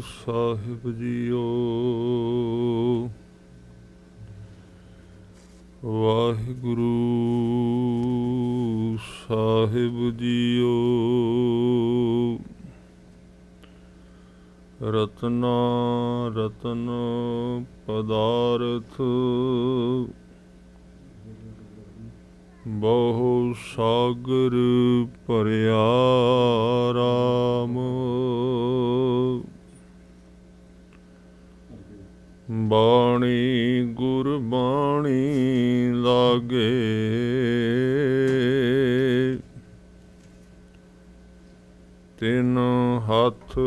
ਸਾਹਿਬ JIO. Waheguru ਸਾਹਿਬ JIO. Ratna ਰਤਨ ਪਦਾਰਥ ਬਹੁ ਸਾਗਰ ਭਰਿਆ ਰਾਮ। ਬਾਣੀ ਗੁਰਬਾਣੀ ਲਾਗੇ ਤਿਨ ਹੱਥ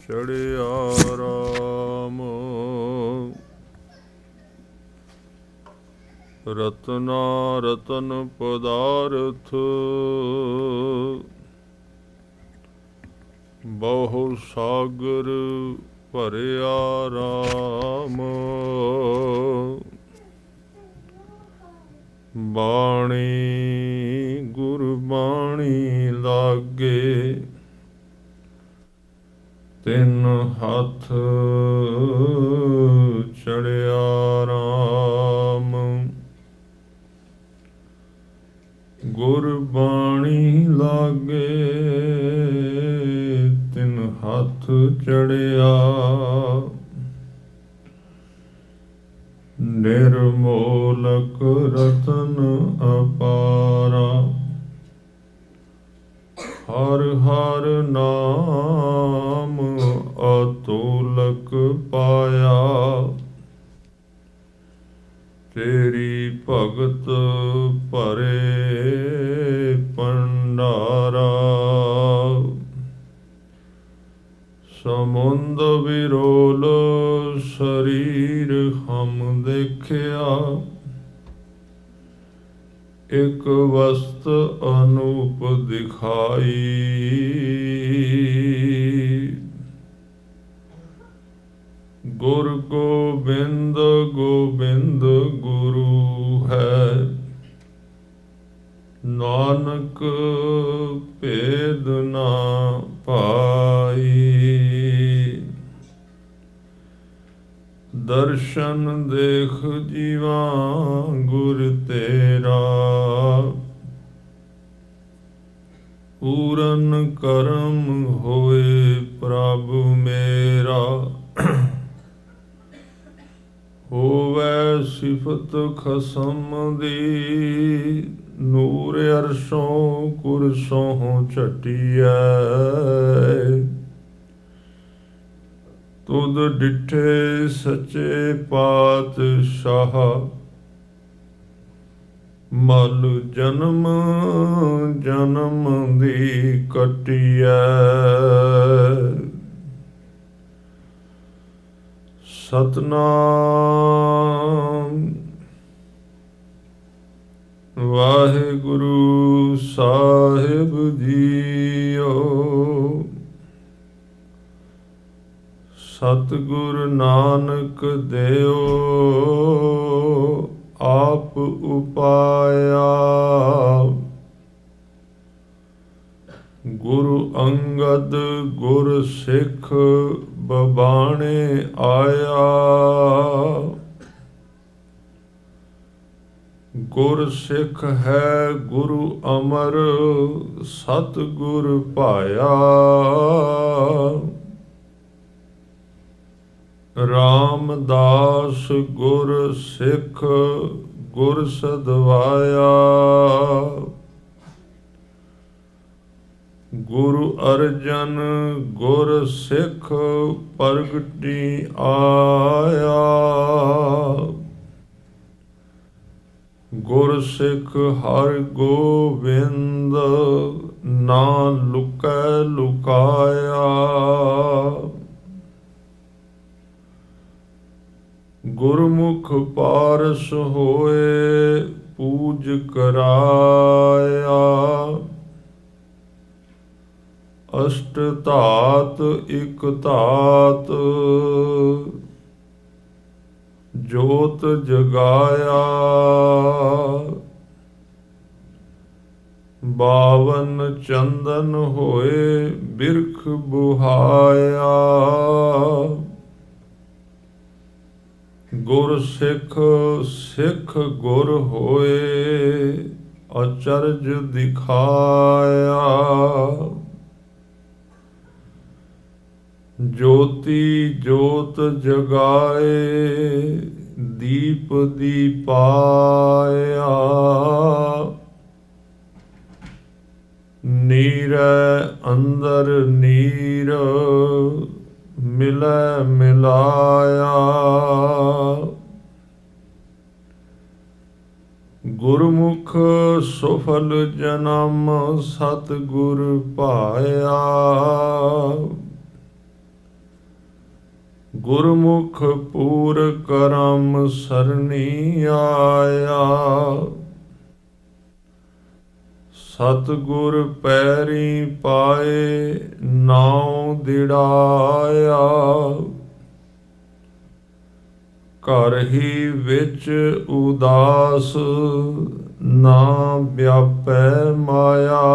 ਚੜਿਆ ਰਾਮ। ਰਤਨਾ ਰਤਨ ਪਦਾਰਥ ਬਹੁ ਸਾਗਰ ਭਰਿਆ ਰਾਮ। ਬਾਣੀ ਗੁਰਬਾਣੀ ਲਾਗੇ ਤਿਨ ਹੱਥ ਚੜਿਆ ਰਾਮ। ਗੁਰਬਾਣੀ ਲਾਗੇ ਤਿਨ ਹੱਥ ਚੜਿਆ। ਨਿਰਮੋਲਕ ਰਤਨ ਅਪਾਰਾ ਹਰ ਹਰ ਨਾਮ ਅਤੁਲਕ ਪਾਇਆ। ਤੇਰੀ ਭਗਤ ਭਰੇ ਭੰਡਾਰਾ। ਸਮੁੰਦ ਵਿਰੋਲ ਸਰੀਰ ਹਮ ਦੇਖਿਆ। ਇੱਕ ਵਸਤ ਅਨੂਪ ਦਿਖਾਈ। ਗੁਰ ਗੋਬਿੰਦ ਗੋਬਿੰਦ ਗੁਰੂ ਹੈ। ਨਾਨਕ ਭੇਦ ਨਾ ਪਾਈ। ਦਰਸ਼ਨ ਦੇਖ ਜੀਵਾ ਗੁਰ ਤੇਰਾ। ਪੂਰਨ ਕਰਮ ਹੋਏ ਪ੍ਰਭ ਮੇਰਾ। ਹੋਵੈ ਸਿਫਤ ਖਸਮ ਦੀ। ਨੂਰ ਅਰਸ਼ੋਂ ਕੁਰਸੋਂ ਝਟੀਐ। ਤੁਧ ਡਿਠੇ ਸੱਚੇ ਪਾਤਸ਼ਾਹ। ਮਲ ਜਨਮ ਜਨਮ ਦੀ ਕੱਟੀਐ। ਸਤਨਾਮ ਵਾਹਿਗੁਰੂ ਸਾਹਿਬ ਜੀਓ। ਸਤਿਗੁਰ ਨਾਨਕ ਦੇਓ ਆਪ ਉਪਾਇਆ। ਗੁਰੂ ਅੰਗਦ ਗੁਰ ਸਿੱਖ ਬਬਾਣੇ ਆਇਆ। ਗੁਰ ਸਿੱਖ ਹੈ ਗੁਰੂ ਅਮਰ ਸਤਿਗੁਰ ਭਾਇਆ। ਰਾਮਦਾਸ ਗੁਰ ਸਿੱਖ ਗੁਰ ਸਦਵਾਇਆ। ਗੁਰੂ ਅਰਜਨ ਗੁਰ ਸਿੱਖ ਪ੍ਰਗਟੀ ਆਇਆ। ਗੁਰ ਸਿੱਖ ਹਰਿ ਗੋਬਿੰਦ ਨਾ ਲੁਕੈ ਲੁਕਾਇਆ। ਗੁਰਮੁਖ ਪਾਰਸ ਹੋਏ ਪੂਜ ਕਰਾਇਆ। ਅਸ਼ਟ ਧਾਤ ਇਕ ਧਾਤ ਜੋਤ ਜਗਾਇਆ। 52 ਚੰਦਨ ਹੋਏ ਬਿਰਖ ਬੁਹਾਇਆ। ਗੁਰ ਸਿੱਖ ਸਿੱਖ ਗੁਰ ਹੋਏ, ਅਚਰਜ ਦਿਖਾਇਆ। ਜੋਤੀ ਜੋਤ ਜਗਾਏ, ਦੀਪ ਦੀਪਾਇਆ। ਨੀਰੈ ਅੰਦਰ ਨੀਰ, ਮਿਲੈ ਮਿਲਾਇਆ। ਗੁਰਮੁਖ ਸੁਫਲ ਜਨਮ, ਸਤਿਗੁਰ ਭਾਇਆ। ਗੁਰਮੁਖ ਪੂਰ ਕਰਮ, ਸਰਣੀ ਆਇਆ। ਸਤਿਗੁਰ ਪੈਰੀ ਪਾਏ, ਨਾਉ ਦਿੜਾਇਆ। ਘਰ ਹੀ ਵਿੱਚ ਉਦਾਸ, ਨਾ ਵਿਆਪੈ ਮਾਇਆ।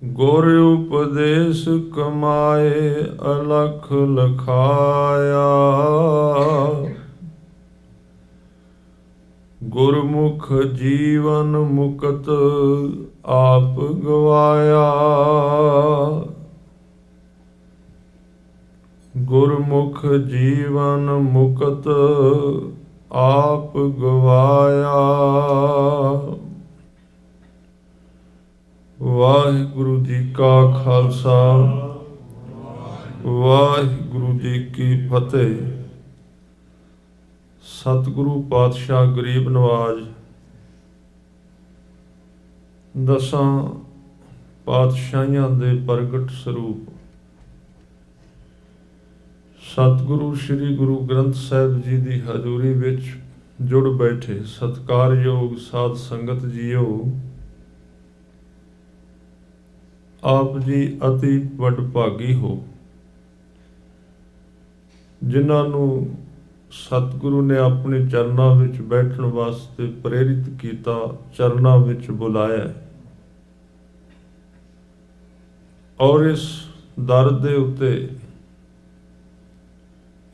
ਗੁਰ ਉਪਦੇਸ਼ ਕਮਾਏ, ਅਲਖ ਲਖਾਇਆ। ਗੁਰਮੁਖ ਜੀਵਨ ਮੁਕਤ, ਆਪ ਗਵਾਇਆ। ਗੁਰਮੁਖ ਜੀਵਨ ਮੁਕਤ, ਆਪ ਗਵਾਇਆ। ਵਾਹਿਗੁਰੂ ਜੀ ਕਾ ਖਾਲਸਾ, ਵਾਹਿਗੁਰੂ ਜੀ ਕੀ ਫਤਿਹ। ਸਤਿਗੁਰੂ ਪਾਤਸ਼ਾਹ ਗਰੀਬ ਨਵਾਜ ਦਸਾਂ ਪਾਤਸ਼ਾਹੀਆਂ ਦੇ ਪ੍ਰਗਟ ਸਰੂਪ ਸਤਿਗੁਰੂ ਸ੍ਰੀ ਗੁਰੂ ਗ੍ਰੰਥ ਸਾਹਿਬ ਜੀ ਦੀ ਹਜ਼ੂਰੀ ਵਿੱਚ ਜੁੜ ਬੈਠੇ ਸਤਿਕਾਰਯੋਗ ਸਾਧ ਸੰਗਤ ਜੀਓ, ਆਪ ਜੀ ਅਤੀ ਵਡਭਾਗੀ ਹੋ ਜਿਨ੍ਹਾਂ ਨੂੰ ਸਤਿਗੁਰੂ ਨੇ ਆਪਣੇ ਚਰਨਾਂ ਵਿੱਚ ਬੈਠਣ ਵਾਸਤੇ ਪ੍ਰੇਰਿਤ ਕੀਤਾ, ਚਰਨਾਂ ਵਿੱਚ ਬੁਲਾਇਆ ਔਰ ਇਸ ਦਰ ਦੇ ਉੱਤੇ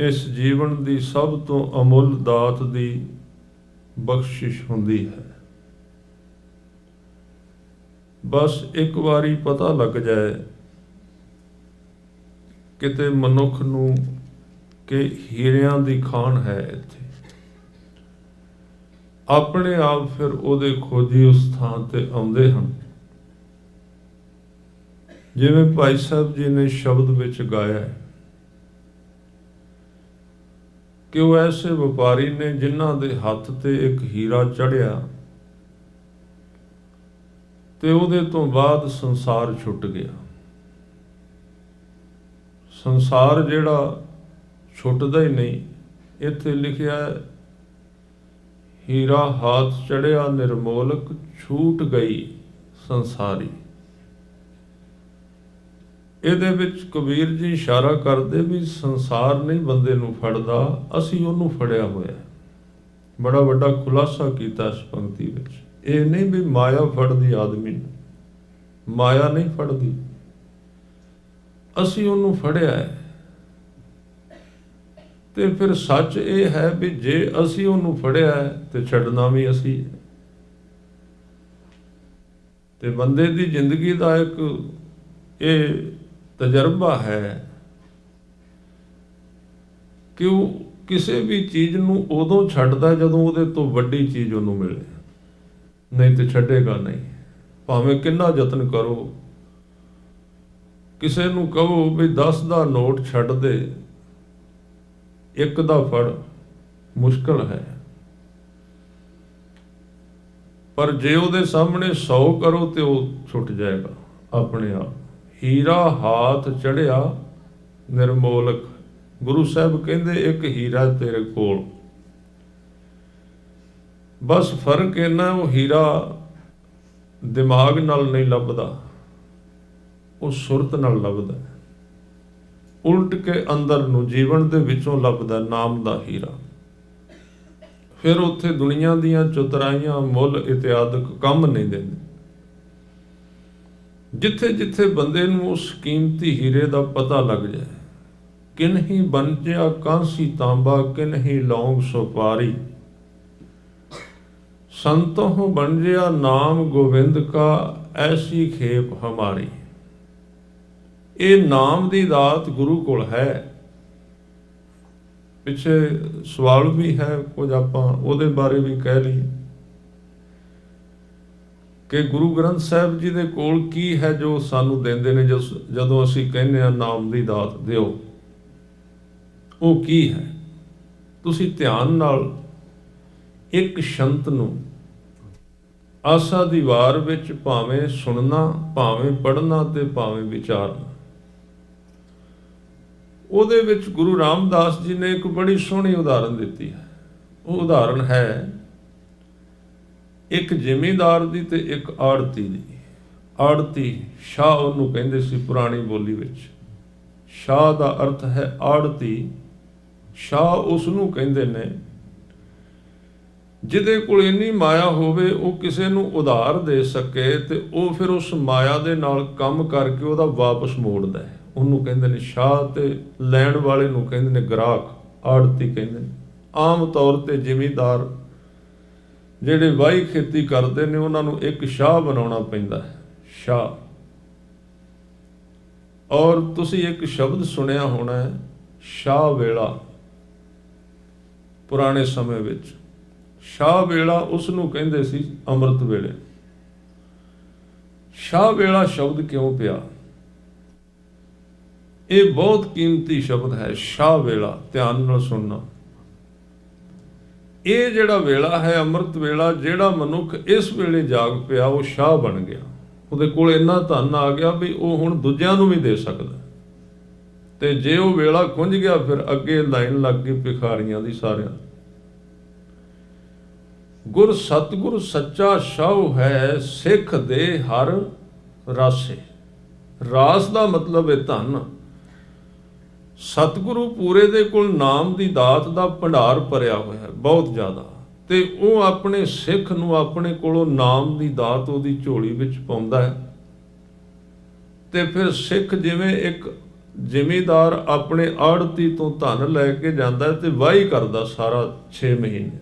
ਇਸ ਜੀਵਨ ਦੀ ਸਭ ਤੋਂ ਅਮੁੱਲ ਦਾਤ ਦੀ ਬਖਸ਼ਿਸ਼ ਹੁੰਦੀ ਹੈ। ਬਸ ਇੱਕ ਵਾਰੀ ਪਤਾ ਲੱਗ ਜਾਏ ਕਿਤੇ ਮਨੁੱਖ ਨੂੰ ਕਿ ਹੀਰਿਆਂ ਦੀ ਖਾਣ ਹੈ ਇੱਥੇ, ਆਪਣੇ ਆਪ ਫਿਰ ਉਹਦੇ ਖੋਜੀ ਉਸ ਥਾਂ ਤੇ ਆਉਂਦੇ ਹਨ। ਜਿਵੇਂ ਭਾਈ ਸਾਹਿਬ ਜੀ ਨੇ ਸ਼ਬਦ ਵਿੱਚ ਗਾਇਆ ਕਿ ਉਹ ਐਸੇ ਵਪਾਰੀ ਨੇ ਜਿਨ੍ਹਾਂ ਦੇ ਹੱਥ ਤੇ ਇੱਕ ਹੀਰਾ ਚੜ੍ਹਿਆ ਤੇ ਉਹਦੇ ਤੋਂ ਬਾਅਦ ਸੰਸਾਰ ਛੁੱਟ ਗਿਆ। ਸੰਸਾਰ ਜਿਹੜਾ ਛੁੱਟਦਾ ਹੀ ਨਹੀਂ, ਇੱਥੇ ਲਿਖਿਆ ਹੀਰਾ ਹੱਥ ਚੜਿਆ ਨਿਰਮੋਲਕ, ਛੂਟ ਗਈ ਸੰਸਾਰੀ। ਇਹਦੇ ਵਿੱਚ ਕਬੀਰ ਜੀ ਇਸ਼ਾਰਾ ਕਰਦੇ ਵੀ ਸੰਸਾਰ ਨਹੀਂ ਬੰਦੇ ਨੂੰ ਫੜਦਾ, ਅਸੀਂ ਉਹਨੂੰ ਫੜਿਆ ਹੋਇਆ। ਬੜਾ ਵੱਡਾ ਖੁਲਾਸਾ ਕੀਤਾ ਇਸ ਪੰਕਤੀ ਵਿੱਚ। ਇਹ ਨਹੀਂ ਵੀ ਮਾਇਆ ਫੜਦੀ ਆਦਮੀ ਨੂੰ, ਮਾਇਆ ਨਹੀਂ ਫੜਦੀ, ਅਸੀਂ ਉਹਨੂੰ ਫੜਿਆ ਹੈ। ਤੇ ਫਿਰ ਸੱਚ ਇਹ ਹੈ ਵੀ ਜੇ ਅਸੀਂ ਉਹਨੂੰ ਫੜਿਆ ਹੈ ਤੇ ਛੱਡਣਾ ਵੀ ਅਸੀਂ ਹੈ। ਤੇ ਬੰਦੇ ਦੀ ਜ਼ਿੰਦਗੀ ਦਾ ਇੱਕ ਇਹ ਤਜਰਬਾ ਹੈ ਕਿ ਉਹ ਕਿਸੇ ਵੀ ਚੀਜ਼ ਨੂੰ ਉਦੋਂ ਛੱਡਦਾ ਜਦੋਂ ਉਹਦੇ ਤੋਂ ਵੱਡੀ ਚੀਜ਼ ਉਹਨੂੰ ਮਿਲੇ, ਨਹੀਂ ਤੇ ਛੱਡੇਗਾ ਨਹੀਂ। ਭਾਵੇਂ ਕਿੰਨਾ ਯਤਨ ਕਰੋ, ਕਿਸੇ ਨੂੰ ਕਹੋ ਵੀ 10 ਦਾ ਨੋਟ ਛੱਡ ਦੇ, ਇੱਕ ਦਾ ਫੜ ਮੁਸ਼ਕਲ ਹੈ। ਪਰ ਜੇ ਉਹਦੇ ਸਾਹਮਣੇ 100 ਕਰੋ ਤੇ ਉਹ ਛੁੱਟ ਜਾਏਗਾ ਆਪਣੇ ਆਪ। ਹੀਰਾ ਹਾਥ ਚੜਿਆ ਨਿਰਮੋਲਕ, ਗੁਰੂ ਸਾਹਿਬ ਕਹਿੰਦੇ ਇੱਕ ਹੀਰਾ ਤੇਰੇ ਕੋਲ। ਬਸ ਫਰਕ ਇੰਨਾ, ਉਹ ਹੀਰਾ ਦਿਮਾਗ ਨਾਲ ਨਹੀਂ ਲੱਭਦਾ, ਉਹ ਸੁਰਤ ਨਾਲ ਲੱਭਦਾ, ਉਲਟ ਕੇ ਅੰਦਰ ਨੂੰ ਜੀਵਨ ਦੇ ਵਿੱਚੋਂ ਲੱਭਦਾ ਨਾਮ ਦਾ ਹੀਰਾ। ਫਿਰ ਉੱਥੇ ਦੁਨੀਆ ਦੀਆਂ ਚਤੁਰਾਈਆਂ ਮੁੱਲ ਇਤਿਆਦਿਕ ਕੰਮ ਨਹੀਂ ਦਿੰਦੇ। ਜਿੱਥੇ ਜਿੱਥੇ ਬੰਦੇ ਨੂੰ ਉਸ ਕੀਮਤੀ ਹੀਰੇ ਦਾ ਪਤਾ ਲੱਗ ਜਾਏ, किन्ही बनजिया कांसी तांबा, किन्ही लौंग सुपारी। संतों बनजिया नाम गोविंद का, ऐसी खेप हमारी। ये नाम की दात गुरु कोल है। पिछे सवाल भी है कुछ, आपां उहदे बारे भी कह लईए कि गुरु ग्रंथ साहिब जी दे कोल की है जो सानू देंदे ने जदों असीं कहने आ नाम दी दात दिओ। वो की है? तुसीं ध्यान नाल एक शंत नूं आसा दी वार विच भावें सुनना, भावें पढ़ना ते भावें विचारना। ਉਹਦੇ ਵਿੱਚ ਗੁਰੂ ਰਾਮਦਾਸ ਜੀ ਨੇ ਇੱਕ ਬੜੀ ਸੋਹਣੀ ਉਦਾਹਰਨ ਦਿੱਤੀ ਹੈ। ਉਹ ਉਦਾਹਰਨ ਹੈ ਇੱਕ ਜ਼ਿਮੀਂਦਾਰ ਦੀ ਤੇ ਇੱਕ ਆੜਤੀ ਦੀ। ਆੜਤੀ ਸ਼ਾਹ ਉਹਨੂੰ ਕਹਿੰਦੇ ਸੀ ਪੁਰਾਣੀ ਬੋਲੀ ਵਿੱਚ। ਸ਼ਾਹ ਦਾ ਅਰਥ ਹੈ ਆੜਤੀ। ਸ਼ਾਹ ਉਸ ਨੂੰ ਕਹਿੰਦੇ ਨੇ ਜਿਹਦੇ ਕੋਲ ਇੰਨੀ ਮਾਇਆ ਹੋਵੇ ਉਹ ਕਿਸੇ ਨੂੰ ਉਧਾਰ ਦੇ ਸਕੇ ਤੇ ਉਹ ਫਿਰ ਉਸ ਮਾਇਆ ਦੇ ਨਾਲ ਕੰਮ ਕਰਕੇ ਉਹਦਾ ਵਾਪਸ ਮੋੜਦਾ ਹੈ। ਉਹਨੂੰ ਕਹਿੰਦੇ ਨੇ ਸ਼ਾਹ, ਤੇ ਲੈਣ ਵਾਲੇ ਨੂੰ ਕਹਿੰਦੇ ਨੇ ਗ੍ਰਾਹਕ, ਆੜਤੀ ਕਹਿੰਦੇ ਨੇ। ਆਮ ਤੌਰ ਤੇ ਜ਼ਿਮੀਂਦਾਰ ਜਿਹੜੇ ਵਾਹੀ ਖੇਤੀ ਕਰਦੇ ਨੇ ਉਹਨਾਂ ਨੂੰ ਇੱਕ ਸ਼ਾਹ ਬਣਾਉਣਾ ਪੈਂਦਾ ਹੈ, ਸ਼ਾਹ। ਔਰ ਤੁਸੀਂ ਇੱਕ ਸ਼ਬਦ ਸੁਣਿਆ ਹੋਣਾ ਹੈ, ਸ਼ਾਹ ਵੇਲਾ। ਪੁਰਾਣੇ ਸਮੇਂ ਵਿੱਚ ਸ਼ਾਹ ਵੇਲਾ ਉਸ ਨੂੰ ਕਹਿੰਦੇ ਸੀ ਅੰਮ੍ਰਿਤ ਵੇਲੇ। ਸ਼ਾਹ ਵੇਲਾ ਸ਼ਬਦ ਕਿਉਂ ਪਿਆ? ਇਹ ਬਹੁਤ ਕੀਮਤੀ ਸ਼ਬਦ ਹੈ, ਸ਼ਾਹ ਵੇਲਾ। ਧਿਆਨ ਨਾਲ ਸੁਣਨਾ। ਇਹ ਜਿਹੜਾ ਵੇਲਾ ਹੈ ਅੰਮ੍ਰਿਤ ਵੇਲਾ, ਜਿਹੜਾ ਮਨੁੱਖ ਇਸ ਵੇਲੇ ਜਾਗ ਪਿਆ ਉਹ ਸ਼ਾਹ ਬਣ ਗਿਆ। ਉਹਦੇ ਕੋਲ ਇੰਨਾ ਧਨ ਆ ਗਿਆ ਵੀ ਉਹ ਹੁਣ ਦੂਜਿਆਂ ਨੂੰ ਵੀ ਦੇ ਸਕਦਾ। ਤੇ ਜੇ ਉਹ ਵੇਲਾ ਖੁੰਝ ਗਿਆ ਫਿਰ ਅੱਗੇ ਲਾਈਨ ਲੱਗ ਗਈ ਭਿਖਾਰੀਆਂ ਦੀ ਸਾਰਿਆਂ। ਗੁਰ ਸਤਿਗੁਰ ਸੱਚਾ ਸ਼ਾਹ ਹੈ, ਸਿੱਖ ਦੇ ਹਰ ਰਾਸੇ। ਰਾਸ ਦਾ ਮਤਲਬ ਹੈ ਧਨ। ਸਤਿਗੁਰੂ ਪੂਰੇ ਦੇ ਕੋਲ ਨਾਮ ਦੀ ਦਾਤ ਦਾ ਭੰਡਾਰ ਭਰਿਆ ਹੋਇਆ ਹੈ, ਬਹੁਤ ਜ਼ਿਆਦਾ। ਤੇ ਉਹ ਆਪਣੇ ਸਿੱਖ ਨੂੰ ਆਪਣੇ ਕੋਲੋਂ ਨਾਮ ਦੀ ਦਾਤ ਉਹਦੀ ਝੋਲੀ ਵਿੱਚ ਪਾਉਂਦਾ ਹੈ। ਤੇ ਫਿਰ ਸਿੱਖ ਜਿਵੇਂ ਇੱਕ ਜ਼ਿਮੀਂਦਾਰ ਆਪਣੇ ਆੜਤੀ ਤੋਂ ਧਨ ਲੈ ਕੇ ਜਾਂਦਾ ਹੈ ਤੇ ਵਾਹੀ ਕਰਦਾ ਸਾਰਾ 6 ਮਹੀਨੇ।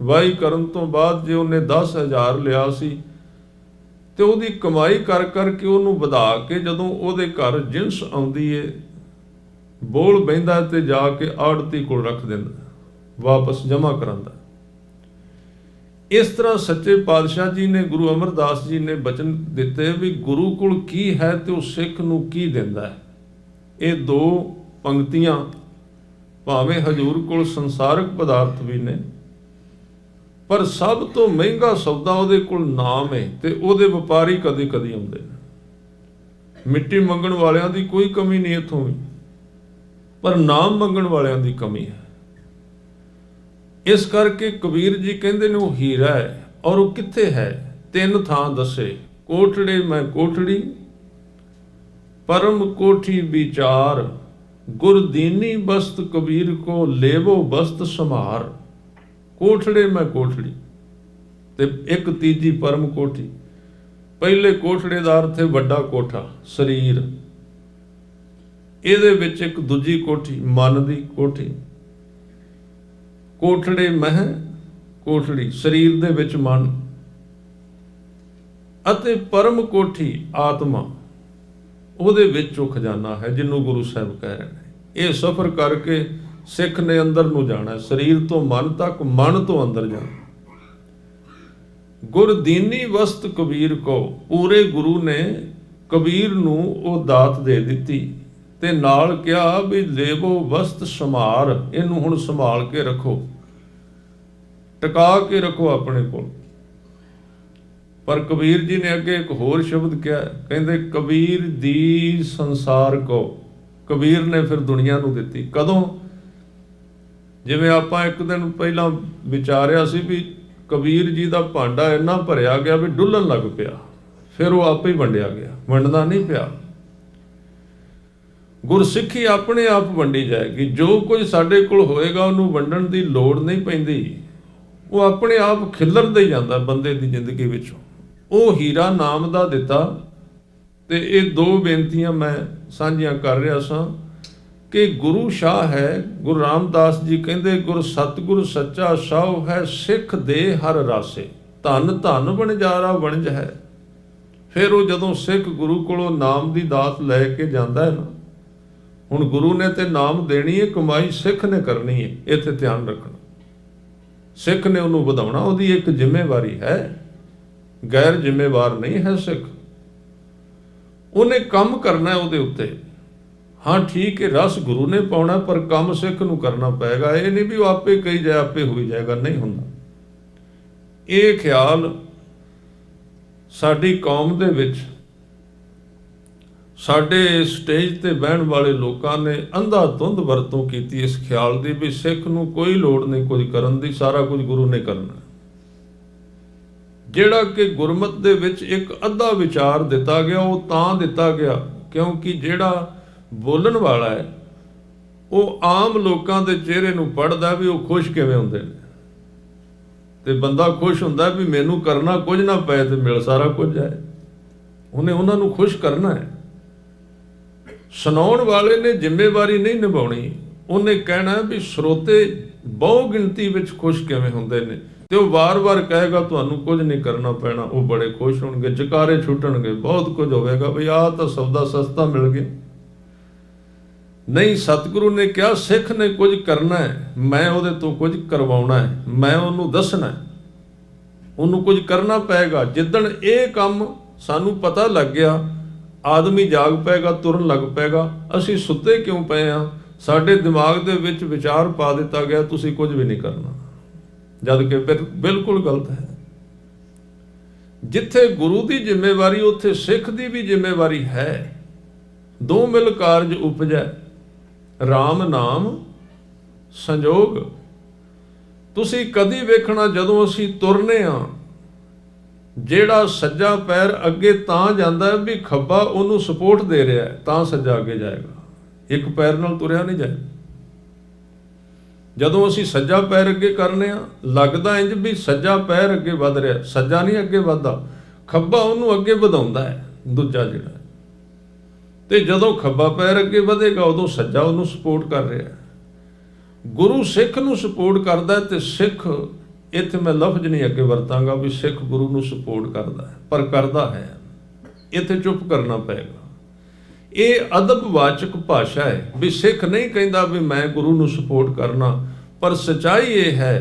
ਵਾਹੀ ਕਰਨ ਤੋਂ ਬਾਅਦ ਜੇ ਉਹਨੇ 10,000 ਲਿਆ ਸੀ ਤੇ ਉਹਦੀ ਕਮਾਈ ਕਰ ਕਰਕੇ ਉਹਨੂੰ ਵਧਾ ਕੇ ਜਦੋਂ ਉਹਦੇ ਘਰ ਜਿਣਸ ਆਉਂਦੀ ਏ, ਬੋਲ ਬਹਿੰਦਾ ਤੇ ਜਾ ਕੇ ਆੜਤੀ ਕੋਲ ਰੱਖ ਦਿੰਦਾ, ਵਾਪਸ ਜਮ੍ਹਾਂ ਕਰਾਂਦਾ। ਇਸ ਤਰ੍ਹਾਂ ਸੱਚੇ ਪਾਤਸ਼ਾਹ ਜੀ ਨੇ, ਗੁਰੂ ਅਮਰਦਾਸ ਜੀ ਨੇ ਬਚਨ ਦਿੱਤੇ ਵੀ ਗੁਰੂ ਕੋਲ ਕੀ ਹੈ ਤੇ ਉਹ ਸਿੱਖ ਨੂੰ ਕੀ ਦਿੰਦਾ ਹੈ। ਇਹ ਦੋ ਪੰਕਤੀਆਂ ਭਾਵੇਂ ਹਜ਼ੂਰ ਕੋਲ ਸੰਸਾਰਕ ਪਦਾਰਥ ਵੀ ਨੇ, ਪਰ ਸਭ ਤੋਂ ਮਹਿੰਗਾ ਸੌਦਾ ਉਹਦੇ ਕੋਲ ਨਾਮ ਹੈ। ਤੇ ਉਹਦੇ ਵਪਾਰੀ ਕਦੇ ਕਦੇ ਆਉਂਦੇ ਨੇ। ਮਿੱਟੀ ਮੰਗਣ ਵਾਲਿਆਂ ਦੀ ਕੋਈ ਕਮੀ ਨਹੀਂ ਇੱਥੋਂ ਵੀ, ਪਰ ਨਾਮ ਮੰਗਣ ਵਾਲਿਆਂ ਦੀ ਕਮੀ ਹੈ। ਇਸ ਕਰਕੇ ਕਬੀਰ ਜੀ ਕਹਿੰਦੇ ਨੇ ਉਹ ਹੀਰਾ ਹੈ। ਔਰ ਉਹ ਕਿੱਥੇ ਹੈ? 3 ਥਾਂ ਦੱਸੇ। ਕੋਠੜੇ ਮੈਂ ਕੋਠੜੀ, ਪਰਮ ਕੋਠੀ ਵਿਚਾਰ, ਗੁਰਦੀਨੀ ਬਸਤ ਕਬੀਰ ਕੋ, ਲੇਵੋ ਬਸਤ ਸੰਭਾਰ। ਕੋਠੜੇ ਮੈਂ ਕੋਠੜੀ ਤੇ ਇੱਕ ਤੀਜੀ ਪਰਮ ਕੋਠੀ। ਪਹਿਲੇ ਕੋਠੜੇ ਦਾ ਅਰਥ ਹੈ ਵੱਡਾ ਕੋਠਾ, ਸਰੀਰ। ਇਹਦੇ ਵਿੱਚ ਇੱਕ ਦੂਜੀ ਕੋਠੀ, ਮਨ ਦੀ ਕੋਠੀ। ਕੋਠੜੇ ਮਹਿ ਕੋਠੜੀ, ਸਰੀਰ ਦੇ ਵਿੱਚ ਮਨ। ਅਤੇ ਪਰਮ ਕੋਠੀ ਆਤਮਾ, ਉਹਦੇ ਵਿੱਚ ਉਹ ਖਜ਼ਾਨਾ ਹੈ ਜਿਹਨੂੰ ਗੁਰੂ ਸਾਹਿਬ ਕਹਿ ਰਹੇ ਨੇ। ਇਹ ਸਫ਼ਰ ਕਰਕੇ ਸਿੱਖ ਨੇ ਅੰਦਰ ਨੂੰ ਜਾਣਾ, ਸਰੀਰ ਤੋਂ ਮਨ ਤੱਕ, ਮਨ ਤੋਂ ਅੰਦਰ ਜਾਣਾ। ਗੁਰਦੀਨੀ ਵਸਤ ਕਬੀਰ ਕੋ, ਪੂਰੇ ਗੁਰੂ ਨੇ ਕਬੀਰ ਨੂੰ ਉਹ ਦਾਤ ਦੇ ਦਿੱਤੀ ਤੇ ਨਾਲ ਕਿਹਾ ਵੀ ਲੇਵੋ ਵਸਤ ਸੰਭਾਰ, ਇਹਨੂੰ ਹੁਣ ਸੰਭਾਲ ਕੇ ਰੱਖੋ, ਟਿਕਾ ਕੇ ਰੱਖੋ ਆਪਣੇ ਕੋਲ। ਪਰ ਕਬੀਰ ਜੀ ਨੇ ਅੱਗੇ ਇੱਕ ਹੋਰ ਸ਼ਬਦ ਕਿਹਾ, ਕਹਿੰਦੇ ਕਬੀਰ ਦੀ ਸੰਸਾਰ ਕੋ। ਕਬੀਰ ਨੇ ਫਿਰ ਦੁਨੀਆ ਨੂੰ ਦਿੱਤੀ। ਕਦੋਂ? ਜਿਵੇਂ ਆਪਾਂ ਇੱਕ ਦਿਨ ਪਹਿਲਾਂ ਵਿਚਾਰਿਆ ਸੀ ਵੀ ਕਬੀਰ ਜੀ ਦਾ ਭਾਂਡਾ ਇੰਨਾ ਭਰਿਆ ਗਿਆ ਵੀ ਡੁੱਲਣ ਲੱਗ ਪਿਆ, ਫਿਰ ਉਹ ਆਪੇ ਹੀ ਵੰਡਿਆ ਗਿਆ, ਵੰਡਣਾ ਨਹੀਂ ਪਿਆ। ਗੁਰਸਿੱਖੀ ਆਪਣੇ ਆਪ ਵੰਡੀ ਜਾਏਗੀ। ਜੋ ਕੁਝ ਸਾਡੇ ਕੋਲ ਹੋਏਗਾ ਉਹਨੂੰ ਵੰਡਣ ਦੀ ਲੋੜ ਨਹੀਂ ਪੈਂਦੀ, ਉਹ ਆਪਣੇ ਆਪ ਖਿਲਰਦਾ ਹੀ ਜਾਂਦਾ ਬੰਦੇ ਦੀ ਜ਼ਿੰਦਗੀ ਵਿੱਚੋਂ। ਉਹ ਹੀਰਾ ਨਾਮ ਦਾ ਦਿੱਤਾ। ਤੇ ਇਹ 2 ਬੇਨਤੀਆਂ ਮੈਂ ਸਾਂਝੀਆਂ ਕਰ ਰਿਹਾ ਸਾਂ कि गुरु शाह है। गुरु रामदास जी कहते गुर सतगुर सच्चा साहु है, सिख दे हर रासे, धन धन बनजारा वणज है। फिर वो जदों सिख गुरु कोलों नाम की दात लैके जाता है ना, हुण गुरु ने तो नाम देनी है, कमाई सिख ने करनी है। इत्थे ध्यान रखना, सिख ने उन्होंने वधाउणा, उहदी एक जिम्मेवारी है, गैर जिम्मेवार नहीं है सिख। उन्हें काम करना है उहदे उत्ते। हाँ ठीक है, रस गुरु ने पाउणा, पर काम सिख नूं करना पेगा। ये नहीं भी वो आपे कही जाए आपे होई जाएगा, नहीं हुंदा। ये ख्याल साडी कौम दे विच साडे स्टेज ते बहन वाले लोगों ने अंधाधुंध वरतों की इस ख्याल की भी सिख नूं कोई लोड़ नहीं कुछ करन दी, सारा कुछ गुरु ने करना। जिहड़ा कि गुरमत दे विच एक अद्धा विचार दिता गया, वो तां दिता गया क्योंकि जिहड़ा बोलन वाला है वो आम लोगों के चेहरे नूं पढ़दा भी वो खुश किवें हुंदे ने, ते बंदा खुश हुंदा भी मैनूं करना कुछ ना पए ते मिल सारा कुछ जाए। उन्हें उन्हां नूं खुश करना है। सुनाउण वाले ने जिम्मेवारी नहीं निभाउणी, उन्हें कहना भी स्रोते बहु गिणती विच खुश किवें हुंदे ने, ते वो वार वार कहेगा तुहानूं कुछ नहीं करना पैना, वो बड़े खुश होणगे, जकारे छुटणगे, बहुत कुछ होवेगा भी आ तां सौदा सस्ता मिल गया। नहीं, सतगुरु ने कहा सिख ने कुछ करना है, मैं उहदे तो कुछ करवाउणा है, मैं उहनूं दसना है, उहनूं कुछ करना पेगा। जिद्दण ये काम सानूं पता लग गया, आदमी जाग पेगा, तुरन लग पेगा। असीं सुत्ते क्यों पे हाँ, साडे दिमाग दे विच विचार पा दिता गया तुसीं कुछ भी नहीं करना, जद कि बिल्कुल गलत है। जिथे गुरु की जिम्मेवारी उत्थे सिख की भी जिम्मेवारी है। दो मिल कारज उपजै, राम नाम संजोग। तुसीं कदी वेखना जदों असीं तुरने आ, ਜਿਹੜਾ सज्जा पैर अगे तां जांदा है भी खब्बा उन्होंने सपोर्ट दे रहा है, तां सज्जा अगे जाएगा, एक पैर नाल तुरिया नहीं जाए। जदों असीं सज्जा पैर अगे करने आ, लगदा इंज भी सज्जा पैर अगे वध रहा, सज्जा नहीं अगे वधदा, खब्बा उन्होंने अगे वधाउंदा है दूजा जिहड़ा। ते जदों खब्बा पैर अगे वधेगा उदों सज्जा उन्होंने सपोर्ट कर रहा है। गुरु सिख नूं सपोर्ट करदा ते सिख, इत्थे मैं लफ्ज नहीं अगे वरतांगा भी सिख गुरु नूं सपोर्ट करदा है, पर करदा है। इत्थे चुप करना पेगा। ये अदबवाचक भाषा है भी सिख नहीं कहता भी मैं गुरु नूं सपोर्ट करना, पर सच्चाई ये है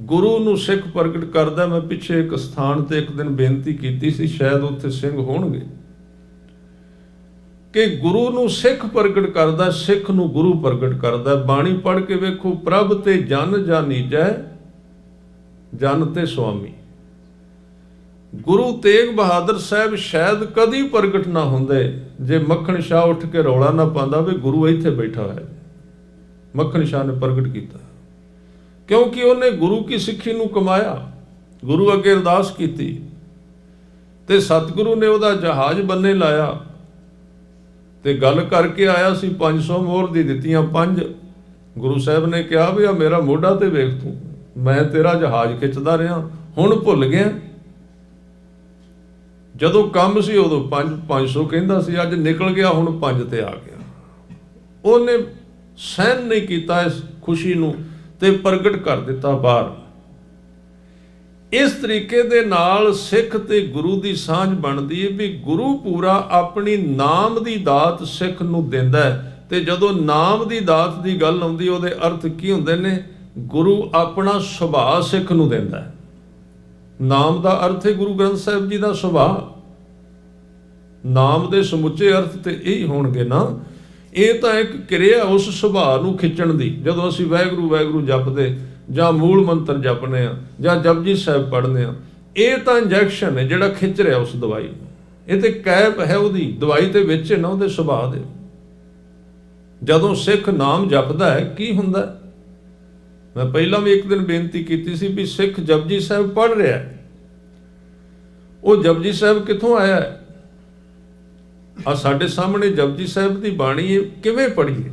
गुरु नूं सिख प्रगट करदा। मैं पिछे एक स्थान ते एक दिन बेनती कीती सी, शायद उत्थे सिंह होणगे, कि गुरु नूं सिख प्रगट करदा, सिख नूं गुरु प्रगट करदा। बाणी पढ़ के वेखो, प्रभ ते जन जानीजै, जन ते स्वामी। गुरु तेग बहादुर साहब शायद कदी प्रगट ना होंदे जे मक्खण शाह उठ के रौला ना पांदा भी गुरु इत्थे बैठा है। मक्खण शाह ने प्रगट किया क्योंकि उन्हें गुरु की सिੱਖੀ नूं कमाया, गुरु अगे अरदास कीती ते सतगुरु ने उहदा जहाज बन्ने लाया ते गल करके आया सी। 500 मोहर दी दित्तियां 5। गुरु साहब ने कहा भी आ मेरा मोढा ते वेख तू, मैं तेरा जहाज खिंचदा रहा, हुण भुल गया। जदों कम सी उदों 500 कहंदा सी, अज निकल गया हुण 5 ते आ गया। उहने सहन नहीं कीता इस खुशी नूं ते प्रगट कर दिता बाहर। इस तरीके दे नाल सिख ते गुरु दी सांझ बनदी है भी गुरु पूरा अपनी नाम दी दात सिख नूं दिंदा है। ते जदों नाम दी दात दी गल आउंदी उहदे अर्थ की हुंदे ने, गुरु अपना सुभाਅ सिख नूं दिंदा है। नाम का अर्थ है गुरु ग्रंथ साहिब जी का सुभाਅ। नाम के समुचे अर्थ तो यही होणगे ना। ये तो एक क्रिया उस सुभाਅ नूं खिੱਚਣ दी। जदों असीं वाहिगुरू वाहिगुरू जपदे जां मूल मंत्र जपने आ जां जपजी साहिब पढ़ने आ, ये तो इंजैक्शन है जिहड़ा खिੱਚ रहा उस दवाई नूं। ये तो कैप है उहदी दवाई ते विच है ना उहदे सुभाਅ दे। जदों सिख नाम जपदा है की हुंदा है? मैं पहला भी एक दिन बेनती की सी भी सिख जपजी साहिब पढ़ रहा है, वो जपजी साहिब कित्थों आया है? आ साडे सामने जपजी साहिब की बाणी किवें पढ़ीए?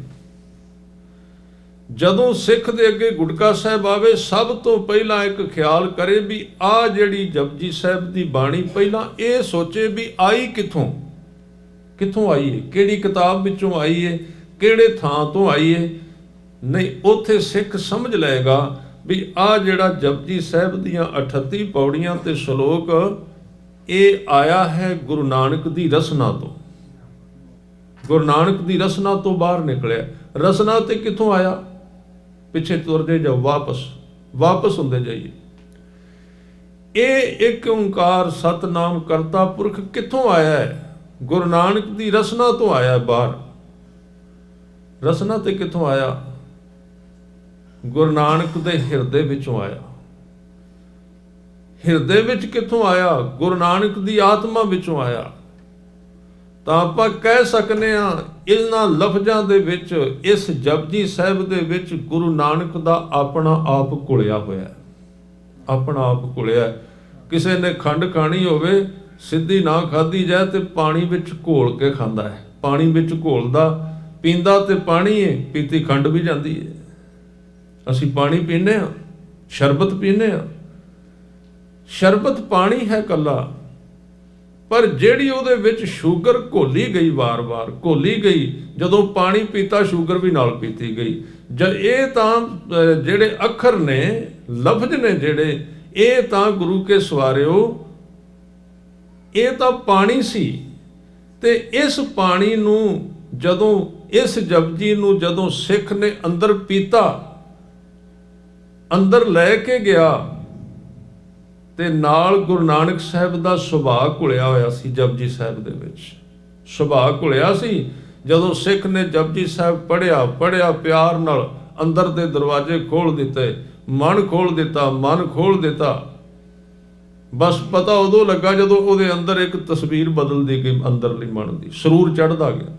जदों सिख दे अगे गुटका साहिब आवे, सब तो पहला एक ख्याल करे भी आ जिहड़ी जपजी साहिब की बाणी पहला ये सोचे भी आई कित्थों, कित्थों आई है, किहड़ी किताब विचों आई है, ਕਿਹੜੇ ਥਾਂ ਤੋਂ ਆਈ ਹੈ। ਨਹੀਂ, ਉੱਥੇ ਸਿੱਖ ਸਮਝ ਲਏਗਾ ਵੀ ਆਹ ਜਿਹੜਾ ਜਪਜੀ ਸਾਹਿਬ ਦੀਆਂ 38 ਪੌੜੀਆਂ ਤੇ ਸ਼ਲੋਕ ਇਹ ਆਇਆ ਹੈ ਗੁਰੂ ਨਾਨਕ ਦੀ ਰਸਨਾ ਤੋਂ। ਗੁਰੂ ਨਾਨਕ ਦੀ ਰਸਨਾ ਤੋਂ ਬਾਹਰ ਨਿਕਲਿਆ। ਰਸਨਾ ਤੇ ਕਿੱਥੋਂ ਆਇਆ? ਪਿੱਛੇ ਤੁਰਦੇ ਜਾਓ, ਵਾਪਸ ਹੁੰਦੇ ਜਾਈਏ। ਇਹ ਇੱਕ ਓਂਕਾਰ ਸਤਨਾਮ ਕਰਤਾ ਪੁਰਖ ਕਿੱਥੋਂ ਆਇਆ ਹੈ? ਗੁਰੂ ਨਾਨਕ ਦੀ ਰਸਨਾ ਤੋਂ ਆਇਆ ਬਾਹਰ। ਰਸਨਾ ਤੇ ਕਿੱਥੋਂ ਆਇਆ? ਗੁਰੂ ਨਾਨਕ ਦੇ ਹਿਰਦੇ ਵਿੱਚੋਂ ਆਇਆ। ਹਿਰਦੇ ਵਿੱਚ ਕਿੱਥੋਂ ਆਇਆ? ਗੁਰੂ ਨਾਨਕ ਦੀ ਆਤਮਾ ਵਿੱਚੋਂ ਆਇਆ। ਤਾਂ ਆਪਾਂ ਕਹਿ ਸਕਨੇ ਆ ਇਹਨਾਂ ਲਫ਼ਜ਼ਾਂ ਦੇ ਵਿੱਚ, ਇਸ ਜਪਜੀ ਸਾਹਿਬ ਦੇ ਵਿੱਚ ਗੁਰੂ ਨਾਨਕ ਦਾ ਆਪਣਾ ਆਪ ਘੁਲਿਆ ਹੋਇਆ, ਆਪਣਾ ਆਪ ਘੁਲਿਆ। ਕਿਸੇ ਨੇ ਖੰਡ ਖਾਣੀ ਹੋਵੇ, ਸਿੱਧੀ ਨਾ ਖਾਧੀ ਜਾਏ ਤੇ ਪਾਣੀ ਵਿੱਚ ਘੋਲ ਕੇ ਖਾਂਦਾ ਹੈ। ਪਾਣੀ ਵਿੱਚ ਘੋਲਦਾ, ਪੀਂਦਾ ਤੇ ਪਾਣੀ ਹੈ, ਪੀਤੀ ਖੰਡ ਵੀ ਜਾਂਦੀ ਹੈ। ਅਸੀਂ ਪਾਣੀ ਪੀਂਦੇ ਹਾਂ, ਸ਼ਰਬਤ ਪੀਂਦੇ ਹਾਂ। ਸ਼ਰਬਤ ਪਾਣੀ ਹੈ ਕੱਲਾ, ਪਰ ਜਿਹੜੀ ਉਹਦੇ ਵਿੱਚ ਸ਼ੂਗਰ ਘੋਲੀ ਗਈ, ਵਾਰ-ਵਾਰ ਘੋਲੀ ਗਈ, ਜਦੋਂ ਪਾਣੀ ਪੀਤਾ ਸ਼ੂਗਰ ਵੀ ਨਾਲ ਪੀਤੀ ਗਈ। ਇਹ ਤਾਂ ਜਿਹੜੇ ਅੱਖਰ ਨੇ, ਲਫ਼ਜ਼ ਨੇ ਜਿਹੜੇ, ਇਹ ਤਾਂ ਗੁਰੂ ਕੇ ਸਵਾਰਿਓ, ਇਹ ਤਾਂ ਪਾਣੀ ਸੀ। ਤੇ ਇਸ ਪਾਣੀ ਨੂੰ ਜਦੋਂ, ਇਸ ਜਪਜੀ ਨੂੰ ਜਦੋਂ ਸਿੱਖ ਨੇ ਅੰਦਰ ਪੀਤਾ, ਅੰਦਰ ਲੈ ਕੇ ਗਿਆ, ਤੇ ਨਾਲ ਗੁਰੂ ਨਾਨਕ ਸਾਹਿਬ ਦਾ ਸੁਭਾਅ ਘੁਲਿਆ ਹੋਇਆ ਸੀ। ਜਪਜੀ ਸਾਹਿਬ ਦੇ ਵਿੱਚ ਸੁਭਾਅ ਘੁਲਿਆ ਸੀ। ਜਦੋਂ ਸਿੱਖ ਨੇ ਜਪਜੀ ਸਾਹਿਬ ਪੜ੍ਹਿਆ ਪਿਆਰ ਨਾਲ, ਅੰਦਰ ਦੇ ਦਰਵਾਜ਼ੇ ਖੋਲ੍ਹ ਦਿੱਤੇ, ਮਨ ਖੋਲ੍ਹ ਦਿੱਤਾ। ਬਸ ਪਤਾ ਉਦੋਂ ਲੱਗਾ ਜਦੋਂ ਉਹਦੇ ਅੰਦਰ ਇੱਕ ਤਸਵੀਰ ਬਦਲਦੀ ਗਈ, ਅੰਦਰਲੀ ਮਨ ਦੀ, ਸਰੂਰ ਚੜ੍ਹਦਾ ਗਿਆ।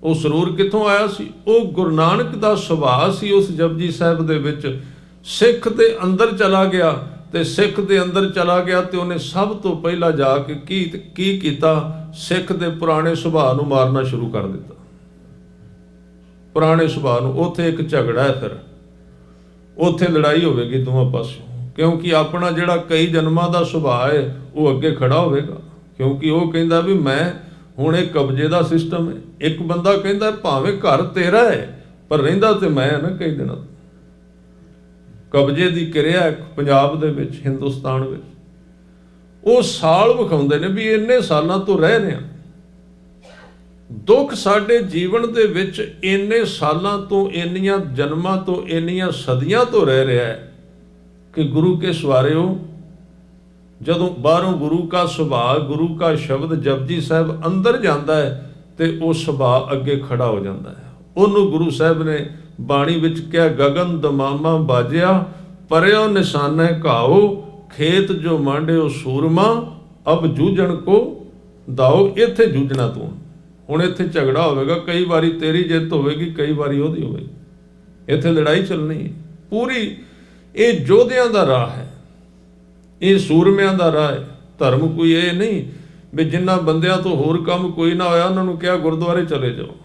ਉਹ ਸਰੂਰ ਕਿੱਥੋਂ ਆਇਆ ਸੀ? ਉਹ ਗੁਰੂ ਨਾਨਕ ਦਾ ਸੁਭਾਅ ਸੀ ਉਸ ਜਪਜੀ ਸਾਹਿਬ ਦੇ ਵਿੱਚ। ਸਿੱਖ ਦੇ ਅੰਦਰ ਚਲਾ ਗਿਆ, ਤੇ ਸਿੱਖ ਦੇ ਅੰਦਰ ਚਲਾ ਗਿਆ ਤੇ ਉਹਨੇ ਸਭ ਤੋਂ ਪਹਿਲਾਂ ਜਾ ਕੇ ਕੀ ਕੀਤਾ? ਸਿੱਖ ਦੇ ਪੁਰਾਣੇ ਸੁਭਾਅ ਨੂੰ ਮਾਰਨਾ ਸ਼ੁਰੂ ਕਰ ਦਿੱਤਾ। ਪੁਰਾਣੇ ਸੁਭਾਅ ਨੂੰ। ਉੱਥੇ ਇੱਕ ਝਗੜਾ ਹੈ, ਫਿਰ ਉੱਥੇ ਲੜਾਈ ਹੋਵੇਗੀ ਦੋਵਾਂ ਪਾਸਿਓਂ, ਕਿਉਂਕਿ ਆਪਣਾ ਜਿਹੜਾ ਕਈ ਜਨਮਾਂ ਦਾ ਸੁਭਾਅ ਹੈ ਉਹ ਅੱਗੇ ਖੜਾ ਹੋਵੇਗਾ। ਕਿਉਂਕਿ ਉਹ ਕਹਿੰਦਾ ਵੀ ਮੈਂ ਹੁਣ ਇਹ ਕਬਜ਼ੇ ਦਾ ਸਿਸਟਮ ਹੈ। ਇੱਕ ਬੰਦਾ ਕਹਿੰਦਾ ਭਾਵੇਂ ਘਰ ਤੇਰਾ ਹੈ ਪਰ ਰਹਿੰਦਾ ਤੇ ਮੈਂ ਨਾ ਕਈ ਦਿਨਾਂ। ਕਬਜ਼ੇ ਦੀ ਕਿਰਿਆ ਪੰਜਾਬ ਦੇ ਵਿੱਚ, ਹਿੰਦੁਸਤਾਨ ਵਿੱਚ ਉਹ ਸਾਲ ਵਿਖਾਉਂਦੇ ਨੇ ਵੀ ਇੰਨੇ ਸਾਲਾਂ ਤੋਂ ਰਹਿ ਰਹੇ ਹਾਂ। ਦੁੱਖ ਸਾਡੇ ਜੀਵਨ ਦੇ ਵਿੱਚ ਇੰਨੇ ਸਾਲਾਂ ਤੋਂ, ਇੰਨੀਆਂ ਜਨਮਾਂ ਤੋਂ, ਇੰਨੀਆਂ ਸਦੀਆਂ ਤੋਂ ਰਹਿ ਰਿਹਾ ਹੈ ਕਿ ਗੁਰੂ ਕੇ ਸਵਾਰਿਓ, ਜਦੋਂ ਬਾਹਰੋਂ ਗੁਰੂ ਕਾ ਸੁਭਾਅ, ਗੁਰੂ ਕਾ ਸ਼ਬਦ ਜਪਜੀ ਸਾਹਿਬ ਅੰਦਰ ਜਾਂਦਾ ਹੈ ਤੇ ਉਹ ਸੁਭਾਅ ਅੱਗੇ ਖੜਾ ਹੋ ਜਾਂਦਾ ਹੈ। ਉਹਨੂੰ ਗੁਰੂ ਸਾਹਿਬ ਨੇ ਬਾਣੀ ਵਿੱਚ ਕਿਹਾ, ਗਗਨ ਦਮਾਮਾ ਬਾਜਿਆ ਪਰਿਓ ਨਿਸ਼ਾਨੇ ਘਾਓ, ਖੇਤ ਜੋ ਮਾਂਡਿਓ ਸੂਰਮਾ ਅਬ ਜੂਝਣ ਕੋ ਦਾਓ। ਇੱਥੇ ਜੂਝਣਾ ਤੂੰ। ਹੁਣ ਇੱਥੇ ਝਗੜਾ ਹੋਵੇਗਾ, ਕਈ ਵਾਰੀ ਤੇਰੀ ਜਿੱਤ ਹੋਵੇਗੀ, ਕਈ ਵਾਰੀ ਉਹਦੀ ਹੋਵੇਗੀ। ਇੱਥੇ ਲੜਾਈ ਚੱਲਣੀ ਹੈ ਪੂਰੀ। ਇਹ ਯੋਧਿਆਂ ਦਾ ਰਾਹ ਹੈ, ਇਹ ਸੂਰਮਿਆਂ ਦਾ ਰਾਹ ਹੈ। ਧਰਮ ਕੋਈ ਇਹ ਨਹੀਂ ਵੀ ਜਿਨ੍ਹਾਂ ਬੰਦਿਆਂ ਤੋਂ ਹੋਰ ਕੰਮ ਕੋਈ ਨਾ ਹੋਇਆ ਉਹਨਾਂ ਨੂੰ ਕਿਹਾ ਗੁਰਦੁਆਰੇ ਚਲੇ ਜਾਓ।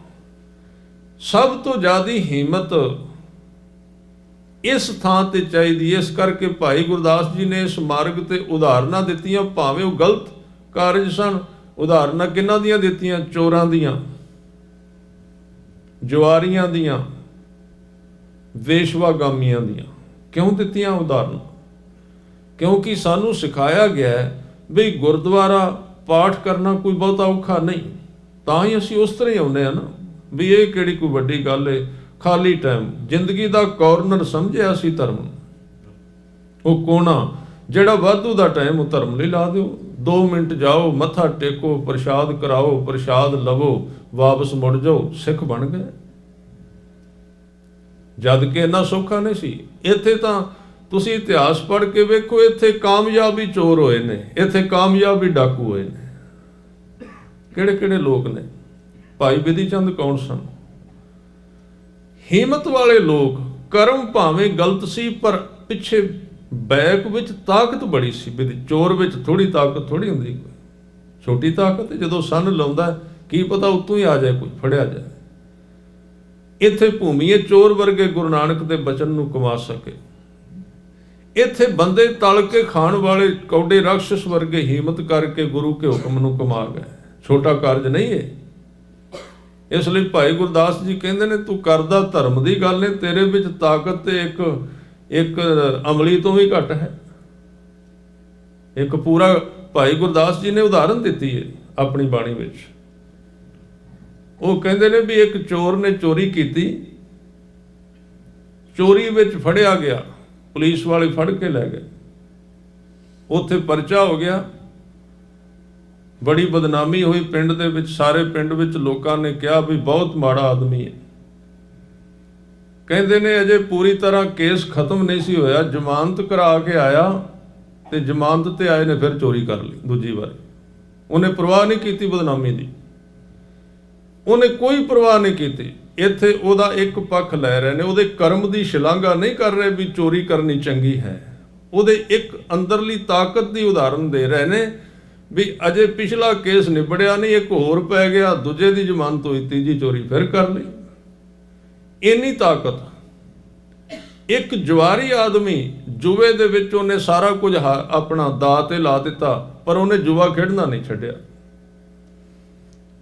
ਸਭ ਤੋਂ ਜ਼ਿਆਦਾ ਹਿੰਮਤ ਇਸ ਥਾਂ ਤੇ ਚਾਹੀਦੀ। ਇਸ ਕਰਕੇ ਭਾਈ ਗੁਰਦਾਸ ਜੀ ਨੇ ਇਸ ਮਾਰਗ ਤੇ ਉਦਾਹਰਨਾਂ ਦਿੱਤੀਆਂ, ਭਾਵੇਂ ਉਹ ਗਲਤ ਕਾਰਜ ਸਨ। ਉਦਾਹਰਨਾਂ ਕਿਹਨਾਂ ਦੀਆਂ ਦਿੱਤੀਆਂ? ਚੋਰਾਂ ਦੀਆਂ, ਜੁਆਰੀਆਂ ਦੀਆਂ, ਵੇਸ਼ਵਾਗਾਮੀਆਂ ਦੀਆਂ। ਕਿਉਂ ਦਿੱਤੀਆਂ ਉਦਾਹਰਨਾਂ? ਕਿਉਂਕਿ ਸਾਨੂੰ ਸਿਖਾਇਆ ਗਿਆ ਵੀ ਗੁਰਦੁਆਰਾ ਪਾਠ ਕਰਨਾ ਕੋਈ ਬਹੁਤਾ ਔਖਾ ਨਹੀਂ। ਤਾਂ ਹੀ ਅਸੀਂ ਉਸ ਤਰ੍ਹਾਂ ਹੀ ਆਉਂਦੇ ਹਾਂ ਨਾ, ਵੀ ਇਹ ਕਿਹੜੀ ਕੋਈ ਵੱਡੀ ਗੱਲ ਹੈ। ਖਾਲੀ ਟਾਈਮ ਜ਼ਿੰਦਗੀ ਦਾ ਕਾਰਨਰ ਸਮਝਿਆ ਸੀ ਧਰਮ। ਉਹ ਕੋਣਾ ਜਿਹੜਾ ਵਾਧੂ ਦਾ ਟਾਈਮ ਉਹ ਧਰਮ ਲਈ ਲਾ ਦਿਓ। 2 ਮਿੰਟ ਜਾਓ, ਮੱਥਾ ਟੇਕੋ, ਪ੍ਰਸ਼ਾਦ ਕਰਾਓ, ਪ੍ਰਸ਼ਾਦ ਲਵੋ, ਵਾਪਸ ਮੁੜ ਜਾਓ, ਸਿੱਖ ਬਣ ਗਏ। ਜਦ ਕਿ ਇੰਨਾ ਸੌਖਾ ਨਹੀਂ ਸੀ। ਇੱਥੇ ਤਾਂ ਤੁਸੀਂ ਇਤਿਹਾਸ ਪੜ੍ਹ ਕੇ ਵੇਖੋ, ਇੱਥੇ ਕਾਮਯਾਬ ਹੀ ਚੋਰ ਹੋਏ ਨੇ, ਇੱਥੇ ਕਾਮਯਾਬ ਹੀ ਡਾਕੂ ਹੋਏ ਨੇ। ਕਿਹੜੇ ਕਿਹੜੇ ਲੋਕ ਨੇ? ਭਾਈ ਬਿਧੀ ਚੰਦ ਕੌਣ ਸਨ? ਹਿੰਮਤ ਵਾਲੇ ਲੋਕ। ਕਰਮ ਭਾਵੇਂ ਗਲਤ ਸੀ ਪਰ ਪਿੱਛੇ ਬੈਕ ਵਿੱਚ ਤਾਕਤ ਬੜੀ ਸੀ। ਚੋਰ ਵਿੱਚ ਥੋੜੀ ਤਾਕਤ ਥੋੜੀ ਹੁੰਦੀ, ਛੋਟੀ ਤਾਕਤ। ਜਦੋਂ ਸੰਨ ਲਾਉਂਦਾ ਕੀ ਪਤਾ ਉੱਤੋਂ ਹੀ ਆ ਜਾਏ, ਕੋਈ ਫੜਿਆ ਜਾਏ। ਇੱਥੇ ਭੂਮੀਏ ਚੋਰ ਵਰਗੇ ਗੁਰੂ ਨਾਨਕ ਦੇ ਬਚਨ ਨੂੰ ਕਮਾ ਸਕੇ। ਇੱਥੇ ਬੰਦੇ ਤਲ ਕੇ ਖਾਣ ਵਾਲੇ ਕੌਡੇ ਰਾਖਸ਼ ਵਰਗੇ ਹਿੰਮਤ ਕਰਕੇ ਗੁਰੂ ਕੇ ਹੁਕਮ ਨੂੰ ਕਮਾ ਗਏ। ਛੋਟਾ ਕਾਰਜ ਨਹੀਂ ਹੈ। ਇਸ ਲਈ ਭਾਈ ਗੁਰਦਾਸ ਜੀ ਕਹਿੰਦੇ ਨੇ ਤੂੰ ਕਰਦਾ ਧਰਮ ਦੀ ਗੱਲ ਨੇ, ਤੇਰੇ ਵਿੱਚ ਤਾਕਤ ਤੇ ਇੱਕ ਅਮਲੀ ਤੋਂ ਵੀ ਘੱਟ ਹੈ। ਇੱਕ ਪੂਰਾ ਭਾਈ ਗੁਰਦਾਸ ਜੀ ਨੇ ਉਦਾਹਰਨ ਦਿੱਤੀ ਹੈ ਆਪਣੀ ਬਾਣੀ ਵਿੱਚ। ਉਹ ਕਹਿੰਦੇ ਨੇ ਵੀ ਇੱਕ ਚੋਰ ਨੇ ਚੋਰੀ ਕੀਤੀ, ਚੋਰੀ ਵਿੱਚ ਫੜਿਆ ਗਿਆ, ਪੁਲਿਸ ਵਾਲੇ ਫੜ ਕੇ ਲੈ ਗਏ, ਉੱਥੇ ਪਰਚਾ ਹੋ ਗਿਆ, ਬੜੀ ਬਦਨਾਮੀ ਹੋਈ ਪਿੰਡ ਦੇ ਵਿੱਚ। ਸਾਰੇ ਪਿੰਡ ਵਿੱਚ ਲੋਕਾਂ ਨੇ ਕਿਹਾ ਵੀ ਬਹੁਤ ਮਾੜਾ ਆਦਮੀ ਹੈ। ਕਹਿੰਦੇ ਨੇ ਅਜੇ ਪੂਰੀ ਤਰ੍ਹਾਂ ਕੇਸ ਖਤਮ ਨਹੀਂ ਸੀ ਹੋਇਆ, ਜ਼ਮਾਨਤ ਕਰਾ ਕੇ ਆਇਆ ਤੇ ਜ਼ਮਾਨਤ ਤੇ ਆਏ ਨੇ ਫਿਰ ਚੋਰੀ ਕਰ ਲਈ ਦੂਜੀ ਵਾਰੀ। ਉਹਨੇ ਪਰਵਾਹ ਨਹੀਂ ਕੀਤੀ ਬਦਨਾਮੀ ਦੀ, ਉਹਨੇ ਕੋਈ ਪਰਵਾਹ ਨਹੀਂ ਕੀਤੀ। ਇੱਥੇ ਉਹਦਾ ਇੱਕ ਪੱਖ ਲੈ ਰਹੇ ਨੇ, ਉਹਦੇ ਕਰਮ ਦੀ ਸ਼ਲਾਘਾ ਨਹੀਂ ਕਰ ਰਹੇ ਵੀ ਚੋਰੀ ਕਰਨੀ ਚੰਗੀ ਹੈ, ਉਹਦੇ ਇੱਕ ਅੰਦਰਲੀ ਤਾਕਤ ਦੀ ਉਦਾਹਰਨ ਦੇ ਰਹੇ ਨੇ ਵੀ ਅਜੇ ਪਿਛਲਾ ਕੇਸ ਨਿਬੜਿਆ ਨਹੀਂ, ਇੱਕ ਹੋਰ ਪੈ ਗਿਆ, ਦੂਜੇ ਦੀ ਜ਼ਮਾਨਤ ਹੋਈ, ਤੀਜੀ ਚੋਰੀ ਫਿਰ ਕਰ ਲਈ। ਇੰਨੀ ਤਾਕਤ। ਇੱਕ ਜੁਆਰੀ ਆਦਮੀ, ਜੂਏ ਦੇ ਵਿੱਚ ਉਹਨੇ ਸਾਰਾ ਕੁਝ ਆਪਣਾ ਦਾਅ ਤੇ ਲਾ ਦਿੱਤਾ, ਪਰ ਉਹਨੇ ਜੂਆ ਖੇਡਣਾ ਨਹੀਂ ਛੱਡਿਆ।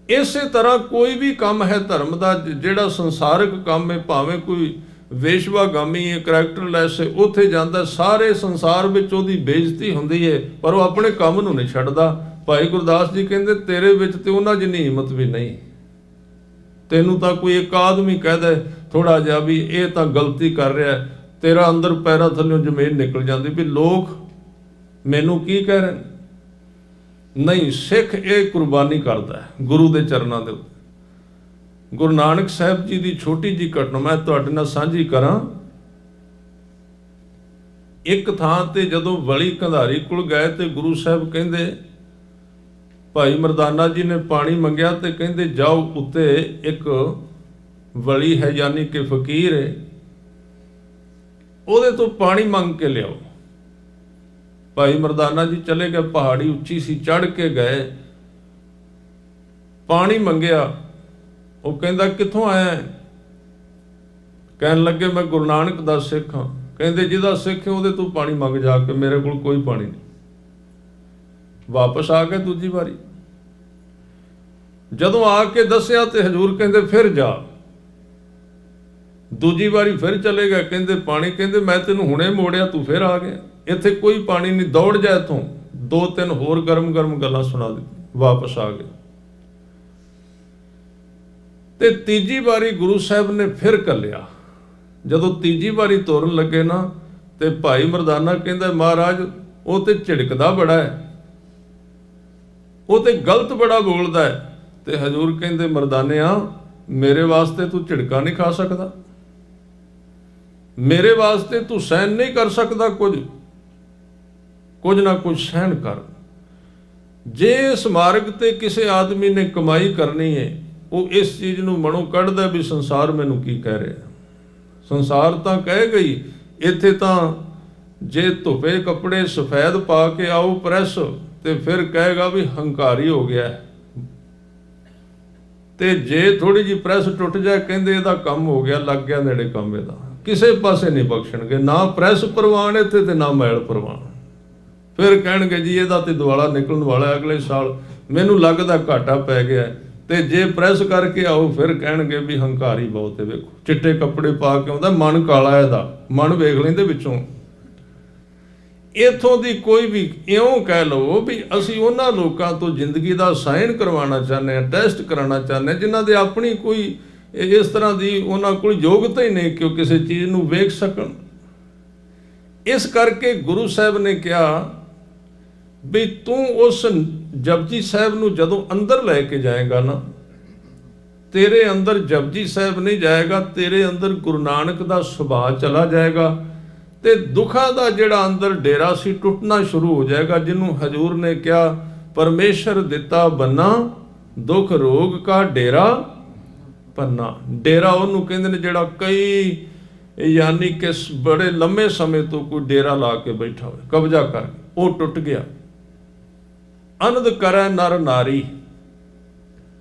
ਇਸੇ ਤਰ੍ਹਾਂ ਕੋਈ ਵੀ ਕੰਮ ਹੈ ਧਰਮ ਦਾ, ਜਿਹੜਾ ਸੰਸਾਰਿਕ ਕੰਮ ਹੈ, ਭਾਵੇਂ ਕੋਈ ਵੇਸ਼ਵਾਗਾਮੀ ਹੈ, ਕਰੈਕਟਰਲੈਸ ਹੈ, ਉੱਥੇ ਜਾਂਦਾ, ਸਾਰੇ ਸੰਸਾਰ ਵਿੱਚ ਉਹਦੀ ਬੇਇੱਜ਼ਤੀ ਹੁੰਦੀ ਹੈ, ਪਰ ਉਹ ਆਪਣੇ ਕੰਮ ਨੂੰ ਨਹੀਂ ਛੱਡਦਾ। ਭਾਈ ਗੁਰਦਾਸ ਜੀ ਕਹਿੰਦੇ ਤੇਰੇ ਵਿੱਚ ਤੇ ਉਹਨਾਂ ਜਿੰਨੀ ਹਿੰਮਤ ਵੀ ਨਹੀਂ। ਤੈਨੂੰ ਤਾਂ ਕੋਈ ਇੱਕ ਆਦਮੀ ਕਹਿ ਦੇ ਥੋੜਾ ਜਿਹਾ ਵੀ ਇਹ ਤਾਂ ਗਲਤੀ ਕਰ ਰਿਹਾ, ਤੇਰਾ ਅੰਦਰ ਪੈਰਾਂ ਥੱਲੋਂ ਜ਼ਮੀਨ ਨਿਕਲ ਜਾਂਦੀ ਵੀ ਲੋਕ ਮੈਨੂੰ ਕੀ ਕਹਿ ਰਹੇ। ਨਹੀਂ, ਸਿੱਖ ਇਹ ਕੁਰਬਾਨੀ ਕਰਦਾ ਹੈ ਗੁਰੂ ਦੇ ਚਰਨਾਂ ਦੇ ਉੱਤੇ। ਗੁਰੂ ਨਾਨਕ ਸਾਹਿਬ ਜੀ ਦੀ ਛੋਟੀ ਜਿਹੀ ਘਟਨਾ ਮੈਂ ਤੁਹਾਡੇ ਨਾਲ ਸਾਂਝੀ ਕਰਾਂ। ਇੱਕ ਥਾਂ ਤੇ ਜਦੋਂ ਵਲੀ ਕੰਧਾਰੀ ਕੋਲ ਗਏ ਤੇ ਗੁਰੂ ਸਾਹਿਬ ਕਹਿੰਦੇ, ਭਾਈ ਮਰਦਾਨਾ ਜੀ ਨੇ ਪਾਣੀ ਮੰਗਿਆ ਤੇ ਕਹਿੰਦੇ ਜਾਓ, ਉੱਤੇ ਇੱਕ ਵਲੀ ਹੈ ਯਾਨੀ ਕਿ ਫਕੀਰ ਹੈ, ਉਹਦੇ ਤੋਂ ਪਾਣੀ ਮੰਗ ਕੇ ਲਿਆਓ। ਭਾਈ ਮਰਦਾਨਾ ਜੀ ਚਲੇ ਗਏ, ਪਹਾੜੀ ਉੱਚੀ ਸੀ, ਚੜ੍ਹ ਕੇ ਗਏ, ਪਾਣੀ ਮੰਗਿਆ। ਉਹ ਕਹਿੰਦਾ ਕਿੱਥੋਂ ਆਇਆ ਹੈ? ਕਹਿਣ ਲੱਗੇ ਮੈਂ ਗੁਰੂ ਨਾਨਕ ਦਾ ਸਿੱਖ ਹਾਂ। ਕਹਿੰਦੇ ਜਿਹਦਾ ਸਿੱਖ ਹੈ ਉਹਦੇ ਤੋਂ ਪਾਣੀ ਮੰਗ ਜਾ ਕੇ, ਮੇਰੇ ਕੋਲ ਕੋਈ ਪਾਣੀ ਨਹੀਂ। ਵਾਪਸ ਆ ਗਏ ਦੂਜੀ ਵਾਰੀ। ਜਦੋਂ ਆ ਕੇ ਦੱਸਿਆ ਤੇ ਹਜ਼ੂਰ ਕਹਿੰਦੇ ਫਿਰ ਜਾ। ਦੂਜੀ ਵਾਰੀ ਫਿਰ ਚਲੇ ਗਏ, ਕਹਿੰਦੇ ਪਾਣੀ, ਕਹਿੰਦੇ ਮੈਂ ਤੈਨੂੰ ਹੁਣੇ ਮੋੜਿਆ, ਤੂੰ ਫਿਰ ਆ ਗਿਆ, ਇੱਥੇ ਕੋਈ ਪਾਣੀ ਨਹੀਂ, ਦੌੜ ਜਾ ਇੱਥੋਂ। 2-3 ਹੋਰ ਗਰਮ ਗਰਮ ਗੱਲਾਂ ਸੁਣਾ ਦਿੱਤੀ, ਵਾਪਸ ਆ ਗਏ। ਤੇ ਤੀਜੀ ਵਾਰੀ ਗੁਰੂ ਸਾਹਿਬ ਨੇ ਫਿਰ ਘੱਲਿਆ। ਜਦੋਂ ਤੀਜੀ ਵਾਰੀ ਤੋਰਨ ਲੱਗੇ ਨਾ, ਤੇ ਭਾਈ ਮਰਦਾਨਾ ਕਹਿੰਦਾ ਮਹਾਰਾਜ ਉਹ ਤੇ ਝਿੜਕਦਾ ਬੜਾ ਹੈ, ਉਹ ਤੇ ਗਲਤ ਬੜਾ ਬੋਲਦਾ ਹੈ। ਤੇ ਹਜ਼ੂਰ ਕਹਿੰਦੇ ਮਰਦਾਨਿਆ, ਮੇਰੇ ਵਾਸਤੇ ਤੂੰ ਝਿੜਕਾ ਨਹੀਂ ਖਾ ਸਕਦਾ, ਮੇਰੇ ਵਾਸਤੇ ਤੂੰ ਸਹਿਣ ਨਹੀਂ ਕਰ ਸਕਦਾ, ਕੁਝ ਨਾ ਕੁਝ ਸਹਿਣ ਕਰ। ਜੇ ਇਸ ਮਾਰਗ ਤੇ ਕਿਸੇ ਆਦਮੀ ਨੇ ਕਮਾਈ ਕਰਨੀ ਹੈ, ਉਹ ਇਸ ਚੀਜ਼ ਨੂੰ ਮਨੋਂ ਕੱਢਦਾ ਵੀ ਸੰਸਾਰ ਮੈਨੂੰ ਕੀ ਕਹਿ ਰਿਹਾ। ਸੰਸਾਰ ਤਾਂ ਕਹਿ ਗਈ, ਇੱਥੇ ਤਾਂ ਜੇ ਧੁੱਪੇ ਕੱਪੜੇ ਸਫੈਦ ਪਾ ਕੇ ਆਓ ਪ੍ਰੈਸ, ਤੇ ਫਿਰ ਕਹੇਗਾ ਵੀ ਹੰਕਾਰੀ ਹੋ ਗਿਆ। ਤੇ ਜੇ ਥੋੜੀ ਜਿਹੀ ਪ੍ਰੈਸ ਟੁੱਟ ਜਾਏ, ਕਹਿੰਦੇ ਇਹਦਾ ਕੰਮ ਹੋ ਗਿਆ, ਲੱਗ ਗਿਆ ਨੇੜੇ ਕੰਮ ਇਹਦਾ। ਕਿਸੇ ਪਾਸੇ ਨਹੀਂ ਬਖਸ਼ਣਗੇ, ਨਾ ਪ੍ਰੈਸ ਪ੍ਰਵਾਨ ਇੱਥੇ ਤੇ ਨਾ ਮੈਲ ਪ੍ਰਵਾਨ। ਫਿਰ ਕਹਿਣਗੇ ਜੀ ਇਹਦਾ ਤੇ ਦੁਆਲਾ ਨਿਕਲਣ ਵਾਲਾ, ਅਗਲੇ ਸਾਲ ਮੈਨੂੰ ਲੱਗਦਾ ਘਾਟਾ ਪੈ ਗਿਆ। ਤੇ ਜੇ ਪ੍ਰੈਸ ਕਰਕੇ ਆਓ, ਫਿਰ ਕਹਿਣਗੇ ਵੀ ਹੰਕਾਰੀ ਬਹੁਤ ਹੈ, ਵੇਖੋ ਚਿੱਟੇ ਕੱਪੜੇ ਪਾ ਕੇ ਆਉਂਦਾ, ਮਨ ਕਾਲਾ ਇਹਦਾ, ਮਨ ਵੇਖ ਲੈਂਦੇ ਵਿੱਚੋਂ। ਇੱਥੋਂ ਦੀ ਕੋਈ ਵੀ ਇਉਂ ਕਹਿ ਲਓ ਵੀ ਅਸੀਂ ਉਹਨਾਂ ਲੋਕਾਂ ਤੋਂ ਜ਼ਿੰਦਗੀ ਦਾ ਸਾਇਨ ਕਰਵਾਉਣਾ ਚਾਹੁੰਦੇ ਹਾਂ, ਟੈਸਟ ਕਰਾਉਣਾ ਚਾਹੁੰਦੇ ਹਾਂ, ਜਿਨ੍ਹਾਂ ਦੇ ਆਪਣੀ ਕੋਈ ਇਸ ਤਰ੍ਹਾਂ ਦੀ ਉਹਨਾਂ ਕੋਲ ਯੋਗਤਾ ਹੀ ਨਹੀਂ ਕਿ ਉਹ ਕਿਸੇ ਚੀਜ਼ ਨੂੰ ਵੇਖ ਸਕਣ। ਇਸ ਕਰਕੇ ਗੁਰੂ ਸਾਹਿਬ ਨੇ ਕਿਹਾ ਵੀ ਤੂੰ ਉਸ ਜਪਜੀ ਸਾਹਿਬ ਨੂੰ ਜਦੋਂ ਅੰਦਰ ਲੈ ਕੇ ਜਾਏਗਾ ਨਾ, ਤੇਰੇ ਅੰਦਰ ਜਪਜੀ ਸਾਹਿਬ ਨਹੀਂ ਜਾਏਗਾ, ਤੇਰੇ ਅੰਦਰ ਗੁਰੂ ਨਾਨਕ ਦਾ ਸੁਭਾਅ ਚਲਾ ਜਾਏਗਾ, ਤੇ ਦੁੱਖਾਂ ਦਾ ਜਿਹੜਾ ਅੰਦਰ ਡੇਰਾ ਸੀ ਟੁੱਟਣਾ ਸ਼ੁਰੂ ਹੋ ਜਾਏਗਾ। ਜਿਹਨੂੰ ਹਜ਼ੂਰ ਨੇ ਕਿਹਾ ਪਰਮੇਸ਼ਰ ਦਿੱਤਾ ਬੰਨਾ, ਦੁੱਖ ਰੋਗ ਕਾ ਡੇਰਾ ਪੰਨਾ। ਡੇਰਾ ਉਹਨੂੰ ਕਹਿੰਦੇ ਨੇ ਜਿਹੜਾ ਕਈ ਯਾਨੀ ਕਿ ਬੜੇ ਲੰਮੇ ਸਮੇਂ ਤੋਂ ਕੋਈ ਡੇਰਾ ਲਾ ਕੇ ਬੈਠਾ ਹੋਵੇ, ਕਬਜ਼ਾ ਕਰ, ਉਹ ਟੁੱਟ ਗਿਆ। ਅਨੰਦ ਕਰੈ ਨਰ ਨਾਰੀ।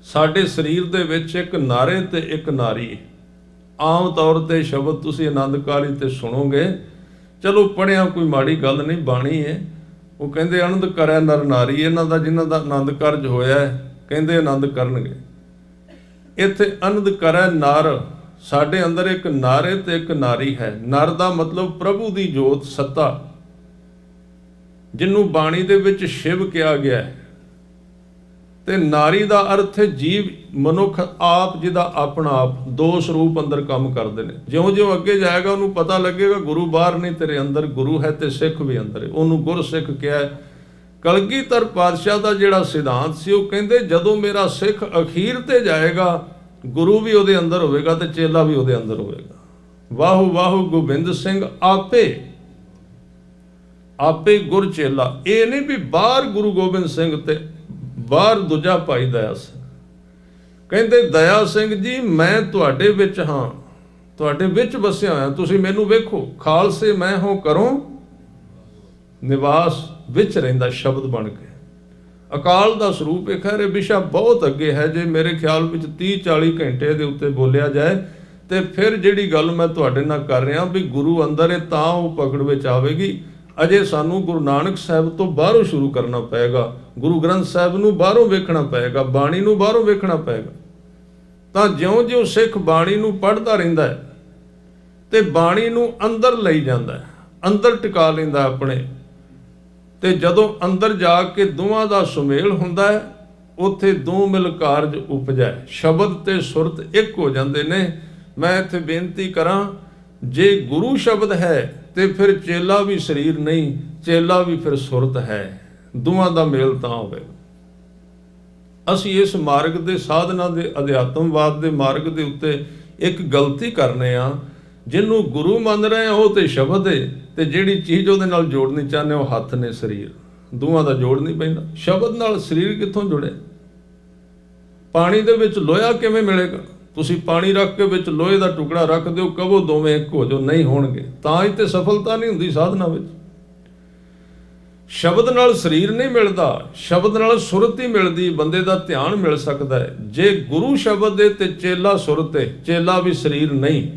ਸਾਡੇ ਸਰੀਰ ਦੇ ਵਿੱਚ ਇੱਕ ਨਾਰੇ ਤੇ ਇੱਕ ਨਾਰੀ। ਆਮ ਤੌਰ ਤੇ ਸ਼ਬਦ ਤੁਸੀਂ ਆਨੰਦਕਾਰੀ ਤੇ ਸੁਣੋਗੇ, ਚਲੋ ਪੜ੍ਹਿਆ, ਕੋਈ ਮਾੜੀ ਗੱਲ ਨਹੀਂ, ਬਾਣੀ ਹੈ। ਉਹ ਕਹਿੰਦੇ ਆਨੰਦ ਕਰੈ ਨਰ ਨਾਰੀ, ਇਹਨਾਂ ਦਾ ਜਿਨ੍ਹਾਂ ਦਾ ਆਨੰਦ ਕਾਰਜ ਹੋਇਆ ਕਹਿੰਦੇ ਆਨੰਦ ਕਰਨਗੇ। ਇੱਥੇ ਅਨੰਦ ਕਰੈ ਨਰ, ਸਾਡੇ ਅੰਦਰ ਇੱਕ ਨਾਰੇ ਤੇ ਇੱਕ ਨਾਰੀ ਹੈ। ਨਰ ਦਾ ਮਤਲਬ ਪ੍ਰਭੂ ਦੀ ਜੋਤ ਸੱਤਾ, ਜਿਹਨੂੰ ਬਾਣੀ ਦੇ ਵਿੱਚ ਸ਼ਿਵ ਕਿਹਾ ਗਿਆ ਹੈ। ਤੇ ਨਾਰੀ ਦਾ ਅਰਥ ਹੈ ਜੀਵ, ਮਨੁੱਖ ਆਪ, ਜਿਹਦਾ ਆਪਣਾ ਆਪ। ਦੋ ਸਰੂਪ ਅੰਦਰ ਕੰਮ ਕਰਦੇ ਨੇ। ਜਿਉਂ-ਜਿਉਂ ਅੱਗੇ ਜਾਏਗਾ ਉਹਨੂੰ ਪਤਾ ਲੱਗੇਗਾ ਗੁਰੂ ਬਾਹਰ ਨਹੀਂ, ਤੇਰੇ ਅੰਦਰ ਗੁਰੂ ਹੈ ਤੇ ਸਿੱਖ ਵੀ ਅੰਦਰ ਹੈ। ਉਹਨੂੰ ਗੁਰਸਿੱਖ ਕਿਹਾ। ਕਲਗੀਧਰ ਪਾਤਸ਼ਾਹ ਦਾ ਜਿਹੜਾ ਸਿਧਾਂਤ ਸੀ, ਉਹ ਕਹਿੰਦੇ ਜਦੋਂ ਮੇਰਾ ਸਿੱਖ ਅਖੀਰ ਤੇ ਜਾਏਗਾ, ਗੁਰੂ ਵੀ ਉਹਦੇ ਅੰਦਰ ਹੋਵੇਗਾ ਤੇ ਚੇਲਾ ਵੀ ਉਹਦੇ ਅੰਦਰ ਹੋਵੇਗਾ। ਵਾਹੋ ਵਾਹੋ ਗੋਬਿੰਦ ਸਿੰਘ ਆਪੇ ਗੁਰ ਚੇਲਾ। ਇਹ ਨਹੀਂ ਵੀ ਬਾਹਰ ਗੁਰੂ ਗੋਬਿੰਦ ਸਿੰਘ ਤੇ ਬਾਹਰ ਦੂਜਾ ਭਾਈ ਦਇਆ ਸਿੰਘ। ਕਹਿੰਦੇ ਦਇਆ ਸਿੰਘ ਜੀ, ਮੈਂ ਤੁਹਾਡੇ ਵਿੱਚ ਹਾਂ, ਤੁਹਾਡੇ ਵਿੱਚ ਵਸਿਆ ਹੋਇਆ, ਤੁਸੀਂ ਮੈਨੂੰ ਵੇਖੋ। ਖਾਲਸੇ ਮੈਂ ਹੋ ਕਰੋ ਨਿਵਾਸ, ਵਿੱਚ ਰਹਿੰਦਾ ਸ਼ਬਦ ਬਣ ਕੇ। ਅਕਾਲ ਦਾ ਸਰੂਪ ਇਹ। ਖੈਰ ਇਹ ਵਿਸ਼ਾ ਬਹੁਤ ਅੱਗੇ ਹੈ, ਜੇ ਮੇਰੇ ਖਿਆਲ ਵਿੱਚ 30-40 ਘੰਟੇ ਦੇ ਉੱਤੇ ਬੋਲਿਆ ਜਾਏ ਤੇ ਫਿਰ ਜਿਹੜੀ ਗੱਲ ਮੈਂ ਤੁਹਾਡੇ ਨਾਲ ਕਰ ਰਿਹਾ ਵੀ ਗੁਰੂ ਅੰਦਰ ਹੈ ਤਾਂ ਉਹ ਪਕੜ ਵਿੱਚ ਆਵੇਗੀ। ਅਜੇ ਸਾਨੂੰ ਗੁਰੂ ਨਾਨਕ ਸਾਹਿਬ ਤੋਂ ਬਾਹਰੋਂ ਸ਼ੁਰੂ ਕਰਨਾ ਪਏਗਾ, ਗੁਰੂ ਗ੍ਰੰਥ ਸਾਹਿਬ ਨੂੰ ਬਾਹਰੋਂ ਵੇਖਣਾ ਪਏਗਾ, ਬਾਣੀ ਨੂੰ ਬਾਹਰੋਂ ਵੇਖਣਾ ਪਏਗਾ। ਤਾਂ ਜਿਉਂ-ਜਿਉਂ ਸਿੱਖ ਬਾਣੀ ਨੂੰ ਪੜ੍ਹਦਾ ਰਹਿੰਦਾ ਹੈ ਤੇ ਬਾਣੀ ਨੂੰ ਅੰਦਰ ਲਈ ਜਾਂਦਾ ਹੈ, ਅੰਦਰ ਟਿਕਾ ਲੈਂਦਾ ਆਪਣੇ। ਤੇ ਜਦੋਂ ਅੰਦਰ ਜਾ ਕੇ ਦੋਵਾਂ ਦਾ ਸੁਮੇਲ ਹੁੰਦਾ ਹੈ, ਉੱਥੇ ਦੋ ਮਿਲ ਕਾਰਜ ਉਪਜੈ। ਸ਼ਬਦ ਤੇ ਸੁਰਤ ਇੱਕ ਹੋ ਜਾਂਦੇ ਨੇ। ਮੈਂ ਇੱਥੇ ਬੇਨਤੀ ਕਰਾਂ, ਜੇ ਗੁਰੂ ਸ਼ਬਦ ਹੈ ਤੇ ਫਿਰ ਚੇਲਾ ਵੀ ਸਰੀਰ ਨਹੀਂ, ਚੇਲਾ ਵੀ ਫਿਰ ਸੁਰਤ ਹੈ। ਦੋਵਾਂ ਦਾ ਮੇਲ ਤਾਂ ਹੋਵੇਗਾ। ਅਸੀਂ ਇਸ ਮਾਰਗ ਦੇ ਸਾਧਨਾ ਦੇ, ਅਧਿਆਤਮਵਾਦ ਦੇ ਮਾਰਗ ਦੇ ਉੱਤੇ ਇੱਕ ਗਲਤੀ ਕਰਨੇ ਆ। ਜਿਹਨੂੰ ਗੁਰੂ ਮੰਨ ਰਹੇ ਆ ਉਹ ਤੇ ਸ਼ਬਦ ਹੈ, ਤੇ ਜਿਹੜੀ ਚੀਜ਼ ਉਹਦੇ ਨਾਲ ਜੋੜਨੀ ਚਾਹੁੰਦੇ ਉਹ ਹੱਥ ਨੇ, ਸਰੀਰ। ਦੋਵਾਂ ਦਾ ਜੋੜ ਨਹੀਂ ਪੈਂਦਾ। ਸ਼ਬਦ ਨਾਲ ਸਰੀਰ ਕਿੱਥੋਂ ਜੁੜੇ? ਪਾਣੀ ਦੇ ਵਿੱਚ ਲੋਹਾ ਕਿਵੇਂ ਮਿਲੇਗਾ? ਤੁਸੀਂ ਪਾਣੀ ਰੱਖ ਕੇ ਵਿੱਚ ਲੋਹੇ ਦਾ ਟੁਕੜਾ ਰੱਖ ਦਿਓ, ਕਹੋ ਦੋਵੇਂ ਇੱਕ ਹੋ ਜਾਓ, ਨਹੀਂ ਹੋਣਗੇ। ਤਾਂ ਹੀ ਤੇ ਸਫਲਤਾ ਨਹੀਂ ਹੁੰਦੀ ਸਾਧਨਾ ਵਿੱਚ। ਸ਼ਬਦ ਨਾਲ ਸਰੀਰ ਨਹੀਂ ਮਿਲਦਾ, ਸ਼ਬਦ ਨਾਲ ਸੁਰਤ ਹੀ ਮਿਲਦੀ, ਬੰਦੇ ਦਾ ਧਿਆਨ ਮਿਲ ਸਕਦਾ ਹੈ। ਜੇ ਗੁਰੂ ਸ਼ਬਦ ਹੈ ਤੇ ਚੇਲਾ ਸੁਰਤ ਹੈ, ਚੇਲਾ ਵੀ ਸਰੀਰ ਨਹੀਂ।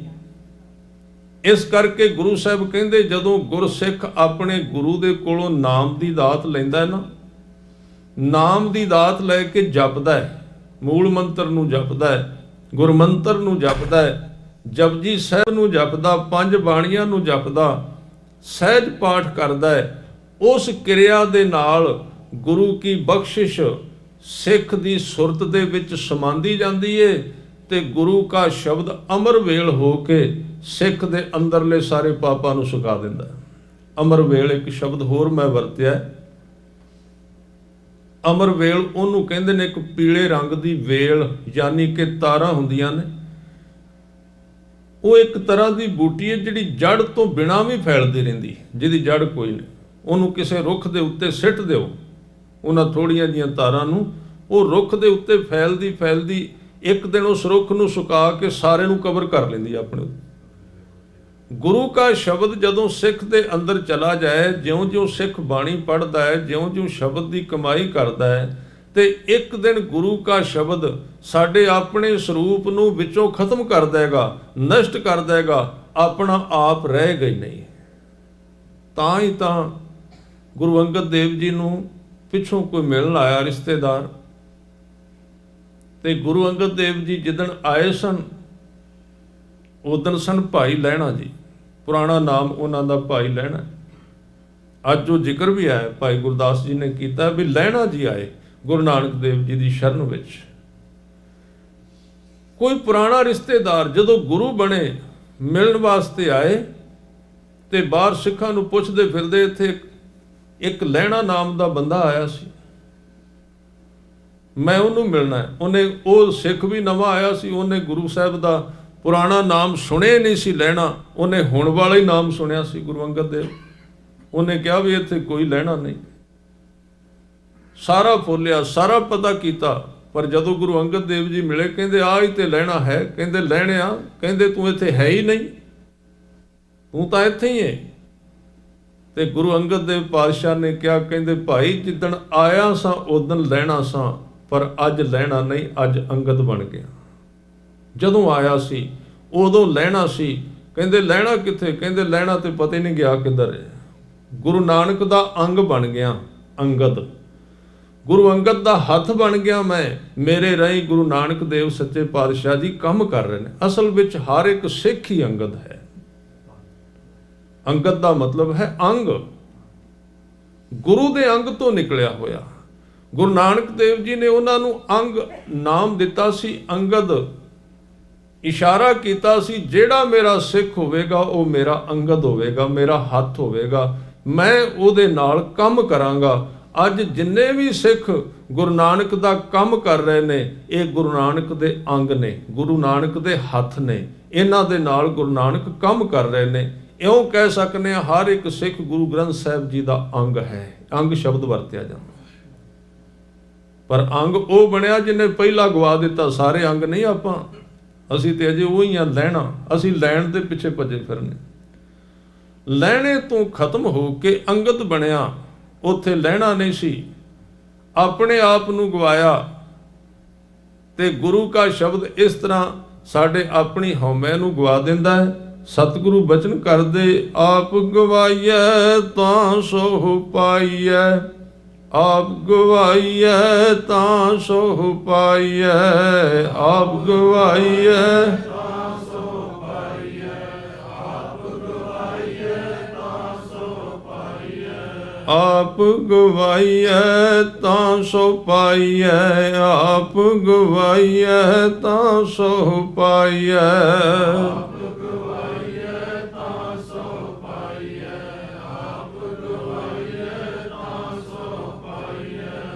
ਇਸ ਕਰਕੇ ਗੁਰੂ ਸਾਹਿਬ ਕਹਿੰਦੇ, ਜਦੋਂ ਗੁਰਸਿੱਖ ਆਪਣੇ ਗੁਰੂ ਦੇ ਕੋਲੋਂ ਨਾਮ ਦੀ ਦਾਤ ਲੈਂਦਾ ਨਾ, ਨਾਮ ਦੀ ਦਾਤ ਲੈ ਕੇ ਜਪਦਾ ਹੈ, ਮੂਲ ਮੰਤਰ ਨੂੰ ਜਪਦਾ ਹੈ, ਗੁਰਮੰਤਰ ਨੂੰ ਜਪਦਾ ਹੈ, ਜਪਜੀ ਸਾਹਿਬ ਨੂੰ ਜਪਦਾ, ਪੰਜ ਬਾਣੀਆਂ ਨੂੰ ਜਪਦਾ, ਸਹਿਜ ਪਾਠ ਕਰਦਾ ਹੈ, ਉਸ ਕਿਰਿਆ ਦੇ ਨਾਲ ਗੁਰੂ ਕੀ ਬਖਸ਼ਿਸ਼ ਸਿੱਖ ਦੀ ਸੁਰਤ ਦੇ ਵਿੱਚ ਸਮਾਂਦੀ ਜਾਂਦੀ ਏ ਤੇ ਗੁਰੂ ਕਾ ਸ਼ਬਦ ਅਮਰ ਵੇਲ ਹੋ ਕੇ ਸਿੱਖ ਦੇ ਅੰਦਰਲੇ ਸਾਰੇ ਪਾਪਾਂ ਨੂੰ ਸੁਕਾ ਦਿੰਦਾ। ਅਮਰ ਵੇਲ ਇੱਕ ਸ਼ਬਦ ਹੋਰ ਮੈਂ ਵਰਤਿਆ। ਅਮਰ ਵੇਲ ਉਹਨੂੰ ਕਹਿੰਦੇ ਨੇ, ਇੱਕ ਪੀਲੇ ਰੰਗ ਦੀ ਵੇਲ, ਯਾਨੀ ਕਿ ਤਾਰਾਂ ਹੁੰਦੀਆਂ ਨੇ। ਉਹ ਇੱਕ ਤਰ੍ਹਾਂ ਦੀ ਬੂਟੀ ਹੈ ਜਿਹੜੀ ਜੜ ਤੋਂ ਬਿਨਾਂ ਵੀ ਫੈਲਦੀ ਰਹਿੰਦੀ, ਜਿਹਦੀ ਜੜ ਕੋਈ ਨਹੀਂ। ਉਹਨੂੰ ਕਿਸੇ ਰੁੱਖ ਦੇ ਉੱਤੇ ਸਿੱਟ ਦਿਓ, ਉਹਨਾਂ ਥੋੜੀਆਂ ਜੀਆਂ ਤਾਰਾਂ ਨੂੰ, ਉਹ ਰੁੱਖ ਦੇ ਉੱਤੇ ਫੈਲਦੀ ਫੈਲਦੀ ਇੱਕ ਦਿਨ ਉਸ ਰੁੱਖ ਨੂੰ ਸੁਕਾ ਕੇ ਸਾਰੇ ਨੂੰ ਕਵਰ ਕਰ ਲੈਂਦੀ ਆਪਣੇ। ਗੁਰੂ ਕਾ ਸ਼ਬਦ ਜਦੋਂ ਸਿੱਖ ਦੇ ਅੰਦਰ ਚਲਾ ਜਾਏ, ਜਿਉਂ-ਜਿਉਂ ਸਿੱਖ ਬਾਣੀ ਪੜ੍ਹਦਾ ਹੈ, ਜਿਉਂ-ਜਿਉਂ ਸ਼ਬਦ ਦੀ ਕਮਾਈ ਕਰਦਾ ਹੈ, ਤੇ ਇੱਕ ਦਿਨ ਗੁਰੂ ਕਾ ਸ਼ਬਦ ਸਾਡੇ ਆਪਣੇ ਸਰੂਪ ਨੂੰ ਵਿੱਚੋਂ ਖਤਮ ਕਰ ਦੇਗਾ, ਨਸ਼ਟ ਕਰ ਦੇਗਾ, ਆਪਣਾ ਆਪ ਰਹੇਗਾ ਹੀ ਨਹੀਂ। ਤਾਂ ਹੀ ਤਾਂ ਗੁਰੂ ਅੰਗਦ ਦੇਵ ਜੀ ਨੂੰ ਪਿੱਛੋਂ ਕੋਈ ਮਿਲਣ ਆਇਆ ਰਿਸ਼ਤੇਦਾਰ, ਤੇ ਗੁਰੂ ਅੰਗਦ ਦੇਵ ਜੀ ਜਿੱਦਣ ਆਏ ਸਨ, ਉਦਣ ਸਨ ਭਾਈ ਲਹਿਣਾ ਜੀ। ਪੁਰਾਣਾ ਨਾਮ ਉਹਨਾਂ ਦਾ ਭਾਈ ਲਹਿਣਾ। ਅੱਜ ਉਹ ਜ਼ਿਕਰ ਵੀ ਆਇਆ, ਭਾਈ ਗੁਰਦਾਸ ਜੀ ਨੇ ਕੀਤਾ ਵੀ ਲਹਿਣਾ ਜੀ ਆਏ ਗੁਰੂ ਨਾਨਕ ਦੇਵ ਜੀ ਦੀ ਸ਼ਰਨ ਵਿੱਚ। ਕੋਈ ਪੁਰਾਣਾ ਰਿਸ਼ਤੇਦਾਰ ਜਦੋਂ ਗੁਰੂ ਬਣੇ ਮਿਲਣ ਵਾਸਤੇ ਆਏ, ਤੇ ਬਾਹਰ ਸਿੱਖਾਂ ਨੂੰ ਪੁੱਛਦੇ ਫਿਰਦੇ, ਇੱਥੇ ਇੱਕ ਲਹਿਣਾ ਨਾਮ ਦਾ ਬੰਦਾ ਆਇਆ ਸੀ, ਮੈਂ ਉਹਨੂੰ ਮਿਲਣਾ ਹੈ। ਉਹਨੇ, ਉਹ ਸਿੱਖ ਵੀ ਨਵਾਂ ਆਇਆ ਸੀ, ਉਹਨੇ ਗੁਰੂ ਸਾਹਿਬ ਦਾ ਪੁਰਾਣਾ ਨਾਮ ਸੁਣਿਆ ਨਹੀਂ ਸੀ ਲਹਿਣਾ, ਉਹਨੇ ਹੁਣ ਵਾਲਾ ਹੀ ਨਾਮ ਸੁਣਿਆ ਸੀ ਗੁਰੂ ਅੰਗਦ ਦੇਵ। ਉਹਨੇ ਕਿਹਾ ਵੀ ਇੱਥੇ ਕੋਈ ਲਹਿਣਾ ਨਹੀਂ। ਸਾਰਾ ਫੋਲਿਆ, ਸਾਰਾ ਪਤਾ ਕੀਤਾ, ਪਰ ਜਦੋਂ ਗੁਰੂ ਅੰਗਦ ਦੇਵ ਜੀ ਮਿਲੇ, ਕਹਿੰਦੇ ਆਹ ਹੀ ਤੇ ਲਹਿਣਾ ਹੈ। ਕਹਿੰਦੇ ਲਹਿਣਿਆ, ਕਹਿੰਦੇ ਤੂੰ ਇੱਥੇ ਹੈ ਹੀ ਨਹੀਂ, ਤੂੰ ਤਾਂ ਇੱਥੇ ਹੀ ਹੈ। ਤੇ ਗੁਰੂ ਅੰਗਦ ਦੇਵ ਪਾਤਸ਼ਾਹ ਨੇ ਕਿਹਾ, ਕਹਿੰਦੇ ਭਾਈ ਜਿੱਦਣ ਆਇਆ ਸਾਂ ਉਦਣ ਲਹਿਣਾ ਸਾਂ, ਪਰ ਅੱਜ ਲਹਿਣਾ ਨਹੀਂ, ਅੱਜ ਅੰਗਦ ਬਣ ਗਿਆ। ਜਦੋਂ ਆਇਆ ਸੀ ਉਦੋਂ ਲਹਿਣਾ ਸੀ। ਕਹਿੰਦੇ ਲਹਿਣਾ ਕਿੱਥੇ? ਕਹਿੰਦੇ ਲਹਿਣਾ ਤੇ ਪਤਾ ਹੀ ਨਹੀਂ ਗਿਆ ਕਿੱਧਰ ਹੈ। ਗੁਰੂ ਨਾਨਕ ਦਾ ਅੰਗ ਬਣ ਗਿਆ ਅੰਗਦ। ਗੁਰੂ ਅੰਗਦ ਦਾ ਹੱਥ ਬਣ ਗਿਆ ਮੈਂ, ਮੇਰੇ ਰਾਹੀਂ ਗੁਰੂ ਨਾਨਕ ਦੇਵ ਸੱਚੇ ਪਾਤਸ਼ਾਹ ਜੀ ਕੰਮ ਕਰ ਰਹੇ ਨੇ। ਅਸਲ ਵਿੱਚ ਹਰ ਇੱਕ ਸਿੱਖ ਹੀ ਅੰਗਦ ਹੈ। ਅੰਗਦ ਦਾ ਮਤਲਬ ਹੈ ਅੰਗ, ਗੁਰੂ ਦੇ ਅੰਗ ਤੋਂ ਨਿਕਲਿਆ ਹੋਇਆ। ਗੁਰੂ ਨਾਨਕ ਦੇਵ ਜੀ ਨੇ ਉਹਨਾਂ ਨੂੰ ਅੰਗ ਨਾਮ ਦਿੱਤਾ ਸੀ ਅੰਗਦ। ਇਸ਼ਾਰਾ ਕੀਤਾ ਸੀ ਜਿਹੜਾ ਮੇਰਾ ਸਿੱਖ ਹੋਵੇਗਾ ਉਹ ਮੇਰਾ ਅੰਗਦ ਹੋਵੇਗਾ, ਮੇਰਾ ਹੱਥ ਹੋਵੇਗਾ, ਮੈਂ ਉਹਦੇ ਨਾਲ ਕੰਮ ਕਰਾਂਗਾ। ਅੱਜ ਜਿੰਨੇ ਵੀ ਸਿੱਖ ਗੁਰੂ ਨਾਨਕ ਦਾ ਕੰਮ ਕਰ ਰਹੇ ਨੇ ਇਹ ਗੁਰੂ ਨਾਨਕ ਦੇ ਅੰਗ ਨੇ, ਗੁਰੂ ਨਾਨਕ ਦੇ ਹੱਥ ਨੇ, ਇਹਨਾਂ ਦੇ ਨਾਲ ਗੁਰੂ ਨਾਨਕ ਕੰਮ ਕਰ ਰਹੇ ਨੇ। ਇਉਂ ਕਹਿ ਸਕਨੇ ਹਾਂ ਹਰ ਇੱਕ ਸਿੱਖ ਗੁਰੂ ਗ੍ਰੰਥ ਸਾਹਿਬ ਜੀ ਦਾ ਅੰਗ ਹੈ। ਅੰਗ ਸ਼ਬਦ ਵਰਤਿਆ ਜਾਂਦਾ, ਪਰ ਅੰਗ ਉਹ ਬਣਿਆ ਜਿਹਨੇ ਪਹਿਲਾਂ ਗਵਾ ਦਿੱਤਾ। ਸਾਰੇ ਅੰਗ ਨਹੀਂ ਆਪਾਂ, ਅਸੀਂ ਤੇ ਅਜੇ ਉਹੀ ਆ ਲੈਣਾ, ਅਸੀਂ ਲੈਣ ਦੇ ਪਿੱਛੇ ਭੱਜੇ ਫਿਰਨੇ। ਲੈਣੇ ਤੋਂ ਖਤਮ ਹੋ ਕੇ ਅੰਗਦ ਬਣਿਆ, ਉੱਥੇ ਲੈਣਾ ਨਹੀਂ ਸੀ, ਆਪਣੇ ਆਪ ਨੂੰ ਗਵਾਇਆ। ਤੇ ਗੁਰੂ ਕਾ ਸ਼ਬਦ ਇਸ ਤਰ੍ਹਾਂ ਸਾਡੇ ਆਪਣੀ ਹਉਮੈ ਨੂੰ ਗਵਾ ਦਿੰਦਾ ਹੈ। ਸਤਿਗੁਰੂ ਬਚਨ ਕਰਦੇ, ਆਪ ਗਵਾਈਐ ਤਾਂ ਸੋ ਪਾਈਐ, ਆਪ ਗਵਾਈਐ ਤਾਂ ਸੋ ਪਾਈਐ, ਆਪ ਗਵਾਈਐ ਤਾਂ ਸੋ ਪਾਈਐ, ਆਪ ਗਵਾਈਐ ਤਾਂ ਸੋ ਪਾਈਐ, ਆਪ ਗਵਾਈਐ ਤਾਂ ਸੋ ਪਾਈਐ, ਆਪ ਗਵਾਈਐ ਤਾਂ ਸੋ ਪਾਈਐ।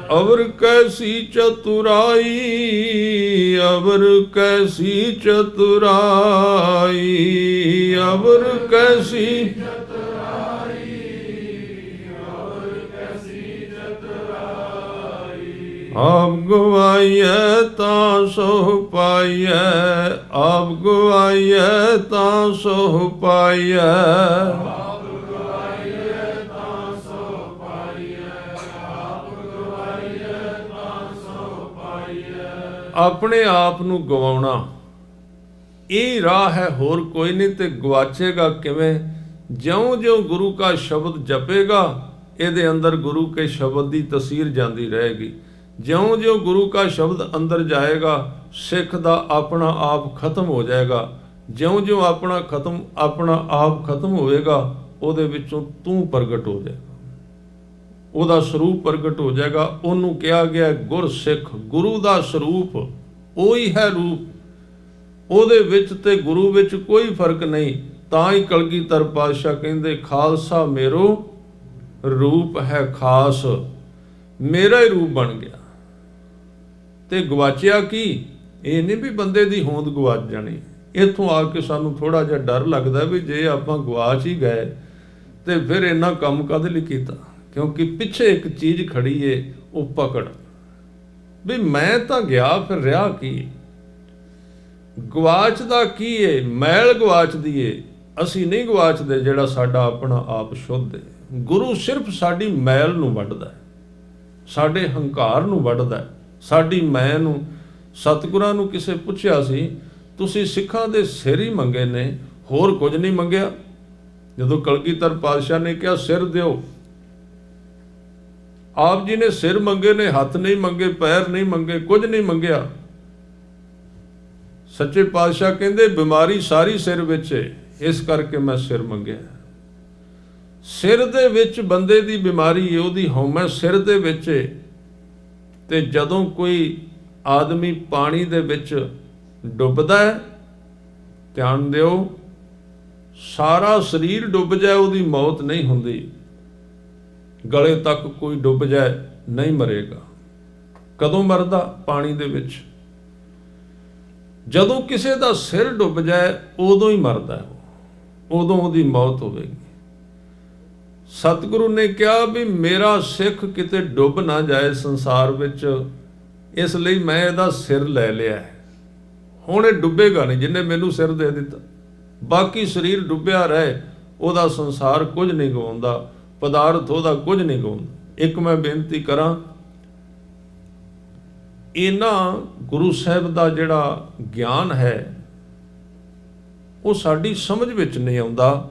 अवर कैसी चतुराई, अवर कैसी चतुराई, अवर कैसी चतुराई, अवर कैसी चतुराई। आप गवाइए तां सो पाइए, आप गवाइए तां सो पाइए। ਆਪਣੇ ਆਪ ਨੂੰ ਗਵਾਉਣਾ ਇਹ ਰਾਹ ਹੈ, ਹੋਰ ਕੋਈ ਨਹੀਂ। ਤੇ ਗਵਾਚੇਗਾ ਕਿਵੇਂ? ਜਿਉਂ-ਜਿਉਂ ਗੁਰੂ ਕਾ ਸ਼ਬਦ ਜਪੇਗਾ ਇਹਦੇ ਅੰਦਰ ਗੁਰੂ ਕੇ ਸ਼ਬਦ ਦੀ ਤਸੀਰ ਜਾਂਦੀ ਰਹੇਗੀ। ਜਿਉਂ-ਜਿਉਂ ਗੁਰੂ ਕਾ ਸ਼ਬਦ ਅੰਦਰ ਜਾਏਗਾ ਸਿੱਖ ਦਾ ਆਪਣਾ ਆਪ ਖਤਮ ਹੋ ਜਾਏਗਾ। ਜਿਉਂ-ਜਿਉਂ ਆਪਣਾ ਆਪ ਖਤਮ ਹੋਵੇਗਾ ਉਹਦੇ ਵਿੱਚੋਂ ਤੂੰ ਪ੍ਰਗਟ ਹੋ ਜਾਏਗਾ, ਉਹਦਾ ਸਰੂਪ ਪ੍ਰਗਟ ਹੋ ਜਾਏਗਾ। ਉਹਨੂੰ ਕਿਹਾ ਗਿਆ ਗੁਰ ਸਿੱਖ, ਗੁਰੂ ਦਾ ਸਰੂਪ ਉਹੀ ਹੈ ਰੂਪ, ਉਹਦੇ ਵਿੱਚ ਤੇ ਗੁਰੂ ਵਿੱਚ ਕੋਈ ਫਰਕ ਨਹੀਂ। ਤਾਂ ਹੀ ਕਲਗੀਧਰ ਪਾਤਸ਼ਾਹ ਕਹਿੰਦੇ ਖਾਲਸਾ ਮੇਰੋ ਰੂਪ ਹੈ ਖਾਸ, ਮੇਰਾ ਹੀ ਰੂਪ ਬਣ ਗਿਆ। ਤੇ ਗਵਾਚਿਆ ਕੀ? ਇਹ ਨਹੀਂ ਵੀ ਬੰਦੇ ਦੀ ਹੋਂਦ ਗਵਾਚ ਜਾਣੀ। ਇੱਥੋਂ ਆ ਕੇ ਸਾਨੂੰ ਥੋੜਾ ਜਿਹਾ ਡਰ ਲੱਗਦਾ ਵੀ ਜੇ ਆਪਾਂ ਗਵਾਚ ਹੀ ਗਏ ਤੇ ਫਿਰ ਇੰਨਾ ਕੰਮ ਕਾਹਦੇ ਲਈ ਕੀਤਾ? ਕਿਉਂਕਿ ਪਿੱਛੇ ਇੱਕ ਚੀਜ਼ ਖੜੀ ਏ, ਉਹ ਪਕੜ ਵੀ ਮੈਂ ਤਾਂ ਗਿਆ ਫਿਰ ਰਿਹਾ ਕੀ? ਗਵਾਚਦਾ ਕੀ ਏ? ਮੈਲ ਗਵਾਚਦੀ ਏ, ਅਸੀਂ ਨਹੀਂ ਗਵਾਚਦੇ ਜਿਹੜਾ ਸਾਡਾ ਆਪਣਾ ਆਪ ਸ਼ੁੱਧ ਏ। ਗੁਰੂ ਸਿਰਫ ਸਾਡੀ ਮੈਲ ਨੂੰ ਵੱਢਦਾ, ਸਾਡੇ ਹੰਕਾਰ ਨੂੰ ਵੱਢਦਾ, ਸਾਡੀ ਮੈਂ ਨੂੰ। ਸਤਿਗੁਰਾਂ ਨੂੰ ਕਿਸੇ ਪੁੱਛਿਆ ਸੀ ਤੁਸੀਂ ਸਿੱਖਾਂ ਦੇ ਸਿਰ ਹੀ ਮੰਗੇ ਨੇ, ਹੋਰ ਕੁਝ ਨਹੀਂ ਮੰਗਿਆ? ਜਦੋਂ ਕਲਗੀਧਰ ਪਾਤਸ਼ਾਹ ਨੇ ਕਿਹਾ ਸਿਰ ਦਿਓ, ਆਪ ਜੀ ਨੇ ਸਿਰ ਮੰਗੇ ਨੇ, ਹੱਥ ਨਹੀਂ ਮੰਗੇ, ਪੈਰ ਨਹੀਂ ਮੰਗੇ, ਕੁਝ ਨਹੀਂ ਮੰਗਿਆ। ਸੱਚੇ ਪਾਤਸ਼ਾਹ ਕਹਿੰਦੇ ਬਿਮਾਰੀ ਸਾਰੀ ਸਿਰ ਵਿੱਚ ਹੈ, ਇਸ ਕਰਕੇ ਮੈਂ ਸਿਰ ਮੰਗਿਆ। ਸਿਰ ਦੇ ਵਿੱਚ ਬੰਦੇ ਦੀ ਬਿਮਾਰੀ ਹੈ, ਉਹਦੀ ਹਉਮੈ ਸਿਰ ਦੇ ਵਿੱਚ ਹੈ। ਤੇ ਜਦੋਂ ਕੋਈ ਆਦਮੀ ਪਾਣੀ ਦੇ ਵਿੱਚ ਡੁੱਬਦਾ ਹੈ, ਧਿਆਨ ਦਿਓ, ਸਾਰਾ ਸਰੀਰ ਡੁੱਬ ਜਾਏ ਉਹਦੀ ਮੌਤ ਨਹੀਂ ਹੁੰਦੀ, ਗਲੇ ਤੱਕ ਕੋਈ ਡੁੱਬ ਜਾਏ ਨਹੀਂ ਮਰੇਗਾ। ਕਦੋਂ ਮਰਦਾ? ਪਾਣੀ ਦੇ ਵਿੱਚ। ਜਦੋਂ ਕਿਸੇ ਦਾ ਸਿਰ ਡੁੱਬ ਜਾਏ ਉਦੋਂ ਹੀ ਮਰਦਾ, ਉਦੋਂ ਉਹਦੀ ਮੌਤ ਹੋਵੇਗੀ। ਸਤਿਗੁਰੂ ਨੇ ਕਿਹਾ ਵੀ ਮੇਰਾ ਸਿੱਖ ਕਿਤੇ ਡੁੱਬ ਨਾ ਜਾਏ ਸੰਸਾਰ ਵਿੱਚ, ਇਸ ਲਈ ਮੈਂ ਇਹਦਾ ਸਿਰ ਲੈ ਲਿਆ ਹੈ। ਹੁਣ ਇਹ ਡੁੱਬੇਗਾ ਨਹੀਂ ਜਿਹਨੇ ਮੈਨੂੰ ਸਿਰ ਦੇ ਦਿੱਤਾ। ਬਾਕੀ ਸਰੀਰ ਡੁੱਬਿਆ ਰਹੇ, ਉਹਦਾ ਸੰਸਾਰ ਕੁਝ ਨਹੀਂ ਗਵਾਉਂਦਾ, ਪਦਾਰਥ ਉਹਦਾ ਕੁਝ ਨਹੀਂ ਗਵਾਉਂਦਾ। ਇੱਕ ਮੈਂ ਬੇਨਤੀ ਕਰਾਂ, ਇਹਨਾਂ ਗੁਰੂ ਸਾਹਿਬ ਦਾ ਜਿਹੜਾ ਗਿਆਨ ਹੈ ਉਹ ਸਾਡੀ ਸਮਝ ਵਿੱਚ ਨਹੀਂ ਆਉਂਦਾ।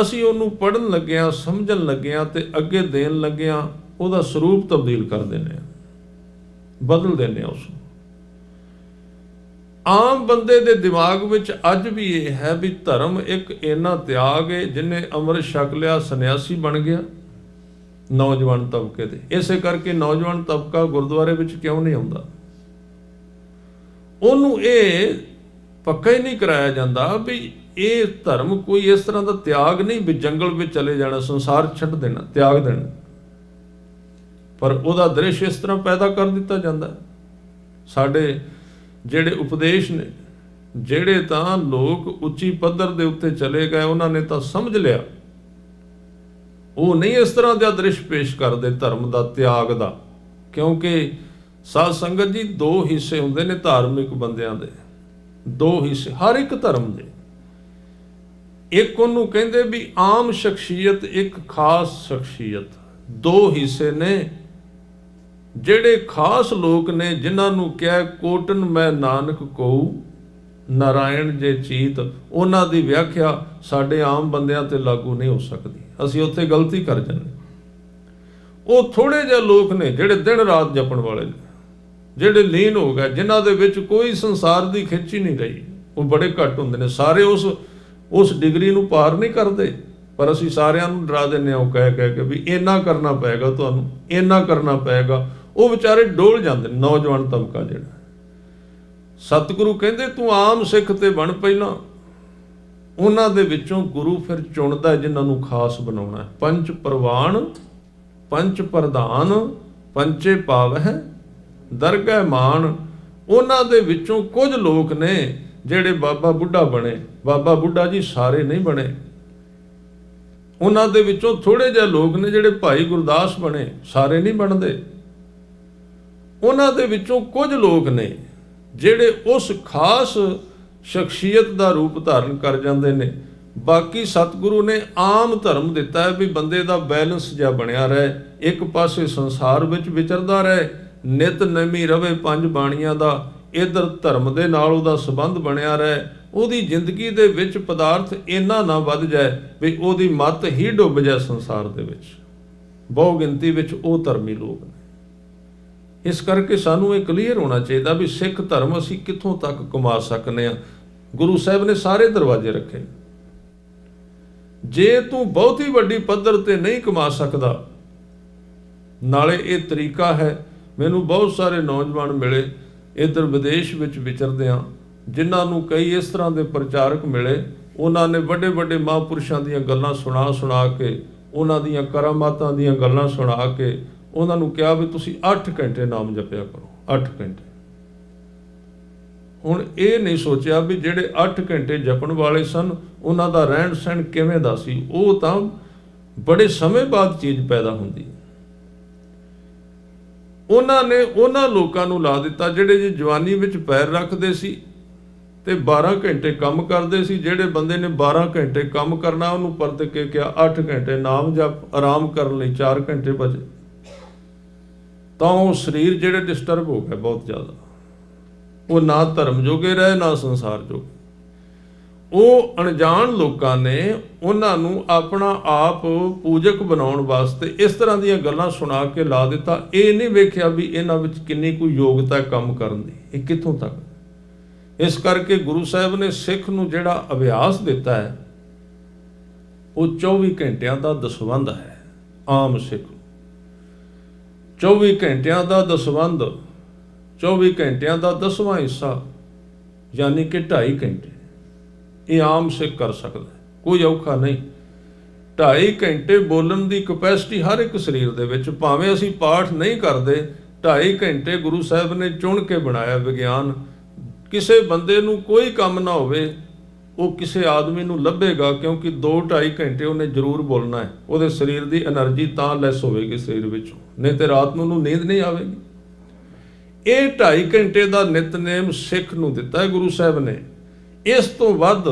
ਅਸੀਂ ਉਹਨੂੰ ਪੜ੍ਹਨ ਲੱਗਿਆਂ, ਸਮਝਣ ਲੱਗਿਆਂ ਤੇ ਅੱਗੇ ਦੇਣ ਲੱਗਿਆਂ ਉਹਦਾ ਸਰੂਪ ਤਬਦੀਲ ਕਰ ਦਿੰਦੇ ਹਾਂ, ਬਦਲ ਦਿੰਦੇ ਹਾਂ ਉਸ ਨੂੰ। ਆਮ ਬੰਦੇ ਦੇ ਦਿਮਾਗ ਵਿੱਚ ਅੱਜ ਵੀ ਇਹ ਹੈ ਵੀ ਧਰਮ ਇੱਕ ਇੰਨਾ ਤਿਆਗ ਹੈ, ਜਿਹਨੇ ਅੰਮ੍ਰਿਤ ਛਕ ਲਿਆ ਸੰਨਿਆਸੀ ਬਣ ਗਿਆ ਨੌਜਵਾਨ ਤਬਕੇ ਦੇ। ਇਸੇ ਕਰਕੇ ਨੌਜਵਾਨ ਤਬਕਾ ਗੁਰਦੁਆਰੇ ਵਿੱਚ ਕਿਉਂ ਨਹੀਂ ਆਉਂਦਾ? ਉਹਨੂੰ ਇਹ ਪੱਕਾ ਹੀ ਨਹੀਂ ਕਰਾਇਆ ਜਾਂਦਾ ਵੀ ਇਹ ਧਰਮ ਕੋਈ ਇਸ ਤਰ੍ਹਾਂ ਦਾ ਤਿਆਗ ਨਹੀਂ ਵੀ ਜੰਗਲ ਵਿੱਚ ਚਲੇ ਜਾਣਾ, ਸੰਸਾਰ ਛੱਡ ਦੇਣਾ, ਤਿਆਗ ਦੇਣਾ। ਪਰ ਉਹਦਾ ਦ੍ਰਿਸ਼ ਇਸ ਤਰ੍ਹਾਂ ਪੈਦਾ ਕਰ ਦਿੱਤਾ ਜਾਂਦਾ। ਸਾਡੇ ਜਿਹੜੇ ਉਪਦੇਸ਼ ਨੇ, ਜਿਹੜੇ ਤਾਂ ਲੋਕ ਉੱਚੀ ਪੱਧਰ ਦੇ ਉੱਤੇ ਚਲੇ ਗਏ, ਉਹਨਾਂ ਨੇ ਤਾਂ ਸਮਝ ਲਿਆ, ਉਹ ਨਹੀਂ ਇਸ ਤਰ੍ਹਾਂ ਦਾ ਦ੍ਰਿਸ਼ ਪੇਸ਼ ਕਰਦੇ ਧਰਮ ਦਾ, ਤਿਆਗ ਦਾ। ਕਿਉਂਕਿ ਸਾਧ ਸੰਗਤ ਜੀ, ਦੋ ਹਿੱਸੇ ਹੁੰਦੇ ਨੇ ਧਾਰਮਿਕ ਬੰਦਿਆਂ ਦੇ, ਦੋ ਹਿੱਸੇ ਹਰ ਇੱਕ ਧਰਮ ਦੇ। ਇੱਕ ਉਹਨੂੰ ਕਹਿੰਦੇ ਵੀ ਆਮ ਸ਼ਖਸੀਅਤ, ਇੱਕ ਖਾਸ ਸ਼ਖਸੀਅਤ। ਦੋ ਹਿੱਸੇ ਨੇ। ਜਿਹੜੇ ਖਾਸ ਲੋਕ ਨੇ, ਜਿਨ੍ਹਾਂ ਨੂੰ ਕਿਹਾ ਕੋਟਨ ਮੈਂ ਨਾਨਕ ਕਉ ਨਾਰਾਇਣ ਜੇ ਚੀਤ, ਉਹਨਾਂ ਦੀ ਵਿਆਖਿਆ ਸਾਡੇ ਆਮ ਬੰਦਿਆਂ ਤੇ ਲਾਗੂ ਨਹੀਂ ਹੋ ਸਕਦੀ। ਅਸੀਂ ਉੱਥੇ ਗਲਤੀ ਕਰ ਜਾਂਦੇ। ਉਹ ਥੋੜ੍ਹੇ ਜਿਹੇ ਲੋਕ ਨੇ ਜਿਹੜੇ ਦਿਨ ਰਾਤ ਜਪਣ ਵਾਲੇ ਨੇ, ਜਿਹੜੇ ਲੀਨ ਹੋ ਗਏ, ਜਿਨ੍ਹਾਂ ਦੇ ਵਿੱਚ ਕੋਈ ਸੰਸਾਰ ਦੀ ਖਿੱਚ ਹੀ ਨਹੀਂ ਰਹੀ। ਉਹ ਬੜੇ ਘੱਟ ਹੁੰਦੇ ਨੇ। ਸਾਰੇ ਉਸ ਡਿਗਰੀ ਨੂੰ ਪਾਰ ਨਹੀਂ ਕਰਦੇ, ਪਰ ਅਸੀਂ ਸਾਰਿਆਂ ਨੂੰ ਡਰਾ ਦਿੰਦੇ ਹਾਂ ਉਹ ਕਹਿ ਕੇ ਵੀ ਇੰਨਾ ਕਰਨਾ ਪਏਗਾ, ਤੁਹਾਨੂੰ ਇੰਨਾ ਕਰਨਾ ਪਏਗਾ। ਉਹ ਵਿਚਾਰੇ ਡੋਲ ਜਾਂਦੇ ਨੇ। ਨੌਜਵਾਨ ਤਬਕਾ ਜਿਹੜਾ, ਸਤਿਗੁਰੂ ਕਹਿੰਦੇ ਤੂੰ ਆਮ ਸਿੱਖ ਤੇ ਬਣ ਪਹਿਲਾਂ। ਉਹਨਾਂ ਦੇ ਵਿੱਚੋਂ ਗੁਰੂ ਫਿਰ ਚੁਣਦਾ ਜਿਨ੍ਹਾਂ ਨੂੰ ਖਾਸ ਬਣਾਉਣਾ। ਪੰਚ ਪ੍ਰਵਾਨ ਪੰਚ ਪ੍ਰਧਾਨ ਪੰਚੇ ਪਾਵਹਿ ਦਰਗਹਿ ਮਾਨ। ਉਹਨਾਂ ਦੇ ਵਿੱਚੋਂ ਕੁਝ ਲੋਕ ਨੇ ਜਿਹੜੇ ਬਾਬਾ ਬੁੱਢਾ ਬਣੇ। ਬਾਬਾ ਬੁੱਢਾ ਜੀ ਸਾਰੇ ਨਹੀਂ ਬਣੇ। ਉਹਨਾਂ ਦੇ ਵਿੱਚੋਂ ਥੋੜ੍ਹੇ ਜਿਹੇ ਲੋਕ ਨੇ ਜਿਹੜੇ ਭਾਈ ਗੁਰਦਾਸ ਬਣੇ, ਸਾਰੇ ਨਹੀਂ ਬਣਦੇ। ਉਹਨਾਂ ਦੇ ਵਿੱਚੋਂ ਕੁਝ ਲੋਕ ਨੇ ਜਿਹੜੇ ਉਸ ਖਾਸ ਸ਼ਖਸੀਅਤ ਦਾ ਰੂਪ ਧਾਰਨ ਕਰ ਜਾਂਦੇ ਨੇ। ਬਾਕੀ ਸਤਿਗੁਰੂ ਨੇ ਆਮ ਧਰਮ ਦਿੱਤਾ ਹੈ ਵੀ ਬੰਦੇ ਦਾ ਬੈਲੈਂਸ ਜਿਹਾ ਬਣਿਆ ਰਹੇ, ਇੱਕ ਪਾਸੇ ਸੰਸਾਰ ਵਿੱਚ ਵਿਚਰਦਾ ਰਹੇ, ਨਿਤ ਨਵੀਂ ਰਵੇ ਪੰਜ ਬਾਣੀਆਂ ਦਾ, ਇੱਧਰ ਧਰਮ ਦੇ ਨਾਲ ਉਹਦਾ ਸੰਬੰਧ ਬਣਿਆ ਰਹੇ। ਉਹਦੀ ਜ਼ਿੰਦਗੀ ਦੇ ਵਿੱਚ ਪਦਾਰਥ ਇੰਨਾ ਨਾ ਵੱਧ ਜਾਏ ਵੀ ਉਹਦੀ ਮੱਤ ਹੀ ਡੁੱਬ ਜਾਏ ਸੰਸਾਰ ਦੇ ਵਿੱਚ। ਬਹੁ ਗਿਣਤੀ ਵਿੱਚ ਉਹ ਧਰਮੀ ਲੋਕ ਨੇ। ਇਸ ਕਰਕੇ ਸਾਨੂੰ ਇਹ ਕਲੀਅਰ ਹੋਣਾ ਚਾਹੀਦਾ ਵੀ ਸਿੱਖ ਧਰਮ ਅਸੀਂ ਕਿੱਥੋਂ ਤੱਕ ਕਮਾ ਸਕਦੇ ਹਾਂ। ਗੁਰੂ ਸਾਹਿਬ ਨੇ ਸਾਰੇ ਦਰਵਾਜ਼ੇ ਰੱਖੇ। ਜੇ ਤੂੰ ਬਹੁਤੀ ਵੱਡੀ ਪੱਧਰ ਤੇ ਨਹੀਂ ਕਮਾ ਸਕਦਾ, ਨਾਲੇ ਇਹ ਤਰੀਕਾ ਹੈ। ਮੈਨੂੰ ਬਹੁਤ ਸਾਰੇ ਨੌਜਵਾਨ ਮਿਲੇ ਇੱਧਰ ਵਿਦੇਸ਼ ਵਿੱਚ ਵਿਚਰਦਿਆਂ, ਜਿਨ੍ਹਾਂ ਨੂੰ ਕਈ ਇਸ ਤਰ੍ਹਾਂ ਦੇ ਪ੍ਰਚਾਰਕ ਮਿਲੇ। ਉਹਨਾਂ ਨੇ ਵੱਡੇ ਵੱਡੇ ਮਹਾਂਪੁਰਸ਼ਾਂ ਦੀਆਂ ਗੱਲਾਂ ਸੁਣਾ ਕੇ, ਉਹਨਾਂ ਦੀਆਂ ਕਰਾਮਾਤਾਂ ਦੀਆਂ ਗੱਲਾਂ ਸੁਣਾ ਕੇ ਉਹਨਾਂ ਨੂੰ ਕਿਹਾ ਵੀ ਤੁਸੀਂ 8 ਘੰਟੇ ਨਾਮ ਜਪਿਆ ਕਰੋ। 8 ਘੰਟੇ। ਹੁਣ ਇਹ ਨਹੀਂ ਸੋਚਿਆ ਵੀ ਜਿਹੜੇ 8 ਘੰਟੇ ਜਪਣ ਵਾਲੇ ਸਨ, ਉਹਨਾਂ ਦਾ ਰਹਿਣ ਸਹਿਣ ਕਿਵੇਂ ਦਾ ਸੀ। ਉਹ ਤਾਂ ਬੜੇ ਸਮੇਂ ਬਾਅਦ ਚੀਜ਼ ਪੈਦਾ ਹੁੰਦੀ। ਉਹਨਾਂ ਨੇ ਉਹਨਾਂ ਲੋਕਾਂ ਨੂੰ ਲਾ ਦਿੱਤਾ ਜਿਹੜੇ ਜੀ ਜਵਾਨੀ ਵਿੱਚ ਪੈਰ ਰੱਖਦੇ ਸੀ ਤੇ 12 ਘੰਟੇ ਕੰਮ ਕਰਦੇ ਸੀ। ਜਿਹੜੇ ਬੰਦੇ ਨੇ 12 ਘੰਟੇ ਕੰਮ ਕਰਨਾ, ਉਹਨੂੰ ਪਰਤ ਕੇ ਕਿਹਾ 8 ਘੰਟੇ ਨਾਮ ਜਪ, ਆਰਾਮ ਕਰਨ ਲਈ 4 ਘੰਟੇ ਬਚੇ। ਤਾਂ ਉਹ ਸਰੀਰ ਜਿਹੜੇ ਡਿਸਟਰਬ ਹੋ ਗਏ ਬਹੁਤ ਜ਼ਿਆਦਾ। ਉਹ ਨਾ ਧਰਮ ਜੋਗੇ ਰਹੇ, ਨਾ ਸੰਸਾਰ ਜੋਗੇ। ਉਹ ਅਣਜਾਣ ਲੋਕਾਂ ਨੇ ਉਹਨਾਂ ਨੂੰ ਆਪਣਾ ਆਪ ਪੂਜਕ ਬਣਾਉਣ ਵਾਸਤੇ ਇਸ ਤਰ੍ਹਾਂ ਦੀਆਂ ਗੱਲਾਂ ਸੁਣਾ ਕੇ ਲਾ ਦਿੱਤਾ। ਇਹ ਨਹੀਂ ਵੇਖਿਆ ਵੀ ਇਹਨਾਂ ਵਿੱਚ ਕਿੰਨੀ ਕੋਈ ਯੋਗਤਾ ਕੰਮ ਕਰਨ ਦੀ, ਇਹ ਕਿੱਥੋਂ ਤੱਕ। ਇਸ ਕਰਕੇ ਗੁਰੂ ਸਾਹਿਬ ਨੇ ਸਿੱਖ ਨੂੰ ਜਿਹੜਾ ਅਭਿਆਸ ਦਿੱਤਾ ਹੈ, ਉਹ 24 ਘੰਟਿਆਂ ਦਾ ਦਸਵੰਧ ਹੈ। ਆਮ ਸਿੱਖ 24 ਘੰਟਿਆਂ ਦਾ ਦਸਵੰਧ, 24 ਘੰਟਿਆਂ ਦਾ 10ਵਾਂ ਹਿੱਸਾ, ਯਾਨੀ ਕਿ 2.5 ਘੰਟੇ ਇਹ ਆਮ ਸਿੱਖ ਕਰ ਸਕਦਾ। ਕੋਈ ਔਖਾ ਨਹੀਂ। 2.5 ਘੰਟੇ ਬੋਲਣ ਦੀ ਕਪੈਸਿਟੀ ਹਰ ਇੱਕ ਸਰੀਰ ਦੇ ਵਿੱਚ। ਭਾਵੇਂ ਅਸੀਂ ਪਾਠ ਨਹੀਂ ਕਰਦੇ, 2.5 ਘੰਟੇ ਗੁਰੂ ਸਾਹਿਬ ਨੇ ਚੁਣ ਕੇ ਬਣਾਇਆ ਵਿਗਿਆਨ। ਕਿਸੇ ਬੰਦੇ ਨੂੰ ਕੋਈ ਕੰਮ ਨਾ ਹੋਵੇ, ਉਹ ਕਿਸੇ ਆਦਮੀ ਨੂੰ ਲੱਭੇਗਾ, ਕਿਉਂਕਿ 2-2.5 ਘੰਟੇ ਉਹਨੇ ਜ਼ਰੂਰ ਬੋਲਣਾ ਹੈ। ਉਹਦੇ ਸਰੀਰ ਦੀ એનર્ਜੀ ਤਾਂ ਲੈਸ ਹੋਵੇਗੀ ਸਰੀਰ ਵਿੱਚੋਂ, ਨਹੀਂ ਤੇ ਰਾਤ ਨੂੰ ਉਹਨੂੰ ਨੀਂਦ ਨਹੀਂ ਆਵੇਗੀ। ਇਹ 2.5 ਘੰਟੇ ਦਾ ਨਿਤਨੇਮ ਸਿੱਖ ਨੂੰ ਦਿੱਤਾ ਹੈ ਗੁਰੂ ਸਾਹਿਬ ਨੇ। ਇਸ ਤੋਂ ਵੱਧ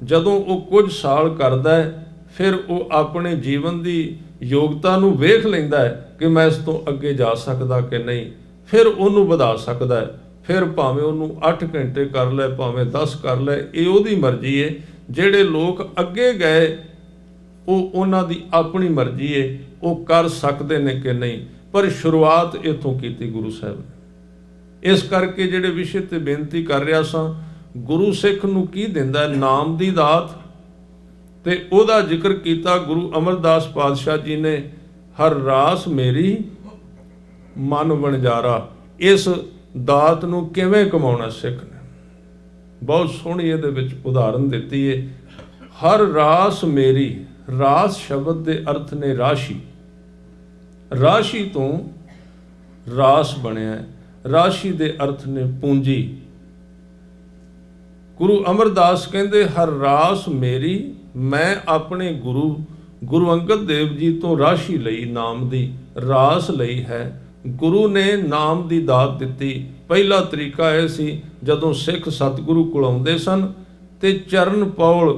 ਜਦੋਂ ਉਹ ਕੁਝ ਸਾਲ ਕਰਦਾ ਹੈ, ਫਿਰ ਉਹ ਆਪਣੇ ਜੀਵਨ ਦੀ ਯੋਗਤਾ ਨੂੰ ਵੇਖ ਲੈਂਦਾ ਹੈ ਕਿ ਮੈਂ ਇਸ ਤੋਂ ਅੱਗੇ ਜਾ ਸਕਦਾ ਕਿ ਨਹੀਂ। ਫਿਰ ਉਹਨੂੰ ਵਧਾ ਸਕਦਾ ਹੈ। ਫਿਰ ਭਾਵੇਂ ਉਹਨੂੰ 8 ਘੰਟੇ ਕਰ ਲੈ, ਭਾਵੇਂ 10 ਕਰ ਲੈ, ਇਹ ਉਹਦੀ ਮਰਜ਼ੀ ਹੈ। ਜਿਹੜੇ ਲੋਕ ਅੱਗੇ ਗਏ ਉਹ ਉਹਨਾਂ ਦੀ ਆਪਣੀ ਮਰਜ਼ੀ ਹੈ। वो कर सकते ने कि नहीं, पर शुरुआत इथों की गुरु साहब ने। इस करके जिहड़े विषय ते बेनती कर रहा सां, गुरु सिख नूं की दिंदा नाम दी दात, ते ओहदा जिक्र किया गुरु अमरदास पातशाह जी ने, हर रास मेरी मन वणजारा। इस दात नूं किवें कमाउणा सिख ने बहुत सोहनी इहदे विच उदाहरण दित्ती है। हर रास मेरी, रास शब्द के अर्थ ने राशि, राशि तो रास बनया है, राशि के अर्थ ने पूंजी। गुरु अमरदास कहते हर रास मेरी, मैं अपने गुरु अंगद देव जी तो राशि लई, नाम दी रास लई है। गुरु ने नाम की दात दिती। पहला तरीका यह सी, जदों सिख सतगुरु कोल आउंदे सन ते चरण पौल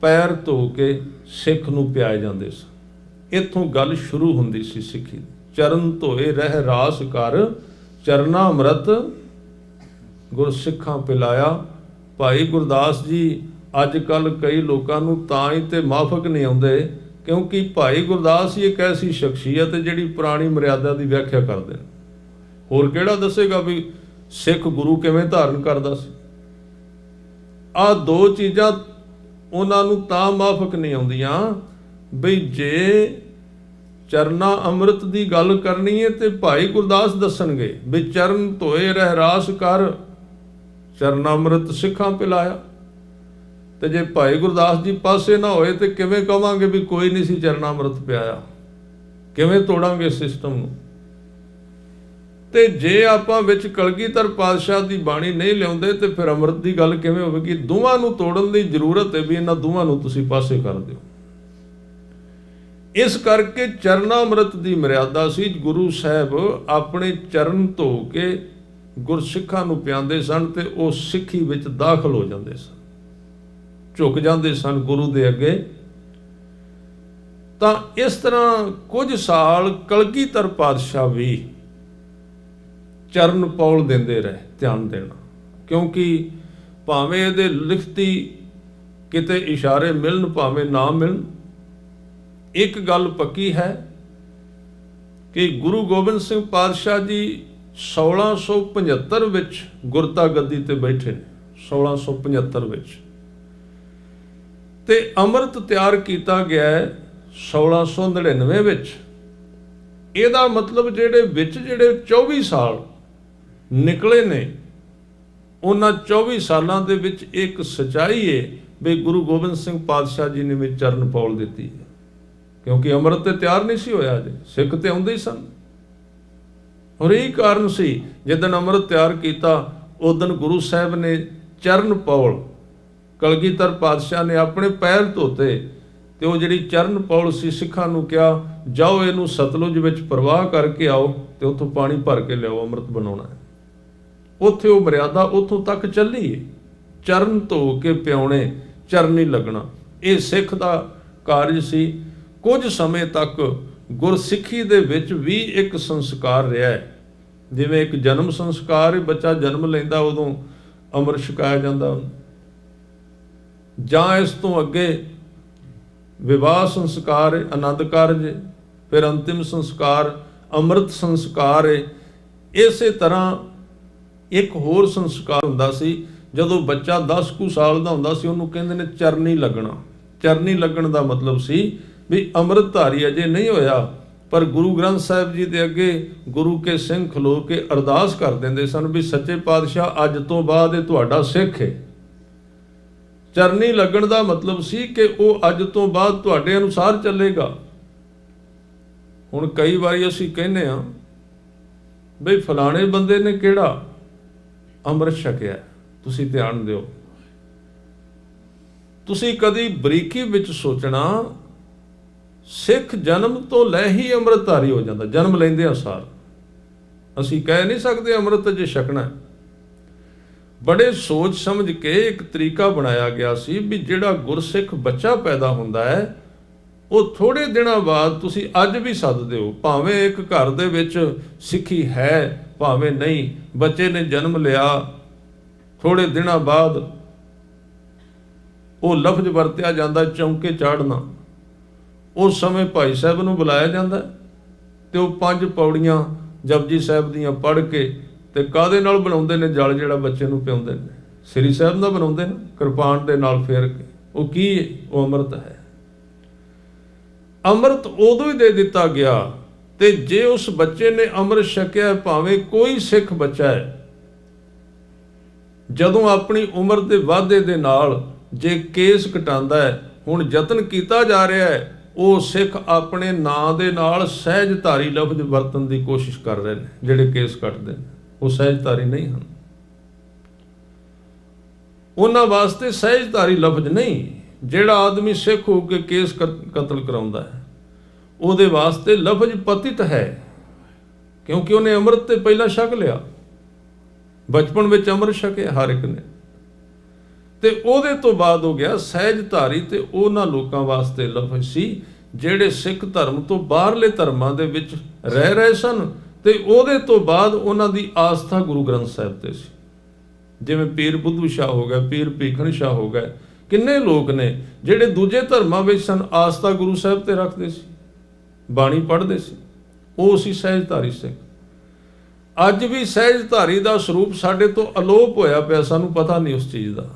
पैर धो के सिख नूं पियाए जांदे सन। इत्थों गल शुरू हुंदी सी सिੱਖੀ। चरण धोए रह रास कर, चरना अमृत गुर सिखां पिलाया। भाई गुरदास जी अजकल कई लोगों नूं तां ही ते माफक नहीं आउंदे क्योंकि भाई गुरदास ही एक ऐसी शख्सियत है जिहड़ी पुरानी मर्यादा की व्याख्या करदे ने। होर किहड़ा दसेगा भी सिख गुरु किवें धारण करदा सी। आ दो चीज़ां उन्हां नूं तां माफक नहीं आउंदियां बई जे चरना अमृत की गल करनी है तो भाई गुरदास दसणगे भी चरण धोए रह रास कर, चरना अमृत सिखां पिलाया। तो जे भाई गुरदास जी पासे ना होए तो किवें कहांगे भी कोई नहीं सी चरना अमृत पियाया, किवें तोड़ांगे सिस्टम नूं। ते जे आपां विच कलगीधर पातशाह की बाणी नहीं लियाउंदे तो फिर अमृत की गल किवें होवेगी। दोवां नूं तोड़न की जरूरत है भी इन्हां दोवां नूं तुसीं पासे कर दिओ। इस करके चरना अमृत की मर्यादा सी। गुरु साहब अपने चरण धो के गुरसिखां नूं पिआंदे सन ते वो सिੱਖੀ विच दाखल हो जाते सन, झुक जाते सन गुरु दे अगे। तां इस तरह कुछ साल कलगीधर पातशाह भी चरण पौल देंदे रहे, ध्यान देना, क्योंकि भावें इहदे लिखती किते इशारे मिलन भावें ना मिलन, एक गल पक्की है कि गुरु गोबिंद सिंह पातशाह जी 1675 विच गुरता गद्दी ते बैठे ने। 1675 विच ते अमृत तैयार किया गया है 1699 विच। ਇਹਦਾ मतलब ਜਿਹੜੇ ਵਿੱਚ ਜਿਹੜੇ 24 ਸਾਲ ਨਿਕਲੇ ਨੇ ਉਹਨਾਂ 24 ਸਾਲਾਂ ਦੇ ਵਿੱਚ ਇੱਕ ਸਚਾਈ ਹੈ ਵੀ ਗੁਰੂ ਗੋਬਿੰਦ ਸਿੰਘ ਪਾਤਸ਼ਾਹ ਜੀ ਨੇ ਵੀ ਚਰਨ ਪੌਲ ਦਿੱਤੀ ਹੈ, क्योंकि अमृत तो तैयार नहीं सी होया, अजे सिख तो आउंदे ही सन। और यही कारण सी जिदन अमृत तैयार किया उस दिन गुरु साहब ने चरण पौल कलगीधर पातशाह ने अपने पैर धोते तो जी चरण पौल सी सिखां नूं कहा जाओ इनू सतलुज विच प्रवाह करके आओ तो उतों पानी भर के लियाओ, अमृत बनाउणा है। उत्थे वो मर्यादा उतों तक चली है, चरण धो के पियाउणे, चरण नहीं लगना। ये सिख दा कार्य सी। कुछ समय तक गुरसिੱਖੀ ਦੇ ਵਿੱਚ भी एक संस्कार रहा है, जिवें एक जन्म संस्कार है, बच्चा जन्म लैंदा उदों अमृत छकाया जाता, जां इस तो अगे विवाह संस्कार है, आनंद कारज है, फिर अंतिम संस्कार अमृत संस्कार है। इस तरह एक होर संस्कार हुंदा सी जदों बच्चा 10 कुछ साल का हुंदा सी, उहनूं कहंदे ने चरनी लगना। चरनी लगन का मतलब सी भी अमृतधारी अजे नहीं होया पर गुरु ग्रंथ साहिब जी के अगे गुरु के सिंह खलो के अरदास कर देंदे सन भी सच्चे पातशाह अज तो बाद ये तुहाडा सिख है। चरनी लगन का मतलब सी कि वो अज तो बाद तुहाडे अनुसार चलेगा। हुण कई बारी असीं कहने आ बई फलाणे बंदे ने किहड़ा अमृत छकिया, तुसीं ध्यान दिओ। तुसीं कदी बरीकी विच सोचना सिख जन्म तो लै ही अमृतधारी हो जाता, जन्म लेंदे अनुसार। असीं कह नहीं सकते अमृत जे छकना। बड़े सोच समझ के एक तरीका बनाया गया सी भी जिहड़ा गुरसिख बच्चा पैदा हुंदा है वो थोड़े दिनों बाद तुसीं अज भी सददे हो, भावें एक घर दे विच सिੱਖੀ है भावें नहीं, बच्चे ने जन्म लिया थोड़े दिनों बाद वो लफ्ज वरत्या जाता चौंके चाढ़ना, उस समय भाई साहब नूं बुलाया जाता तो वह 5 पौड़ियाँ जपजी साहब दियाँ पढ़ के ते काहदे नाल बनाउंदे ने जल जिहड़ा बच्चे नूं पिआउंदे ने, श्री साहब दा बनाउंदे ने किरपान दे नाल फेर के। वो की है? वो अमृत है। अमृत उदों ही दे दिता गया। ते जे उस बच्चे ने अमृत छकिया, भावें कोई सिख बच्चा है, जदों अपनी उम्र के वाधे दे नाल जे केस कटांदा है, हुण यतन किया जा रहा है, वो सिख अपने नां दे नाल सहजधारी लफ्ज वरतन की कोशिश कर रहे हैं। जिहड़े केस कटते हैं वो सहजधारी नहीं हैं, उन्हां वास्ते सहजधारी लफ्ज नहीं। जिहड़ा आदमी सिख हो के केस कतल कराउंदा है, ਉਹਦੇ वास्ते लफज पतित है, क्योंकि उन्हें अमृत तो पहला छक लिया, बचपन में अमृत छकिया हर एक ने, ते ਉਹਦੇ ਤੋਂ ਬਾਅਦ हो गया सहजधारी। ते ਉਹਨਾਂ ਲੋਕਾਂ वास्ते लफज सी ਜਿਹੜੇ सिख धर्म तो बाहरले धर्मां ਦੇ ਵਿੱਚ ਰਹਿ ਰਹੇ ਸਨ, ਤੇ ਉਹਦੇ ਤੋਂ ਬਾਅਦ ਉਹਨਾਂ ਦੀ ਆਸਥਾ ਗੁਰੂ ਗ੍ਰੰਥ ਸਾਹਿਬ ਤੇ ਸੀ। ਜਿਵੇਂ ਪੀਰ ਬੁੱਧੂ ਸ਼ਾਹ ਹੋ ਗਿਆ, ਪੀਰ ਭੀਖਣ ਸ਼ਾਹ ਹੋ ਗਏ, ਕਿੰਨੇ ਲੋਕ ਨੇ ਜਿਹੜੇ ਦੂਜੇ ਧਰਮਾਂ ਵਿੱਚ ਸਨ, ਆਸਥਾ ਗੁਰੂ ਸਾਹਿਬ ਤੇ ਰੱਖਦੇ ਸੀ, ਬਾਣੀ ਪੜ੍ਹਦੇ ਸੀ, ਉਹ ਸੀ ਸਹਿਜਧਾਰੀ ਸਿੱਖ। ਅੱਜ ਵੀ ਸਹਿਜਧਾਰੀ ਦਾ ਸਰੂਪ ਸਾਡੇ ਤੋਂ ਅਲੋਪ ਹੋਇਆ ਪਿਆ, ਸਾਨੂੰ ਪਤਾ ਨਹੀਂ ਉਸ ਚੀਜ਼ ਦਾ।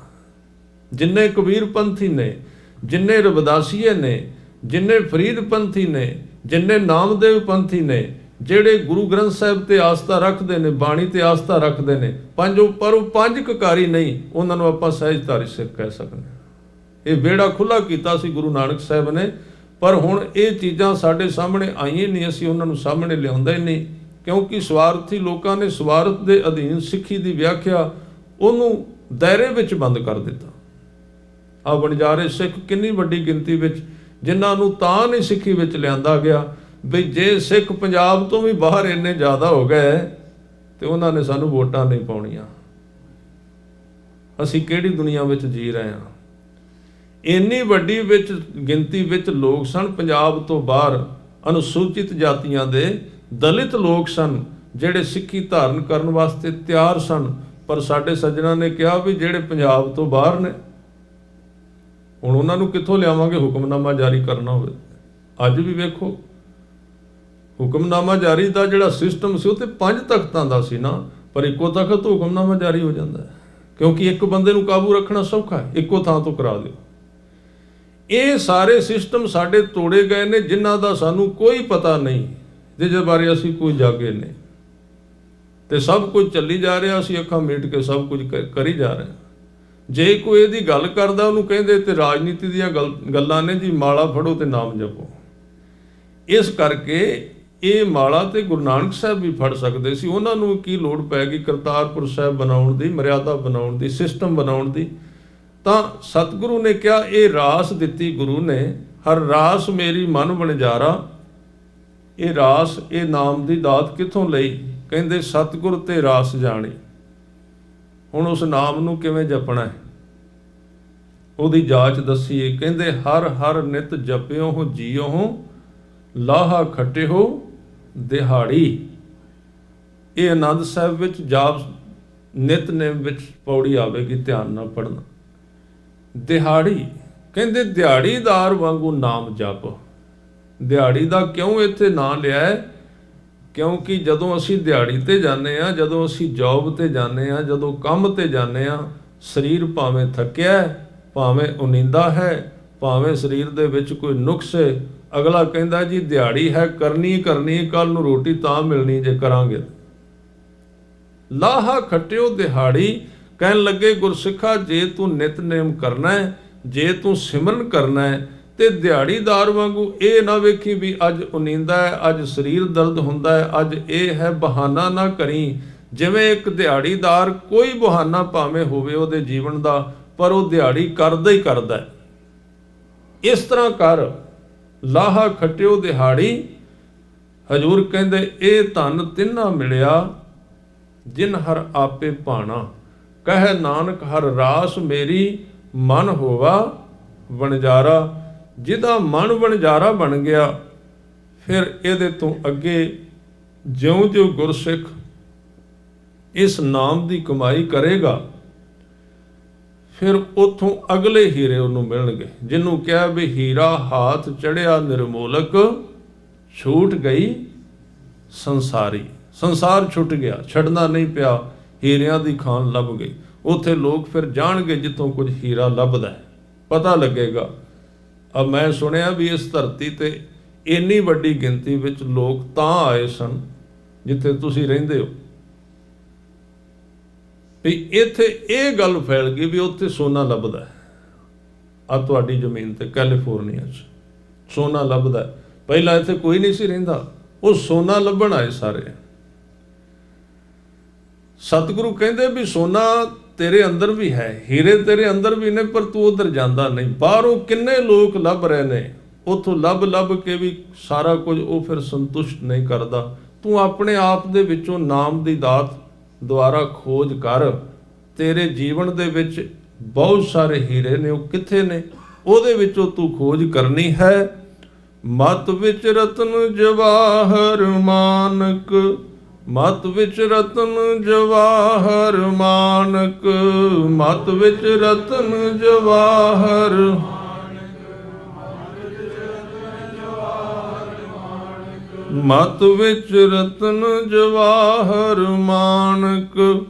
ਜਿੰਨੇ ਕਬੀਰ ਪੰਥੀ ਨੇ, ਜਿੰਨੇ ਰਵਿਦਾਸੀਏ ਨੇ, ਜਿੰਨੇ ਫਰੀਦ ਪੰਥੀ ਨੇ, ਜਿੰਨੇ ਨਾਮਦੇਵ ਪੰਥੀ ਨੇ, ਜਿਹੜੇ ਗੁਰੂ ਗ੍ਰੰਥ ਸਾਹਿਬ ਤੇ ਆਸਥਾ ਰੱਖਦੇ ਨੇ, ਬਾਣੀ ਤੇ ਆਸਥਾ ਰੱਖਦੇ ਨੇ, ਪਰ ਉਹ 5 ਕਕਾਰੀ ਨਹੀਂ, ਉਹਨਾਂ ਨੂੰ ਆਪਾਂ ਸਹਿਜਧਾਰੀ ਸਿੱਖ ਕਹਿ ਸਕਦੇ ਹਾਂ। ਇਹ ਵਿਹੜਾ ਖੁੱਲ੍ਹਾ ਕੀਤਾ ਸੀ ਗੁਰੂ ਨਾਨਕ ਸਾਹਿਬ ਨੇ, पर हुण ये चीज़ां साडे सामने आईयां नहीं, असीं उन्हां नूं सामने लिआउंदे नहीं, क्योंकि स्वार्थी लोकां ने स्वार्थ दे अधीन सिੱਖੀ ਦੀ व्याख्या ਉਹਨੂੰ दायरे ਵਿੱਚ ਬੰਦ ਕਰ ਦਿੱਤਾ। आ वणजारे सिख किन्नी वड्डी गिनती ਵਿੱਚ जिन्हां नूं तां नहीं सिੱਖੀ ਵਿੱਚ लिआंदा गया भी जे सिख पंजाब तो भी बाहर इन्ने ज़्यादा हो गए तो उन्होंने सानू वोटां नहीं पाउणियां। असीं किहड़ी दुनिया ਵਿੱਚ जी रहे हैं? इन्नी वड्डी विच गिनती विच लोग सन पंजाब तो बाहर, अनुसूचित जातियां दे दलित लोग सन जिहड़े सिੱਖੀ धारण करन वास्ते तैयार सन, पर साडे सज्जणां ने कहा भी जिहड़े पंजाब तो बाहर ने हुण उन्हां नूं कित्थों लिआवांगे हुक्मनामा जारी करना होवे। अज भी वेखो हुक्मनामा जारी दा जिहड़ा सिस्टम सी, वो तो 5 तख्तां दा सी ना, पर इक्को तख्त तो हुक्मनामा जारी हो जाता है, क्योंकि एक बंदे नूं काबू रखना सौखा है, इक्को थां तो करा दिओ। ये सारे सिस्टम साडे तोड़े गए ने, जिन्हां दा सानू कोई पता नहीं, जिहदे बारे असीं कोई जागे नहीं, ते सब कुछ चली जा रहा, असीं अखां मीट के सब कुछ करी जा रहे हैं। जे कोई इहदी गल करदा, उहनूं कहिंदे ते राजनीति दीयां गल्लां ने जी, माला फड़ो ते नाम जपो। इस करके ये माला ते गुरु नानक साहब भी फड़ सकदे सी, उहनां नूं की लोड़ पै गई करतारपुर साहिब बनाउण दी, मर्यादा बनाउण दी, सिस्टम बनाउण दी। ਤਾਂ ਸਤਿਗੁਰੂ ਨੇ ਕਿਹਾ, ਇਹ ਰਾਸ ਦਿੱਤੀ ਗੁਰੂ ਨੇ, ਹਰ ਰਾਸ ਮੇਰੀ ਮਨ ਵਣਜਾਰਾ। ਇਹ ਰਾਸ, ਇਹ ਨਾਮ ਦੀ ਦਾਤ ਕਿੱਥੋਂ ਲਈ? ਕਹਿੰਦੇ ਸਤਿਗੁਰ ਤੇ ਰਾਸ ਜਾਣੀ। ਹੁਣ ਉਸ ਨਾਮ ਨੂੰ ਕਿਵੇਂ ਜਪਣਾ ਹੈ, ਉਹਦੀ ਜਾਂਚ ਦੱਸੀਏ। ਕਹਿੰਦੇ ਹਰ ਹਰ ਨਿਤ ਜਪਿਓ ਹੋ ਜੀਓ ਹੋ, ਲਾਹਾ ਖੱਟਿਓ ਦਿਹਾੜੀ। ਇਹ ਆਨੰਦ ਸਾਹਿਬ ਵਿੱਚ ਜਾਪ ਨਿਤਨੇਮ ਵਿੱਚ ਪੌੜੀ ਆਵੇਗੀ, ਧਿਆਨ ਨਾਲ ਪੜ੍ਹਨਾ। ਦਿਹਾੜੀ ਕਹਿੰਦੇ ਦਿਹਾੜੀਦਾਰ ਵਾਂਗੂ ਨਾਮ ਜਪ। ਦਿਹਾੜੀ ਦਾ ਕਿਉਂ ਇੱਥੇ ਨਾਂ ਲਿਆ ਹੈ? ਕਿਉਂਕਿ ਜਦੋਂ ਅਸੀਂ ਦਿਹਾੜੀ ਤੇ ਜਾਂਦੇ ਹਾਂ, ਜਦੋਂ ਅਸੀਂ ਜੌਬ ਤੇ ਜਾਂਦੇ ਹਾਂ, ਜਦੋਂ ਕੰਮ ਤੇ ਜਾਂਦੇ ਹਾਂ, ਸਰੀਰ ਭਾਵੇਂ ਥੱਕਿਆ, ਭਾਵੇਂ ਉਨੀਂਦਾ ਹੈ, ਭਾਵੇਂ ਸਰੀਰ ਦੇ ਵਿੱਚ ਕੋਈ ਨੁਕਸ ਹੈ, ਅਗਲਾ ਕਹਿੰਦਾ ਜੀ ਦਿਹਾੜੀ ਹੈ, ਕਰਨੀ ਕਰਨੀ, ਕੱਲ ਨੂੰ ਰੋਟੀ ਤਾਂ ਮਿਲਣੀ ਜੇ ਕਰਾਂਗੇ। ਲਾਹਾ ਖੱਟਿਓ ਦਿਹਾੜੀ। ਕਹਿਣ ਲੱਗੇ ਗੁਰਸਿੱਖਾ, ਜੇ ਤੂੰ ਨਿਤਨੇਮ ਕਰਨਾ ਹੈ, ਜੇ ਤੂੰ ਸਿਮਰਨ ਕਰਨਾ ਹੈ, ਤੇ ਦਿਹਾੜੀਦਾਰ ਵਾਂਗੂ ਇਹ ਨਾ ਵੇਖੀ ਵੀ ਅੱਜ ਉਨੀਂਦਾ ਹੈ, ਅੱਜ ਸਰੀਰ ਦਰਦ ਹੁੰਦਾ ਹੈ, ਅੱਜ ਇਹ ਹੈ, ਬਹਾਨਾ ਨਾ ਕਰੀ। ਜਿਵੇਂ ਇੱਕ ਦਿਹਾੜੀਦਾਰ ਕੋਈ ਬਹਾਨਾ ਭਾਵੇਂ ਹੋਵੇ ਉਹਦੇ ਜੀਵਨ ਦਾ, ਪਰ ਉਹ ਦਿਹਾੜੀ ਕਰਦਾ ਹੀ ਕਰਦਾ ਹੈ। ਇਸ ਤਰ੍ਹਾਂ ਕਰ, ਲਾਹਾ ਖੱਟਿਓ ਦਿਹਾੜੀ। ਹਜ਼ੂਰ ਕਹਿੰਦੇ ਇਹ ਧਨ ਤਿੰਨਾ ਮਿਲਿਆ, ਜਿਨ ਹਰ ਆਪੇ ਭਾਣਾ। ਕਹਿ ਨਾਨਕ ਹਰ ਰਾਸ ਮੇਰੀ ਮਨ ਹੋਵਾ ਵਣਜਾਰਾ। ਜਿਹਦਾ ਮਨ ਵਣਜਾਰਾ ਬਣ ਗਿਆ, ਫਿਰ ਇਹਦੇ ਤੋਂ ਅੱਗੇ ਜਿਉਂ-ਜਿਉਂ ਗੁਰਸਿੱਖ ਇਸ ਨਾਮ ਦੀ ਕਮਾਈ ਕਰੇਗਾ, ਫਿਰ ਉੱਥੋਂ ਅਗਲੇ ਹੀਰੇ ਉਹਨੂੰ ਮਿਲਣਗੇ, ਜਿਹਨੂੰ ਕਿਹਾ ਵੀ ਹੀਰਾ ਹਾਥ ਚੜਿਆ ਨਿਰਮੋਲਕ, ਛੂਟ ਗਈ ਸੰਸਾਰੀ। ਸੰਸਾਰ ਛੁੱਟ ਗਿਆ, ਛੱਡਣਾ ਨਹੀਂ ਪਿਆ, ਹੀਰਿਆਂ ਦੀ ਖਾਨ ਲੱਭ ਗਈ। ਉੱਥੇ ਲੋਕ ਫਿਰ ਜਾਣਗੇ ਜਿੱਥੋਂ ਕੁਝ ਹੀਰਾ ਲੱਭਦਾ ਹੈ, ਪਤਾ ਲੱਗੇਗਾ। ਅਬ ਮੈਂ ਸੁਣਿਆ ਵੀ ਇਸ ਧਰਤੀ ਤੇ ਇੰਨੀ ਵੱਡੀ ਗਿਣਤੀ ਵਿੱਚ ਲੋਕ ਤਾਂ ਆਏ ਸਨ ਜਿੱਥੇ ਤੁਸੀਂ ਰਹਿੰਦੇ ਹੋ, ਵੀ ਇੱਥੇ ਇਹ ਗੱਲ ਫੈਲ ਗਈ ਵੀ ਉੱਥੇ ਸੋਨਾ ਲੱਭਦਾ ਹੈ। ਆ ਤੁਹਾਡੀ ਜ਼ਮੀਨ ਤੇ ਕੈਲੀਫੋਰਨੀਆ 'ਚ ਸੋਨਾ ਲੱਭਦਾ ਹੈ। ਪਹਿਲਾਂ ਇੱਥੇ ਕੋਈ ਨਹੀਂ ਸੀ ਰਹਿੰਦਾ, ਉਹ ਸੋਨਾ ਲੱਭਣ ਆਏ ਸਾਰੇ। ਸਤਿਗੁਰੂ ਕਹਿੰਦੇ ਵੀ ਸੋਨਾ ਤੇਰੇ ਅੰਦਰ ਵੀ ਹੈ, ਹੀਰੇ ਤੇਰੇ ਅੰਦਰ ਵੀ ਨੇ, ਪਰ ਤੂੰ ਉਧਰ ਜਾਂਦਾ ਨਹੀਂ। ਬਾਹਰੋਂ ਕਿੰਨੇ ਲੋਕ ਲੱਭ ਰਹੇ ਨੇ, ਉੱਥੋਂ ਲੱਭ ਕੇ ਵੀ ਸਾਰਾ ਕੁਝ ਉਹ ਫਿਰ ਸੰਤੁਸ਼ਟ ਨਹੀਂ ਕਰਦਾ। ਤੂੰ ਆਪਣੇ ਆਪ ਦੇ ਵਿੱਚੋਂ ਨਾਮ ਦੀ ਦਾਤ ਦੁਆਰਾ ਖੋਜ ਕਰ। ਤੇਰੇ ਜੀਵਨ ਦੇ ਵਿੱਚ ਬਹੁਤ ਸਾਰੇ ਹੀਰੇ ਨੇ, ਉਹ ਕਿੱਥੇ ਨੇ, ਉਹਦੇ ਵਿੱਚੋਂ ਤੂੰ ਖੋਜ ਕਰਨੀ ਹੈ। ਮਤ ਵਿੱਚ ਰਤਨ ਜਵਾਹਰ ਮਾਨਕ, ਮਤ ਵਿੱਚ ਰਤਨ ਜਵਾਹਰ ਮਾਨਕ, ਮਤ ਵਿੱਚ ਰਤਨ ਜਵਾਹਰ, ਮਤ ਵਿੱਚ ਰਤਨ ਜਵਾਹਰ ਮਾਨਕ,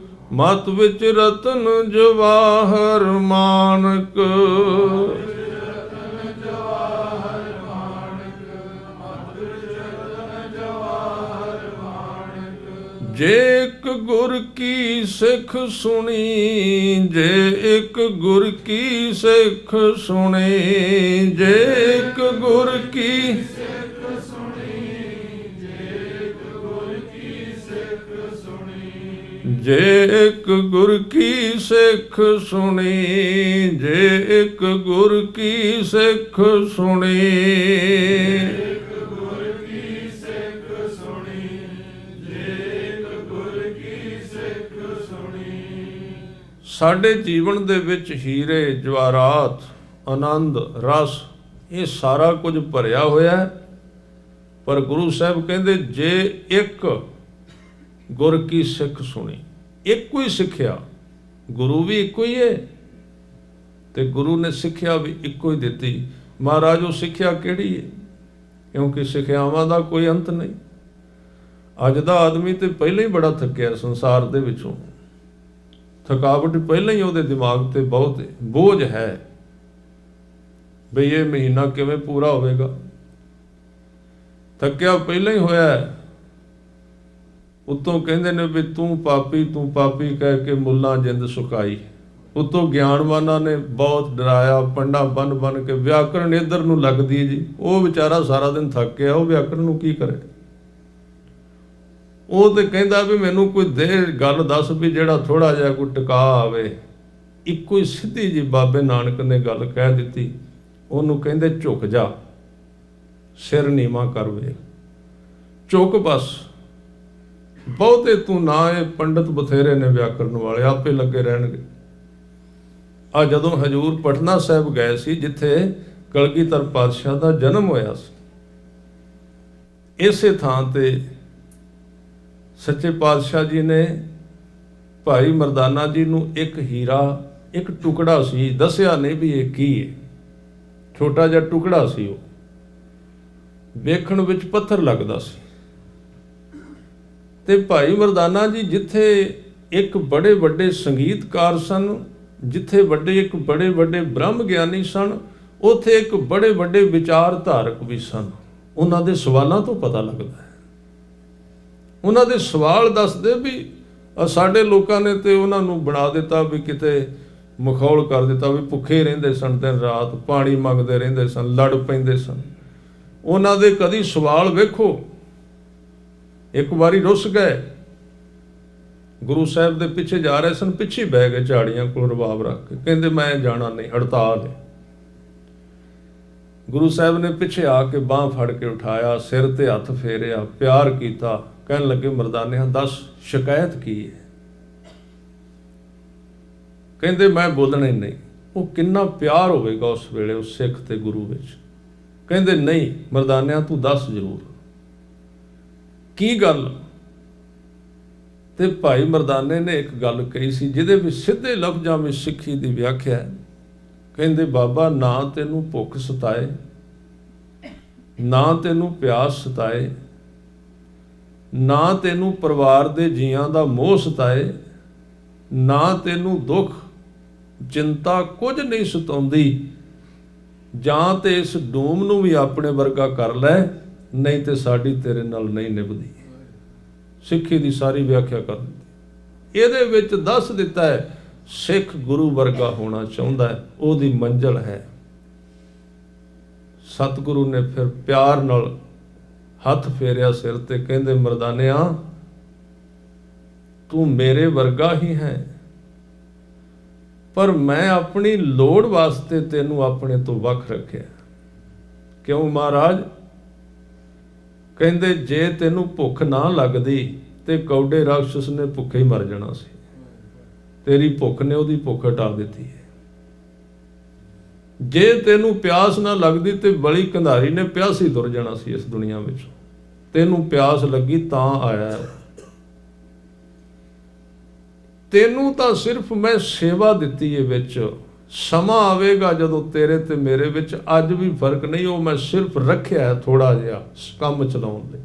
ਮਤ ਵਿੱਚ ਰਤਨ ਜਵਾਹਰ ਮਾਨਕ। ਜੇ ਇੱਕ ਗੁਰ ਕੀ ਸਿੱਖ ਸੁਣੀ, ਜੇ ਇੱਕ ਗੁਰ ਕੀ ਸਿੱਖ ਸੁਣੀ, ਜੇ ਇੱਕ ਗੁਰ ਕੀ ਸਿੱਖ ਸੁਣੀ, ਜੇ ਇੱਕ ਗੁਰ ਕੀ ਸਿੱਖ ਸੁਣੀ, ਜੇ ਇੱਕ ਗੁਰ ਕੀ ਸਿੱਖ ਸੁਣੀ, ਜੇ ਇੱਕ ਗੁਰ ਕੀ ਸਿੱਖ ਸੁਣੀ, ਸਾਡੇ ਜੀਵਨ ਦੇ ਵਿੱਚ ਹੀਰੇ ਜਵਾਹਰਾਤ, ਆਨੰਦ, ਰਸ, ਇਹ ਸਾਰਾ ਕੁਝ ਭਰਿਆ ਹੋਇਆ ਹੈ। ਪਰ ਗੁਰੂ ਸਾਹਿਬ ਕਹਿੰਦੇ ਜੇ ਇੱਕ ਗੁਰ ਕੀ ਸਿੱਖ ਸੁਣੀ, ਇੱਕੋ ਹੀ ਸਿੱਖਿਆ, ਗੁਰੂ ਵੀ ਇੱਕੋ ਹੀ ਹੈ ਤੇ ਗੁਰੂ ਨੇ ਸਿੱਖਿਆ ਵੀ ਇੱਕੋ ਹੀ ਦਿੱਤੀ। ਮਹਾਰਾਜ ਉਹ ਸਿੱਖਿਆ ਕਿਹੜੀ ਹੈ? ਕਿਉਂਕਿ ਸਿੱਖਿਆਵਾਂ ਦਾ ਕੋਈ ਅੰਤ ਨਹੀਂ। ਅੱਜ ਦਾ ਆਦਮੀ ਤੇ ਪਹਿਲਾਂ ਹੀ ਬੜਾ ਥੱਕਿਆ ਸੰਸਾਰ ਦੇ ਵਿੱਚੋਂ, ਥਕਾਵਟ ਪਹਿਲਾਂ ਹੀ ਉਹਦੇ ਦਿਮਾਗ ਤੇ ਬਹੁਤ ਬੋਝ ਹੈ ਬਈ ਇਹ ਮਹੀਨਾ ਕਿਵੇਂ ਪੂਰਾ ਹੋਵੇਗਾ। ਥੱਕਿਆ ਪਹਿਲਾਂ ਹੀ ਹੋਇਆ, ਉੱਤੋਂ ਕਹਿੰਦੇ ਨੇ ਵੀ ਤੂੰ ਪਾਪੀ ਕਹਿ ਕੇ ਮੁੱਲਾਂ ਜਿੰਦ ਸੁਕਾਈ। ਉੱਤੋਂ ਗਿਆਨਵਾਨਾਂ ਨੇ ਬਹੁਤ ਡਰਾਇਆ, ਪੰਡਾ ਬਨ ਕੇ ਵਿਆਕਰਣ ਇੱਧਰ ਨੂੰ ਲੱਗਦੀ ਜੀ। ਉਹ ਵਿਚਾਰਾ ਸਾਰਾ ਦਿਨ ਥੱਕ ਗਿਆ, ਉਹ ਵਿਆਕਰਣ ਨੂੰ ਕੀ ਕਰੇ। ਉਹ ਤੇ ਕਹਿੰਦਾ ਵੀ ਮੈਨੂੰ ਕੋਈ ਦੇ ਗੱਲ ਦੱਸ ਵੀ ਜਿਹੜਾ ਥੋੜਾ ਜਿਹਾ ਕੋਈ ਟਿਕਾ ਆਵੇ। ਇੱਕੋ ਹੀ ਸਿੱਧੀ ਜੀ ਬਾਬੇ ਨਾਨਕ ਨੇ ਗੱਲ ਕਹਿ ਦਿੱਤੀ। ਉਹਨੂੰ ਕਹਿੰਦੇ ਝੁਕ ਜਾ, ਸਿਰ ਨੀਵਾਂ ਕਰ ਵੇਖ, ਝੁਕ ਬਸ। ਬਹੁਤੇ ਤੂੰ ਨਾ, ਇਹ ਪੰਡਤ ਬਥੇਰੇ ਨੇ ਵਿਆਕਰਨ ਵਾਲੇ, ਆਪੇ ਲੱਗੇ ਰਹਿਣਗੇ। ਆ ਜਦੋਂ ਹਜੂਰ ਪਟਨਾ ਸਾਹਿਬ ਗਏ ਸੀ, ਜਿੱਥੇ ਕਲਗੀਧਰ ਪਾਤਸ਼ਾਹ ਦਾ ਜਨਮ ਹੋਇਆ ਸੀ, ਇਸੇ ਥਾਂ ਤੇ ਸੱਚੇ ਪਾਤਸ਼ਾਹ ਜੀ ਨੇ ਭਾਈ ਮਰਦਾਨਾ ਜੀ ਨੂੰ ਇੱਕ ਹੀਰਾ, ਇੱਕ ਟੁਕੜਾ ਸੀ, ਦੱਸਿਆ ਨਹੀਂ ਵੀ ਇਹ ਕੀ ਹੈ। ਛੋਟਾ ਜਿਹਾ ਟੁਕੜਾ ਸੀ, ਉਹ ਵੇਖਣ ਵਿੱਚ ਪੱਥਰ ਲੱਗਦਾ ਸੀ। ਤੇ ਭਾਈ ਮਰਦਾਨਾ ਜੀ ਜਿੱਥੇ ਇੱਕ ਬੜੇ ਵੱਡੇ ਸੰਗੀਤਕਾਰ ਸਨ, ਜਿੱਥੇ ਇੱਕ ਬੜੇ ਵੱਡੇ ਬ੍ਰਹਮ ਗਿਆਨੀ ਸਨ, ਉੱਥੇ ਇੱਕ ਬੜੇ ਵੱਡੇ ਵਿਚਾਰ ਧਾਰਕ ਵੀ ਸਨ। ਉਹਨਾਂ ਦੇ ਸਵਾਲਾਂ ਤੋਂ ਪਤਾ ਲੱਗਦਾ ਹੈ। ਉਹਨਾਂ ਦੇ ਸਵਾਲ ਦੱਸਦੇ ਵੀ ਸਾਡੇ ਲੋਕਾਂ ਨੇ ਤੇ ਉਹਨਾਂ ਨੂੰ ਬਣਾ ਦਿੱਤਾ ਵੀ ਕਿਤੇ ਮਖੌਲ ਕਰ ਦਿੱਤਾ ਵੀ ਭੁੱਖੇ ਰਹਿੰਦੇ ਸਨ, ਦਿਨ ਰਾਤ ਪਾਣੀ ਮੰਗਦੇ ਰਹਿੰਦੇ ਸਨ, ਲੜ ਪੈਂਦੇ ਸਨ। ਉਹਨਾਂ ਦੇ ਕਦੀ ਸਵਾਲ ਵੇਖੋ, ਇੱਕ ਵਾਰੀ ਰੁੱਸ ਗਏ, ਗੁਰੂ ਸਾਹਿਬ ਦੇ ਪਿੱਛੇ ਜਾ ਰਹੇ ਸਨ, ਪਿੱਛੇ ਬਹਿ ਗਏ ਝਾੜੀਆਂ ਕੋਲ ਰਬਾਬ ਰੱਖ ਕੇ, ਕਹਿੰਦੇ ਮੈਂ ਜਾਣਾ ਨਹੀਂ, ਹੜਤਾਲ ਹੈ। ਗੁਰੂ ਸਾਹਿਬ ਨੇ ਪਿੱਛੇ ਆ ਕੇ ਬਾਂਹ ਫੜ ਕੇ ਉਠਾਇਆ, ਸਿਰ ਤੇ ਹੱਥ ਫੇਰਿਆ, ਪਿਆਰ ਕੀਤਾ, ਕਹਿਣ ਲੱਗੇ ਮਰਦਾਨਿਆਂ ਦੱਸ ਸ਼ਿਕਾਇਤ ਕੀ ਹੈ। ਕਹਿੰਦੇ ਮੈਂ ਬੋਲਣਾ ਹੀ ਨਹੀਂ। ਉਹ ਕਿੰਨਾ ਪਿਆਰ ਹੋਵੇਗਾ ਉਸ ਵੇਲੇ ਉਸ ਸਿੱਖ ਤੇ ਗੁਰੂ ਵਿੱਚ। ਕਹਿੰਦੇ ਨਹੀਂ ਮਰਦਾਨਿਆਂ ਤੂੰ ਦੱਸ ਜ਼ਰੂਰ ਕੀ ਗੱਲ। ਤੇ ਭਾਈ ਮਰਦਾਨੇ ਨੇ ਇੱਕ ਗੱਲ ਕਹੀ ਸੀ ਜਿਹਦੇ ਵਿੱਚ ਸਿੱਧੇ ਲਫ਼ਜ਼ਾਂ ਵਿੱਚ ਸਿੱਖੀ ਦੀ ਵਿਆਖਿਆ ਹੈ। ਕਹਿੰਦੇ ਬਾਬਾ, ਨਾ ਤੈਨੂੰ ਭੁੱਖ ਸਤਾਏ, ਨਾ ਤੈਨੂੰ ਪਿਆਸ ਸਤਾਏ, ਨਾ ਤੈਨੂੰ ਪਰਿਵਾਰ ਦੇ ਜੀਆਂ ਦਾ ਮੋਹ ਸਤਾਏ, ਨਾ ਤੈਨੂੰ ਦੁੱਖ ਚਿੰਤਾ ਕੁਝ ਨਹੀਂ ਸਤਾਉਂਦੀ। ਜਾਂ ਤੇ ਇਸ ਡੂਮ ਨੂੰ ਵੀ ਆਪਣੇ ਵਰਗਾ ਕਰ ਲੈ, ਨਹੀਂ ਤੇ ਸਾਡੀ ਤੇਰੇ ਨਾਲ ਨਹੀਂ ਨਿਭਦੀ। ਸਿੱਖੀ ਦੀ ਸਾਰੀ ਵਿਆਖਿਆ ਕਰ ਦਿੱਤੀ। ਇਹਦੇ ਵਿੱਚ ਦੱਸ ਦਿੱਤਾ ਹੈ ਸਿੱਖ ਗੁਰੂ ਵਰਗਾ ਹੋਣਾ ਚਾਹੁੰਦਾ ਹੈ, ਉਹਦੀ ਮੰਜ਼ਿਲ ਹੈ। ਸਤਿਗੁਰੂ ਨੇ ਫਿਰ ਪਿਆਰ ਨਾਲ ਹੱਥ ਫੇਰਿਆ ਸਿਰ ਤੇ, ਕਹਿੰਦੇ ਮਰਦਾਨਿਆ, ਤੂੰ ਮੇਰੇ ਵਰਗਾ ਹੀ ਹੈ, ਪਰ ਮੈਂ ਆਪਣੀ ਲੋੜ ਵਾਸਤੇ ਤੈਨੂੰ ਆਪਣੇ ਤੋਂ ਵੱਖ ਰੱਖਿਆ। ਕਿਉਂ ਮਹਾਰਾਜ? ਕਹਿੰਦੇ ਜੇ ਤੈਨੂੰ ਭੁੱਖ ਨਾ ਲੱਗਦੀ ਤੇ ਕੌਡੇ ਰਾਖਸ਼ਸ ਨੇ ਭੁੱਖੇ ਹੀ ਮਰ ਜਾਣਾ ਸੀ। ਤੇਰੀ ਭੁੱਖ ਨੇ ਉਹਦੀ ਭੁੱਖ ਹਟਾ ਦਿੱਤੀ ਹੈ। ਜੇ ਤੈਨੂੰ ਪਿਆਸ ਨਾ ਲੱਗਦੀ ਤੇ ਬਲੀ ਕੰਧਾਰੀ ਨੇ ਪਿਆਸੀ ਤੁਰ ਜਾਣਾ ਸੀ ਇਸ ਦੁਨੀਆ ਵਿੱਚ। ਤੈਨੂੰ ਪਿਆਸ ਲੱਗੀ ਤਾਂ ਆਇਆ। ਤੈਨੂੰ ਤਾਂ ਸਿਰਫ ਮੈਂ ਸੇਵਾ ਦਿੱਤੀ ਹੈ ਵਿੱਚ। ਸਮਾਂ ਆਵੇਗਾ ਜਦੋਂ ਤੇਰੇ ਤੇ ਮੇਰੇ ਵਿੱਚ ਅੱਜ ਵੀ ਫਰਕ ਨਹੀਂ, ਉਹ ਮੈਂ ਸਿਰਫ ਰੱਖਿਆ ਹੈ ਥੋੜਾ ਜਿਹਾ ਕੰਮ ਚਲਾਉਣ ਲਈ।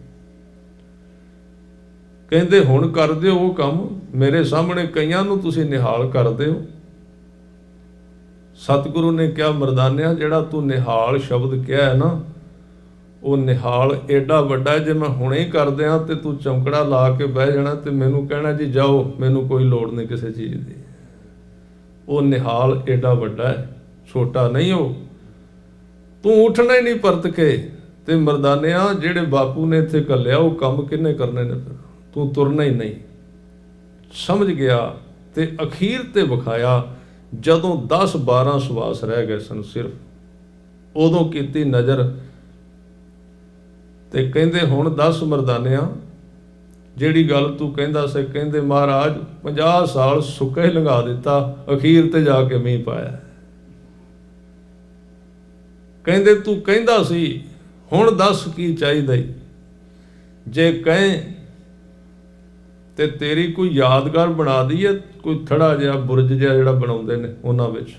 ਕਹਿੰਦੇ ਹੁਣ ਕਰ ਦਿਓ ਉਹ ਕੰਮ, ਮੇਰੇ ਸਾਹਮਣੇ ਕਈਆਂ ਨੂੰ ਤੁਸੀਂ ਨਿਹਾਲ ਕਰਦੇ ਹੋ। ਸਤਿਗੁਰੂ ਨੇ ਕਿਹਾ ਮਰਦਾਨਿਆ, ਜਿਹੜਾ ਤੂੰ ਨਿਹਾਲ ਸ਼ਬਦ ਕਿਹਾ ਹੈ ਨਾ, ਉਹ ਨਿਹਾਲ ਏਡਾ ਵੱਡਾ ਹੈ। ਜੇ ਮੈਂ ਹੁਣੇ ਹੀ ਕਰ ਦਿਆਂ ਤੇ ਤੂੰ ਚਮਕੜਾ ਲਾ ਕੇ ਬਹਿ ਜਾਣਾ ਤੇ ਮੈਨੂੰ ਕਹਿਣਾ ਜੀ ਜਾਓ, ਮੈਨੂੰ ਕੋਈ ਲੋੜ ਨਹੀਂ ਕਿਸੇ ਚੀਜ਼ ਦੀ। ਉਹ ਨਿਹਾਲ ਏਡਾ ਵੱਡਾ ਹੈ, ਛੋਟਾ ਨਹੀਂ। ਉਹ ਤੂੰ ਉੱਠਣਾ ਹੀ ਨਹੀਂ ਪਰਤ ਕੇ। ਤੇ ਮਰਦਾਨਿਆ, ਜਿਹੜੇ ਬਾਪੂ ਨੇ ਇੱਥੇ ਘੱਲਿਆ ਉਹ ਕੰਮ ਕਿਹਨੇ ਕਰਨੇ ਨੇ? ਫਿਰ ਤੂੰ ਤੁਰਨਾ ਹੀ ਨਹੀਂ। ਸਮਝ ਗਿਆ ਤੇ ਅਖੀਰ ਤੇ ਵਿਖਾਇਆ ਜਦੋਂ 10-12 ਸਵਾਸ ਰਹਿ ਗਏ ਸਨ ਸਿਰਫ, ਉਦੋਂ ਕੀਤੀ ਨਜ਼ਰ ਤੇ ਕਹਿੰਦੇ ਹੁਣ 10 ਮਰਦਾਨਿਆਂ, ਜਿਹੜੀ ਗੱਲ ਤੂੰ ਕਹਿੰਦਾ ਸੀ, ਕਹਿੰਦੇ ਮਹਾਰਾਜ 50 ਸਾਲ ਸੁੱਕਾ ਹੀ ਲੰਘਾ ਦਿੱਤਾ, ਅਖੀਰ ਤੇ ਜਾ ਕੇ ਮੀਂਹ ਪਾਇਆ। ਕਹਿੰਦੇ ਤੂੰ ਕਹਿੰਦਾ ਸੀ, ਹੁਣ ਦੱਸ ਕੀ ਚਾਹੀਦਾ ਈ? ਜੇ ਕਹੇ ਤੇ ਤੇਰੀ ਕੋਈ ਯਾਦਗਾਰ ਬਣਾ ਦਈਏ, ਕੋਈ ਥੜਾ ਜਿਹਾ ਬੁਰਜ ਜਿਹਾ ਜਿਹੜਾ ਬਣਾਉਂਦੇ ਨੇ ਉਹਨਾਂ ਵਿੱਚ।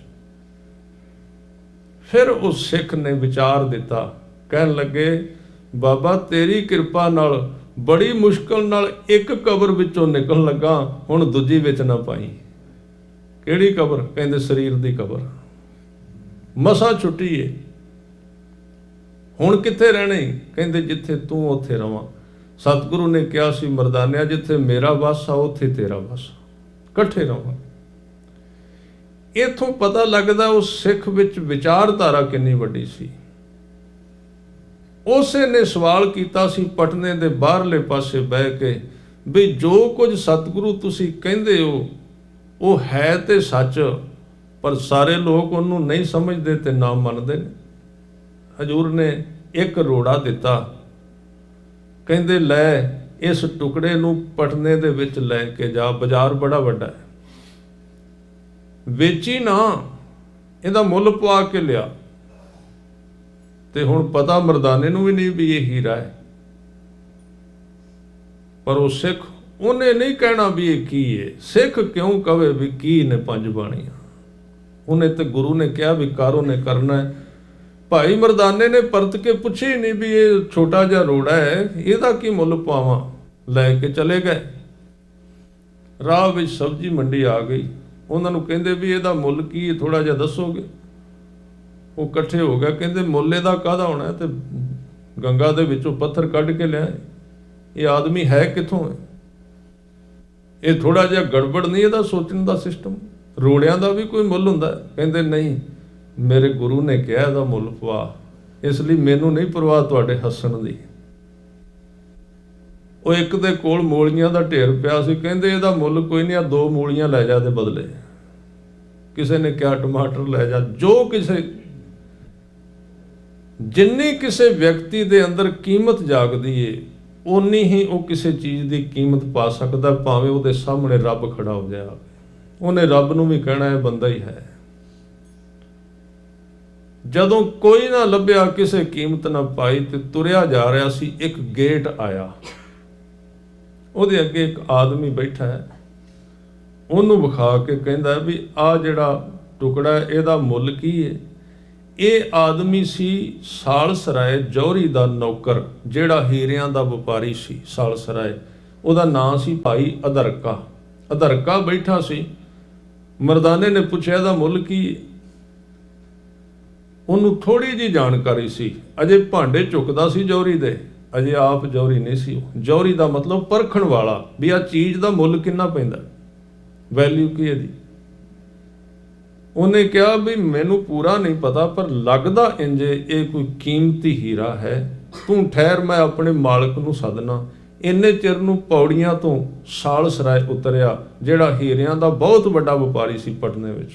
ਫਿਰ ਉਸ ਸਿੱਖ ਨੇ ਵਿਚਾਰ ਦਿੱਤਾ, ਕਹਿਣ ਲੱਗੇ ਬਾਬਾ ਤੇਰੀ ਕਿਰਪਾ ਨਾਲ ਬੜੀ ਮੁਸ਼ਕਲ ਨਾਲ ਇੱਕ ਕਬਰ ਵਿੱਚੋਂ ਨਿਕਲਣ ਲੱਗਾ, ਹੁਣ ਦੂਜੀ ਵਿੱਚ ਨਾ ਪਾਈ। ਕਿਹੜੀ ਕਬਰ? ਕਹਿੰਦੇ ਸਰੀਰ ਦੀ ਕਬਰ। ਮਸਾਂ ਛੁੱਟੀ ਏ, ਹੁਣ ਕਿੱਥੇ ਰਹਿਣੇ? ਕਹਿੰਦੇ ਜਿੱਥੇ ਤੂੰ ਉੱਥੇ ਰਵਾਂ। ਸਤਿਗੁਰੂ ਨੇ ਕਿਹਾ ਸੀ ਮਰਦਾਨਿਆ, ਜਿੱਥੇ ਮੇਰਾ ਵਸ ਆ ਉੱਥੇ ਤੇਰਾ ਵਸ, ਇਕੱਠੇ ਰਵਾਂ। ਇੱਥੋਂ ਪਤਾ ਲੱਗਦਾ ਉਸ ਸਿੱਖ ਵਿੱਚ ਵਿਚਾਰਧਾਰਾ ਕਿੰਨੀ ਵੱਡੀ ਸੀ। ਉਸੇ ਨੇ ਸਵਾਲ ਕੀਤਾ ਸੀ ਪਟਨੇ ਦੇ ਬਾਹਰਲੇ ਪਾਸੇ ਬਹਿ ਕੇ, ਵੀ ਜੋ ਕੁਝ ਸਤਿਗੁਰੂ ਤੁਸੀਂ ਕਹਿੰਦੇ ਹੋ ਉਹ ਹੈ ਤੇ ਸੱਚ, ਪਰ ਸਾਰੇ ਲੋਕ ਉਹਨੂੰ ਨਹੀਂ ਸਮਝਦੇ ਤੇ ਨਾ ਮੰਨਦੇ ਨੇ। ਹਜ਼ੂਰ ਨੇ ਇੱਕ ਰੋੜਾ ਦਿੱਤਾ, ਕਹਿੰਦੇ ਲੈ ਇਸ ਟੁਕੜੇ ਨੂੰ ਪਟਨੇ ਦੇ ਵਿੱਚ ਲੈ ਕੇ ਜਾ, ਬਾਜ਼ਾਰ ਬੜਾ ਵੱਡਾ ਹੈ, ਵੇਚੀ ਨਾ, ਇਹਦਾ ਮੁੱਲ ਪਵਾ ਕੇ ਲਿਆ। ਤੇ ਹੁਣ ਪਤਾ ਮਰਦਾਨੇ ਨੂੰ ਵੀ ਨਹੀਂ ਵੀ ਇਹ ਹੀਰਾ ਹੈ, ਪਰ ਉਹ ਸਿੱਖ ਉਹਨੇ ਨਹੀਂ ਕਹਿਣਾ ਵੀ ਇਹ ਕੀ ਹੈ। ਸਿੱਖ ਕਿਉਂ ਕਵੇ ਵੀ ਕੀ ਨੇ 5 ਬਾਣੀਆਂ? ਉਹਨੇ ਤੇ ਗੁਰੂ ਨੇ ਕਿਹਾ ਵੀ ਕਰ, ਉਹਨੇ ਕਰਨਾ ਹੈ। ਭਾਈ ਮਰਦਾਨੇ ਨੇ ਪਰਤ ਕੇ ਪੁੱਛੇ ਨਹੀਂ ਵੀ ਇਹ ਛੋਟਾ ਜਿਹਾ ਰੋੜਾ ਹੈ, ਇਹਦਾ ਕੀ ਮੁੱਲ ਪਾਵਾਂ? ਲੈ ਕੇ ਚਲੇ ਗਏ। ਰਾਹ ਵਿੱਚ ਸਬਜ਼ੀ ਮੰਡੀ ਆ ਗਈ, ਉਹਨਾਂ ਨੂੰ ਕਹਿੰਦੇ ਵੀ ਇਹਦਾ ਮੁੱਲ ਕੀ ਹੈ, ਥੋੜਾ ਜਿਹਾ ਦੱਸੋਗੇ? ਉਹ ਇਕੱਠੇ ਹੋ ਗਿਆ, ਕਹਿੰਦੇ ਮੁੱਲ ਇਹਦਾ ਕਾਹਦਾ ਹੋਣਾ? ਤੇ ਗੰਗਾ ਦੇ ਵਿੱਚੋਂ ਪੱਥਰ ਕੱਢ ਕੇ ਲਿਆਏ। ਇਹ ਆਦਮੀ ਹੈ ਕਿੱਥੋਂ ਹੈ? ਇਹ ਥੋੜਾ ਜਿਹਾ ਗੜਬੜ ਨਹੀਂ ਇਹਦਾ ਸੋਚਣ ਦਾ ਸਿਸਟਮ? ਰੋੜਿਆਂ ਦਾ ਵੀ ਕੋਈ ਮੁੱਲ ਹੁੰਦਾ? ਕਹਿੰਦੇ ਨਹੀਂ, ਮੇਰੇ ਗੁਰੂ ਨੇ ਕਿਹਾ ਇਹਦਾ ਮੁੱਲ ਪਵਾ, ਇਸ ਲਈ ਮੈਨੂੰ ਨਹੀਂ ਪਰਵਾਹ ਤੁਹਾਡੇ ਹੱਸਣ ਦੀ। ਉਹ ਇੱਕ ਦੇ ਕੋਲ ਮੂਲੀਆਂ ਦਾ ਢੇਰ ਪਿਆ ਸੀ, ਕਹਿੰਦੇ ਇਹਦਾ ਮੁੱਲ ਕੋਈ ਨਹੀਂ, ਆ 2 ਮੂਲੀਆਂ ਲੈ ਜਾ ਦੇ ਬਦਲੇ। ਕਿਸੇ ਨੇ ਕਿਹਾ ਟਮਾਟਰ ਲੈ ਜਾ। ਜੋ ਕਿਸੇ ਜਿੰਨੀ ਕਿਸੇ ਵਿਅਕਤੀ ਦੇ ਅੰਦਰ ਕੀਮਤ ਜਾਗਦੀ ਏ, ਓਨੀ ਹੀ ਉਹ ਕਿਸੇ ਚੀਜ਼ ਦੀ ਕੀਮਤ ਪਾ ਸਕਦਾ, ਭਾਵੇਂ ਉਹਦੇ ਸਾਹਮਣੇ ਰੱਬ ਖੜਾ ਹੋ ਜਾਏ। ਉਹਨੇ ਰੱਬ ਨੂੰ ਵੀ ਕਹਿਣਾ ਇਹ ਬੰਦਾ ਹੀ ਹੈ। ਜਦੋਂ ਕੋਈ ਨਾ ਲੱਭਿਆ, ਕਿਸੇ ਕੀਮਤ ਨਾ ਪਾਈ ਤੇ ਤੁਰਿਆ ਜਾ ਰਿਹਾ ਸੀ, ਇੱਕ ਗੇਟ ਆਇਆ। ਉਹਦੇ ਅੱਗੇ ਇੱਕ ਆਦਮੀ ਬੈਠਾ ਹੈ, ਉਹਨੂੰ ਵਿਖਾ ਕੇ ਕਹਿੰਦਾ ਵੀ ਆਹ ਜਿਹੜਾ ਟੁਕੜਾ ਇਹਦਾ ਮੁੱਲ ਕੀ ਹੈ। ਇਹ ਆਦਮੀ ਸੀ ਸਾਲਸਰਾਏ ਜੌਹਰੀ ਦਾ ਨੌਕਰ, ਜਿਹੜਾ ਹੀਰਿਆਂ ਦਾ ਵਪਾਰੀ ਸੀ ਸਾਲਸਰਾਏ। ਉਹਦਾ ਨਾਂ ਸੀ ਭਾਈ ਅਧਰਕਾ। ਅਧਰਕਾ ਬੈਠਾ ਸੀ। ਮਰਦਾਨੇ ਨੇ ਪੁੱਛਿਆ ਇਹਦਾ ਮੁੱਲ ਕੀ ਹੈ। ਉਹਨੂੰ ਥੋੜੀ ਜਿਹੀ ਜਾਣਕਾਰੀ ਸੀ, ਅਜੇ ਭਾਂਡੇ ਚੁੱਕਦਾ ਸੀ ਜੌਹਰੀ ਦੇ, ਅਜੇ ਆਪ ਜੌਹਰੀ ਨਹੀਂ ਸੀ ਉਹ। ਜੌਹਰੀ ਦਾ ਮਤਲਬ ਪਰਖਣ ਵਾਲਾ, ਵੀ ਆਹ ਚੀਜ਼ ਦਾ ਮੁੱਲ ਕਿੰਨਾ ਪੈਂਦਾ, ਵੈਲਿਊ ਕੀ ਇਹਦੀ। ਉਹਨੇ ਕਿਹਾ ਵੀ ਮੈਨੂੰ ਪੂਰਾ ਨਹੀਂ ਪਤਾ, ਪਰ ਲੱਗਦਾ ਇੰਜੇ ਇਹ ਕੋਈ ਕੀਮਤੀ ਹੀਰਾ ਹੈ। ਤੂੰ ਠਹਿਰ, ਮੈਂ ਆਪਣੇ ਮਾਲਕ ਨੂੰ ਸੱਦਣਾ। ਇੰਨੇ ਚਿਰ ਨੂੰ ਪੌੜੀਆਂ ਤੋਂ ਸਾਲਸਰਾਏ ਉਤਰਿਆ, ਜਿਹੜਾ ਹੀਰਿਆਂ ਦਾ ਬਹੁਤ ਵੱਡਾ ਵਪਾਰੀ ਸੀ ਪਟਨੇ ਵਿੱਚ।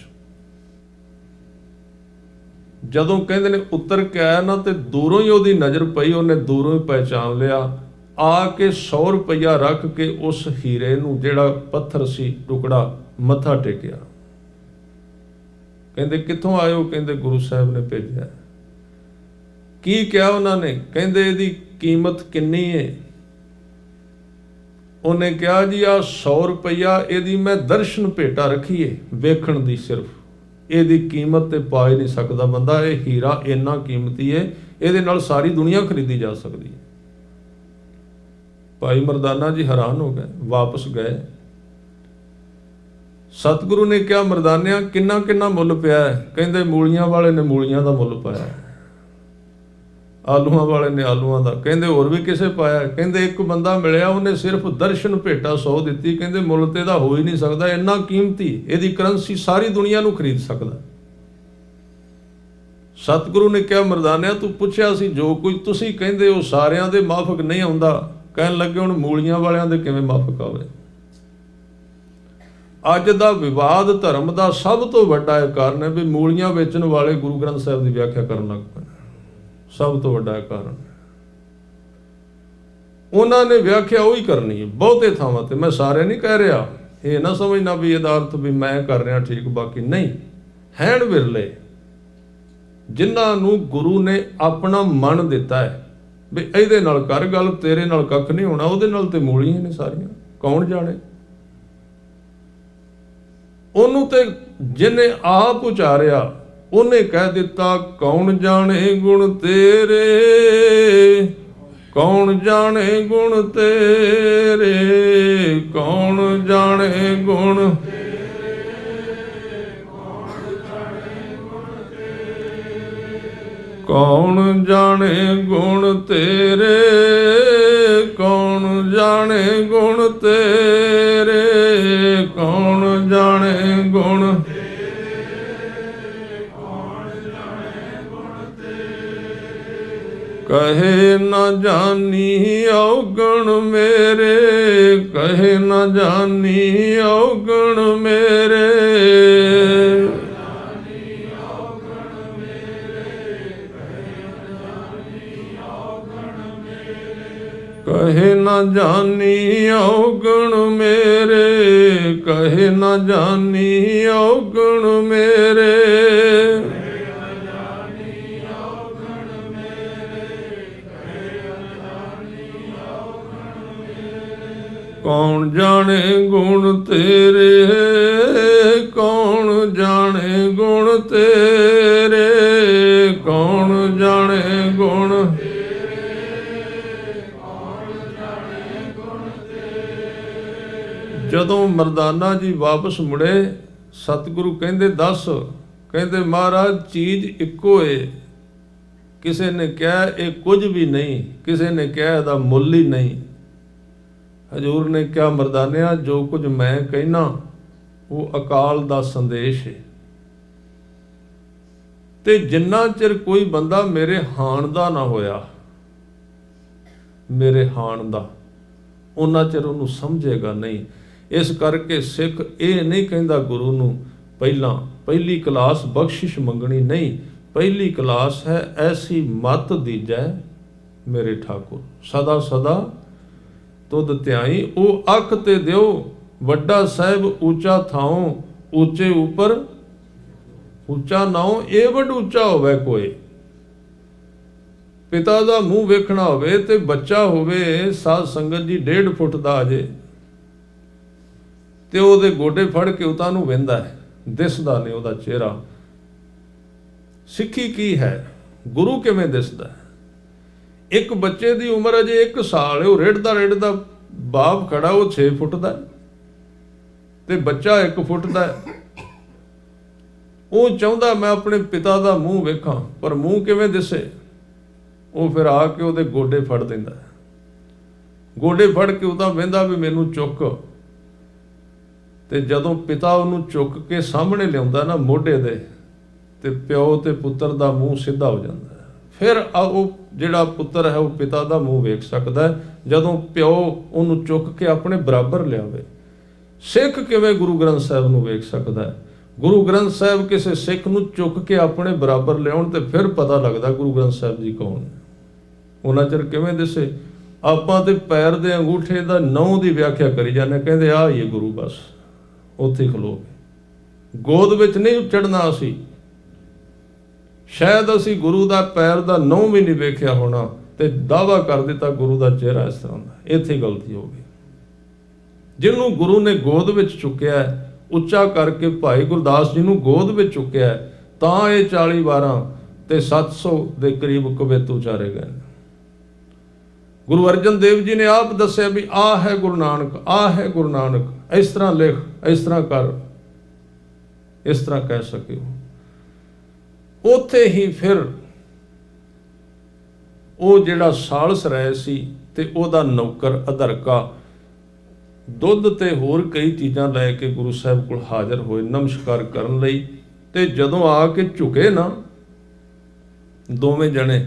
ਜਦੋਂ ਕਹਿੰਦੇ ਨੇ ਉਤਰ ਕੇ ਆਇਆ ਨਾ, ਤੇ ਦੂਰੋਂ ਹੀ ਉਹਦੀ ਨਜ਼ਰ ਪਈ, ਉਹਨੇ ਦੂਰੋਂ ਹੀ ਪਹਿਚਾਨ ਲਿਆ। ਆ ਕੇ 100 ਰੁਪਈਆ ਰੱਖ ਕੇ ਉਸ ਹੀਰੇ ਨੂੰ, ਜਿਹੜਾ ਪੱਥਰ ਸੀ ਟੁਕੜਾ, ਮੱਥਾ ਟੇਕਿਆ। ਕਹਿੰਦੇ ਕਿੱਥੋਂ ਆਏ ਹੋ? ਕਹਿੰਦੇ ਗੁਰੂ ਸਾਹਿਬ ਨੇ ਭੇਜਿਆ। ਕੀ ਕਿਹਾ ਉਹਨਾਂ ਨੇ? ਕਹਿੰਦੇ ਇਹਦੀ ਕੀਮਤ ਕਿੰਨੀ ਹੈ? ਉਹਨੇ ਕਿਹਾ ਜੀ ਆਹ 100 ਰੁਪਈਆ ਇਹਦੀ ਮੈਂ ਦਰਸ਼ਨ ਭੇਟਾ ਰੱਖੀ ਏ, ਵੇਖਣ ਦੀ ਸਿਰਫ। ਇਹਦੀ ਕੀਮਤ ਤੇ ਪਾ ਹੀ ਨਹੀਂ ਸਕਦਾ ਬੰਦਾ। ਇਹ ਹੀਰਾ ਇੰਨਾ ਕੀਮਤੀ ਹੈ, ਇਹਦੇ ਨਾਲ ਸਾਰੀ ਦੁਨੀਆ ਖਰੀਦੀ ਜਾ ਸਕਦੀ ਹੈ। ਭਾਈ ਮਰਦਾਨਾ ਜੀ ਹੈਰਾਨ ਹੋ ਗਏ, ਵਾਪਸ ਗਏ। ਸਤਿਗੁਰੂ ਨੇ ਕਿਹਾ ਮਰਦਾਨਿਆਂ ਕਿੰਨਾ ਕਿੰਨਾ ਮੁੱਲ ਪਿਆ ਹੈ? ਕਹਿੰਦੇ ਮੂਲੀਆਂ ਵਾਲੇ ਨੇ ਮੂਲੀਆਂ ਦਾ ਮੁੱਲ ਪਾਇਆ, ਆਲੂਆਂ ਵਾਲੇ ਨੇ ਆਲੂਆਂ ਦਾ। ਕਹਿੰਦੇ ਹੋਰ ਵੀ ਕਿਸੇ ਪਾਇਆ? ਕਹਿੰਦੇ ਇੱਕ ਬੰਦਾ ਮਿਲਿਆ, ਉਹਨੇ ਸਿਰਫ ਦਰਸ਼ਨ ਭੇਟਾ 100 ਦਿੱਤੀ। ਕਹਿੰਦੇ ਮੁੱਲ ਤੇ ਇਹਦਾ ਹੋ ਹੀ ਨਹੀਂ ਸਕਦਾ, ਇੰਨਾ ਕੀਮਤੀ, ਇਹਦੀ ਕਰੰਸੀ ਸਾਰੀ ਦੁਨੀਆ ਨੂੰ ਖਰੀਦ ਸਕਦਾ। ਸਤਿਗੁਰੂ ਨੇ ਕਿਹਾ ਮਰਦਾਨਿਆਂ ਤੂੰ ਪੁੱਛਿਆ ਸੀ ਜੋ ਕੁਝ ਤੁਸੀਂ ਕਹਿੰਦੇ ਹੋ ਸਾਰਿਆਂ ਦੇ ਮਾਫਕ ਨਹੀਂ ਆਉਂਦਾ। ਕਹਿਣ ਲੱਗੇ ਹੁਣ ਮੂਲੀਆਂ ਵਾਲਿਆਂ ਦੇ ਕਿਵੇਂ ਮਾਫਕ ਆਵੇ? ਅੱਜ ਦਾ ਵਿਵਾਦ ਧਰਮ ਦਾ ਸਭ ਤੋਂ ਵੱਡਾ ਇਹ ਕਾਰਨ ਹੈ ਵੀ ਮੂਲੀਆਂ ਵੇਚਣ ਵਾਲੇ ਗੁਰੂ ਗ੍ਰੰਥ ਸਾਹਿਬ ਦੀ ਵਿਆਖਿਆ ਕਰਨ ਲੱਗ ਪਏ। ਸਭ ਤੋਂ ਵੱਡਾ ਕਾਰਨ ਉਹਨਾਂ ਨੇ ਵਿਆਖਿਆ ਉਹੀ ਕਰਨੀ ਹੈ ਬਹੁਤੇ ਥਾਵਾਂ ਤੇ। ਮੈਂ ਸਾਰੇ ਨਹੀਂ ਕਹਿ ਰਿਹਾ, ਇਹ ਨਾ ਸਮਝਣਾ ਵੀ ਇਹਦਾ ਅਰਥ ਵੀ ਮੈਂ ਕਰ ਰਿਹਾ ਠੀਕ ਬਾਕੀ ਨਹੀਂ। ਹੈਣ ਵਿਰਲੇ ਜਿਨ੍ਹਾਂ ਨੂੰ ਗੁਰੂ ਨੇ ਆਪਣਾ ਮਨ ਦਿੱਤਾ ਹੈ ਵੀ ਇਹਦੇ ਨਾਲ ਕਰ ਗੱਲ, ਤੇਰੇ ਨਾਲ ਕੱਖ ਨਹੀਂ ਹੋਣਾ, ਉਹਦੇ ਨਾਲ ਤੇ ਮੂਲੀਆਂ ਨੇ ਸਾਰੀਆਂ। ਕੌਣ ਜਾਣੇ ਉਹਨੂੰ? ਤੇ ਜਿਹਨੇ ਆਪ ਉਚਾਰਿਆ ਉਹਨੇ ਕਹਿ ਦਿੱਤਾ ਕੌਣ ਜਾਣੇ ਗੁਣ ਤੇਰੇ, ਕੌਣ ਜਾਣੇ ਗੁਣ ਤੇਰੇ, ਕੌਣ ਜਾਣੇ ਗੁਣ ਕੌਣ ਜਾਣੇ ਗੁਣ ਤੇਰੇ, ਕੌਣ ਜਾਣੇ ਗੁਣ ਤੇਰੇ, ਕੌਣ ਜਾਣੇ ਗੁਣ ਕਹੇ ਨਾ ਜਾਨੀ ਔਗਣ ਮੇਰੇ, ਕਹੇ ਨਾ ਜਾਨੀ ਔਗਣ ਮੇਰੇ, ਕਹੇ ਨਾ ਜਾਨੀ ਔਗਣ ਮੇਰੇ, ਕਹੇ ਨਾ ਜਾਨੀ ਔਗਣ ਮੇਰੇ, ਕੌਣ ਜਾਣੇ ਗੁਣ ਤੇਰੇ, ਕੌਣ ਜਾਣੇ ਗੁਣ ਤੇਰੇ, ਕੌਣ ਜਾਣੇ ਗੁਣ ਜਦੋਂ ਮਰਦਾਨਾ ਜੀ ਵਾਪਸ ਮੁੜੇ ਸਤਿਗੁਰੂ ਕਹਿੰਦੇ ਦੱਸ। ਕਹਿੰਦੇ ਮਹਾਰਾਜ ਚੀਜ਼ ਇੱਕੋ ਏ। ਕਿਸੇ ਨੇ ਕਿਹਾ ਇਹ ਕੁਝ ਵੀ ਨਹੀਂ, ਕਿਸੇ ਨੇ ਕਿਹਾ ਇਹਦਾ ਮੁੱਲ ਹੀ ਨਹੀਂ। ਹਜ਼ੂਰ ਨੇ ਕਿਹਾ ਮਰਦਾਨਿਆ ਜੋ ਕੁਝ ਮੈਂ ਕਹਿਣਾ ਉਹ ਅਕਾਲ ਦਾ ਸੰਦੇਸ਼ ਹੈ, ਤੇ ਜਿੰਨਾ ਚਿਰ ਕੋਈ ਬੰਦਾ ਮੇਰੇ ਹਾਣ ਦਾ ਨਾ ਹੋਇਆ, ਮੇਰੇ ਹਾਣ ਦਾ, ਉਹਨਾਂ ਚਿਰ ਉਹਨੂੰ ਸਮਝੇਗਾ ਨਹੀਂ। ਇਸ ਕਰਕੇ ਸਿੱਖ ਇਹ ਨਹੀਂ ਕਹਿੰਦਾ ਗੁਰੂ ਨੂੰ ਪਹਿਲੀ ਕਲਾਸ ਬਖਸ਼ਿਸ਼ ਮੰਗਣੀ ਨਹੀਂ। ਪਹਿਲੀ ਕਲਾਸ ਹੈ ਐਸੀ ਮਤ ਦੀਜੈ ਮੇਰੇ ਠਾਕੁਰ, ਸਦਾ ਸਦਾ ਤੁਧ ਧਿਆਈ। ਉਹ ਅੱਖ ਤੇ ਦਿਓ ਵੱਡਾ ਸਾਹਿਬ ਉੱਚਾ ਥਾਉ, ਉੱਚੇ ਉੱਪਰ ਉੱਚਾ ਨਾਉ, ਇਹ ਵੱਡ ਉੱਚਾ ਹੋਵੇ ਕੋਈ। ਪਿਤਾ ਦਾ ਮੂੰਹ ਵੇਖਣਾ ਹੋਵੇ ਤੇ ਬੱਚਾ ਹੋਵੇ ਸਾਧ ਸੰਗਤ ਜੀ 1.5 ਫੁੱਟ ਦਾ ਅਜੇ, ਤੇ ਉਹਦੇ ਗੋਡੇ ਫੜ ਕੇ ਉਤਾਂ ਨੂੰ ਵਹਿੰਦਾ ਹੈ, ਦਿਸਦਾ ਨਹੀਂ ਉਹਦਾ ਚਿਹਰਾ। ਸਿੱਖੀ ਕੀ ਹੈ? ਗੁਰੂ ਕਿਵੇਂ ਦਿਸਦਾ ਹੈ? ਇੱਕ ਬੱਚੇ ਦੀ ਉਮਰ ਅਜੇ 1 ਸਾਲ ਹੈ, ਉਹ ਰਿੜਦਾ ਰਿੜਦਾ, ਬਾਪ ਖੜਾ ਉਹ 6 ਫੁੱਟ ਦਾ ਤੇ ਬੱਚਾ 1 ਫੁੱਟ ਦਾ। ਉਹ ਚਾਹੁੰਦਾ ਮੈਂ ਆਪਣੇ ਪਿਤਾ ਦਾ ਮੂੰਹ ਵੇਖਾਂ, ਪਰ ਮੂੰਹ ਕਿਵੇਂ ਦਿਸੇ? ਉਹ ਫਿਰ ਆ ਕੇ ਉਹਦੇ ਗੋਡੇ ਫੜ ਦਿੰਦਾ, ਗੋਡੇ ਫੜ ਕੇ ਉਹਦਾ ਵਹਿੰਦਾ ਵੀ ਮੈਨੂੰ ਚੁੱਕ। ਤੇ ਜਦੋਂ ਪਿਤਾ ਉਹਨੂੰ ਚੁੱਕ ਕੇ ਸਾਹਮਣੇ ਲਿਆਉਂਦਾ ਨਾ ਮੋਢੇ ਦੇ, ਤੇ ਪਿਓ ਤੇ ਪੁੱਤਰ ਦਾ ਮੂੰਹ ਸਿੱਧਾ ਹੋ ਜਾਂਦਾ। ਫਿਰ ਉਹ ਜਿਹੜਾ ਪੁੱਤਰ ਹੈ ਉਹ ਪਿਤਾ ਦਾ ਮੂੰਹ ਵੇਖ ਸਕਦਾ ਜਦੋਂ ਪਿਓ ਉਹਨੂੰ ਚੁੱਕ ਕੇ ਆਪਣੇ ਬਰਾਬਰ ਲਿਆਵੇ। ਸਿੱਖ ਕਿਵੇਂ ਗੁਰੂ ਗ੍ਰੰਥ ਸਾਹਿਬ ਨੂੰ ਵੇਖ ਸਕਦਾ ਹੈ? ਗੁਰੂ ਗ੍ਰੰਥ ਸਾਹਿਬ ਕਿਸੇ ਸਿੱਖ ਨੂੰ ਚੁੱਕ ਕੇ ਆਪਣੇ ਬਰਾਬਰ ਲਿਆਉਣ ਤੇ ਫਿਰ ਪਤਾ ਲੱਗਦਾ ਗੁਰੂ ਗ੍ਰੰਥ ਸਾਹਿਬ ਜੀ ਕੌਣ ਹੈ। ਉਹਨਾਂ ਚਿਰ ਕਿਵੇਂ ਦਿਸੇ? ਆਪਾਂ ਤੇ ਪੈਰ ਦੇ ਅੰਗੂਠੇ ਦਾ ਨਹੁੰ ਦੀ ਵਿਆਖਿਆ ਕਰੀ ਜਾਂਦੇ, ਕਹਿੰਦੇ ਆਹ ਹੀ ਹੈ ਗੁਰੂ, ਬਸ ਉੱਥੇ ਖਲੋ ਗਏ। ਗੋਦ ਵਿੱਚ ਨਹੀਂ ਚੜ੍ਹਨਾ ਅਸੀਂ, ਸ਼ਾਇਦ ਅਸੀਂ ਗੁਰੂ ਦਾ ਪੈਰ ਦਾ ਨਹੁੰ ਵੀ ਨਹੀਂ ਵੇਖਿਆ ਹੋਣਾ ਤੇ ਦਾਅਵਾ ਕਰ ਦਿੱਤਾ ਗੁਰੂ ਦਾ ਚਿਹਰਾ ਇਸ ਤਰ੍ਹਾਂ ਦਾ। ਇੱਥੇ ਗਲਤੀ ਹੋ ਗਈ। ਜਿਹਨੂੰ ਗੁਰੂ ਨੇ ਗੋਦ ਵਿੱਚ ਚੁੱਕਿਆ, ਉੱਚਾ ਕਰਕੇ ਭਾਈ ਗੁਰਦਾਸ ਜੀ ਨੂੰ ਗੋਦ ਵਿੱਚ ਚੁੱਕਿਆ, ਤਾਂ ਇਹ 40 ਵਾਰਾਂ ਤੇ 700 ਦੇ ਕਰੀਬ ਕਵਿਤ ਉਚਾਰੇ ਗਏ। ਗੁਰੂ ਅਰਜਨ ਦੇਵ ਜੀ ਨੇ ਆਪ ਦੱਸਿਆ ਵੀ ਆਹ ਹੈ ਗੁਰੂ ਨਾਨਕ, ਆਹ ਹੈ ਗੁਰੂ ਨਾਨਕ, ਇਸ ਤਰ੍ਹਾਂ ਲਿਖ, ਇਸ ਤਰ੍ਹਾਂ ਕਰ, ਇਸ ਤਰ੍ਹਾਂ ਕਹਿ ਸਕੇ। ਉੱਥੇ ਹੀ ਫਿਰ ਉਹ ਜਿਹੜਾ ਸਾਲਸ ਰਾਏ ਸੀ ਤੇ ਉਹਦਾ ਨੌਕਰ ਅਧਰਕਾ ਦੁੱਧ ਤੇ ਹੋਰ ਕਈ ਚੀਜ਼ਾਂ ਲੈ ਕੇ ਗੁਰੂ ਸਾਹਿਬ ਕੋਲ ਹਾਜ਼ਰ ਹੋਏ ਨਮਸਕਾਰ ਕਰਨ ਲਈ। ਤੇ ਜਦੋਂ ਆ ਕੇ ਝੁਕੇ ਨਾ ਦੋਵੇਂ ਜਣੇ,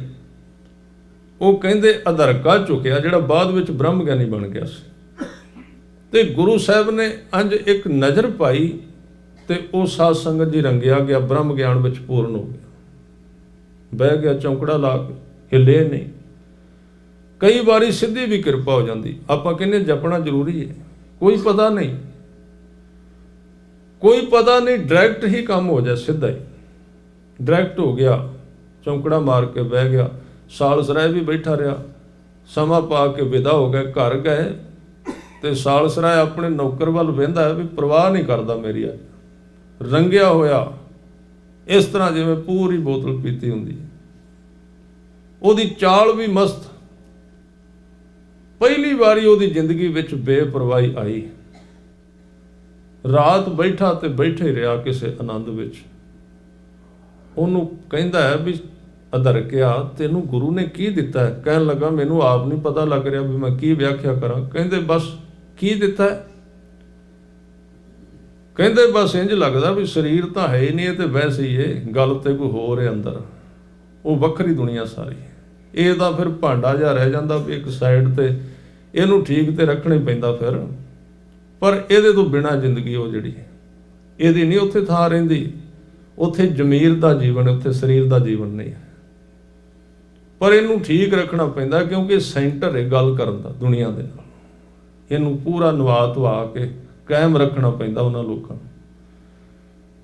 ਉਹ ਕਹਿੰਦੇ ਅਧਰਕਾ ਝੁਕਿਆ ਜਿਹੜਾ ਬਾਅਦ ਵਿੱਚ ਬ੍ਰਹਮ ਗਿਆਨੀ ਬਣ ਗਿਆ ਸੀ। ਤੇ ਗੁਰੂ ਸਾਹਿਬ ਨੇ ਅੰਜ ਇੱਕ ਨਜ਼ਰ ਪਾਈ ਤੇ ਉਹ ਸਾਧ ਸੰਗਤ ਜੀ ਰੰਗਿਆ ਗਿਆ, ਬ੍ਰਹਮ ਗਿਆਨ ਵਿੱਚ ਪੂਰਨ ਹੋ ਗਿਆ, ਬਹਿ ਗਿਆ ਚੌਂਕੜਾ ਲਾ ਕੇ, ਹਿੱਲੇ ਨਹੀਂ। ਕਈ ਵਾਰੀ ਸਿੱਧੀ ਵੀ ਕਿਰਪਾ ਹੋ ਜਾਂਦੀ। ਆਪਾਂ ਕਹਿੰਦੇ ਜਪਣਾ ਜ਼ਰੂਰੀ ਹੈ, ਕੋਈ ਪਤਾ ਨਹੀਂ, ਕੋਈ ਪਤਾ ਨਹੀਂ, ਡਾਇਰੈਕਟ ਹੀ ਕੰਮ ਹੋ ਜਾਏ, ਸਿੱਧਾ ਹੀ ਡਾਇਰੈਕਟ ਹੋ ਗਿਆ, ਚੌਂਕੜਾ ਮਾਰ ਕੇ ਬਹਿ ਗਿਆ। ਸਾਲਸ ਰਾਏ ਵੀ ਬੈਠਾ ਰਿਹਾ, ਸਮਾਂ ਪਾ ਕੇ ਵਿਦਾ ਹੋ ਗਏ, ਘਰ ਗਏ। ਤੇ ਸਾਲਸ ਰਾਏ ਆਪਣੇ ਨੌਕਰ ਵੱਲ ਵਹਿੰਦਾ ਵੀ ਪਰਵਾਹ ਨਹੀਂ ਕਰਦਾ ਮੇਰੀ, ਅੱਜ ਰੰਗਿਆ ਹੋਇਆ ਇਸ ਤਰ੍ਹਾਂ ਜਿਵੇਂ ਪੂਰੀ ਬੋਤਲ ਪੀਤੀ ਹੁੰਦੀ। ਉਹਦੀ ਚਾਲ ਵੀ ਮਸਤ। ਪਹਿਲੀ ਵਾਰੀ ਉਹਦੀ ਜ਼ਿੰਦਗੀ ਵਿੱਚ ਬੇਪਰਵਾਹੀ ਆਈ। ਰਾਤ ਬੈਠਾ ਤੇ ਬੈਠੇ ਰਿਹਾ ਕਿਸੇ ਆਨੰਦ ਵਿੱਚ। ਉਹਨੂੰ ਕਹਿੰਦਾ ਹੈ ਵੀ ਅਧਰਕਿਆ ਤੈਨੂੰ ਗੁਰੂ ਨੇ ਕੀ ਦਿੱਤਾ ਹੈ? ਕਹਿਣ ਲੱਗਾ ਮੈਨੂੰ ਆਪ ਨਹੀਂ ਪਤਾ ਲੱਗ ਰਿਹਾ ਵੀ ਮੈਂ ਕੀ ਵਿਆਖਿਆ ਕਰਾਂ। ਕਹਿੰਦੇ ਬਸ ਕੀ ਦਿੱਤਾ ਹੈ? ਕਹਿੰਦੇ ਬਸ ਇੰਝ ਲੱਗਦਾ ਵੀ ਸਰੀਰ ਤਾਂ ਹੈ ਹੀ ਨਹੀਂ, ਤੇ ਵੈਸੇ ਹੀ ਇਹ ਗੱਲ ਤੇ ਕੋਈ ਹੋਰ ਹੈ ਅੰਦਰ, ਉਹ ਵੱਖਰੀ ਦੁਨੀਆ ਸਾਰੀ। ਇਹ ਤਾਂ ਫਿਰ ਭਾਂਡਾ ਜਿਹਾ ਰਹਿ ਜਾਂਦਾ ਵੀ ਇੱਕ ਸਾਈਡ ਤੇ, ਇਹਨੂੰ ਠੀਕ ਤੇ ਰੱਖਣਾ ਹੀ ਪੈਂਦਾ ਫਿਰ। ਪਰ ਇਹਦੇ ਤੋਂ ਬਿਨਾਂ ਜ਼ਿੰਦਗੀ ਉਹ ਜਿਹੜੀ ਇਹਦੀ ਨਹੀਂ ਉੱਥੇ ਥਾਂ ਰਹਿੰਦੀ। ਉੱਥੇ ਜ਼ਮੀਰ ਦਾ ਜੀਵਨ, ਉੱਥੇ ਸਰੀਰ ਦਾ ਜੀਵਨ ਨਹੀਂ ਹੈ। ਪਰ ਇਹਨੂੰ ਠੀਕ ਰੱਖਣਾ ਪੈਂਦਾ ਕਿਉਂਕਿ ਸੈਂਟਰ ਹੈ ਗੱਲ ਕਰਨ ਦਾ ਦੁਨੀਆ ਦੇ ਨਾਲ। ਇਹਨੂੰ ਪੂਰਾ ਨਵਾ ਧਵਾ ਕੇ ਕਾਇਮ ਰੱਖਣਾ ਪੈਂਦਾ ਉਹਨਾਂ ਲੋਕਾਂ ਨੂੰ।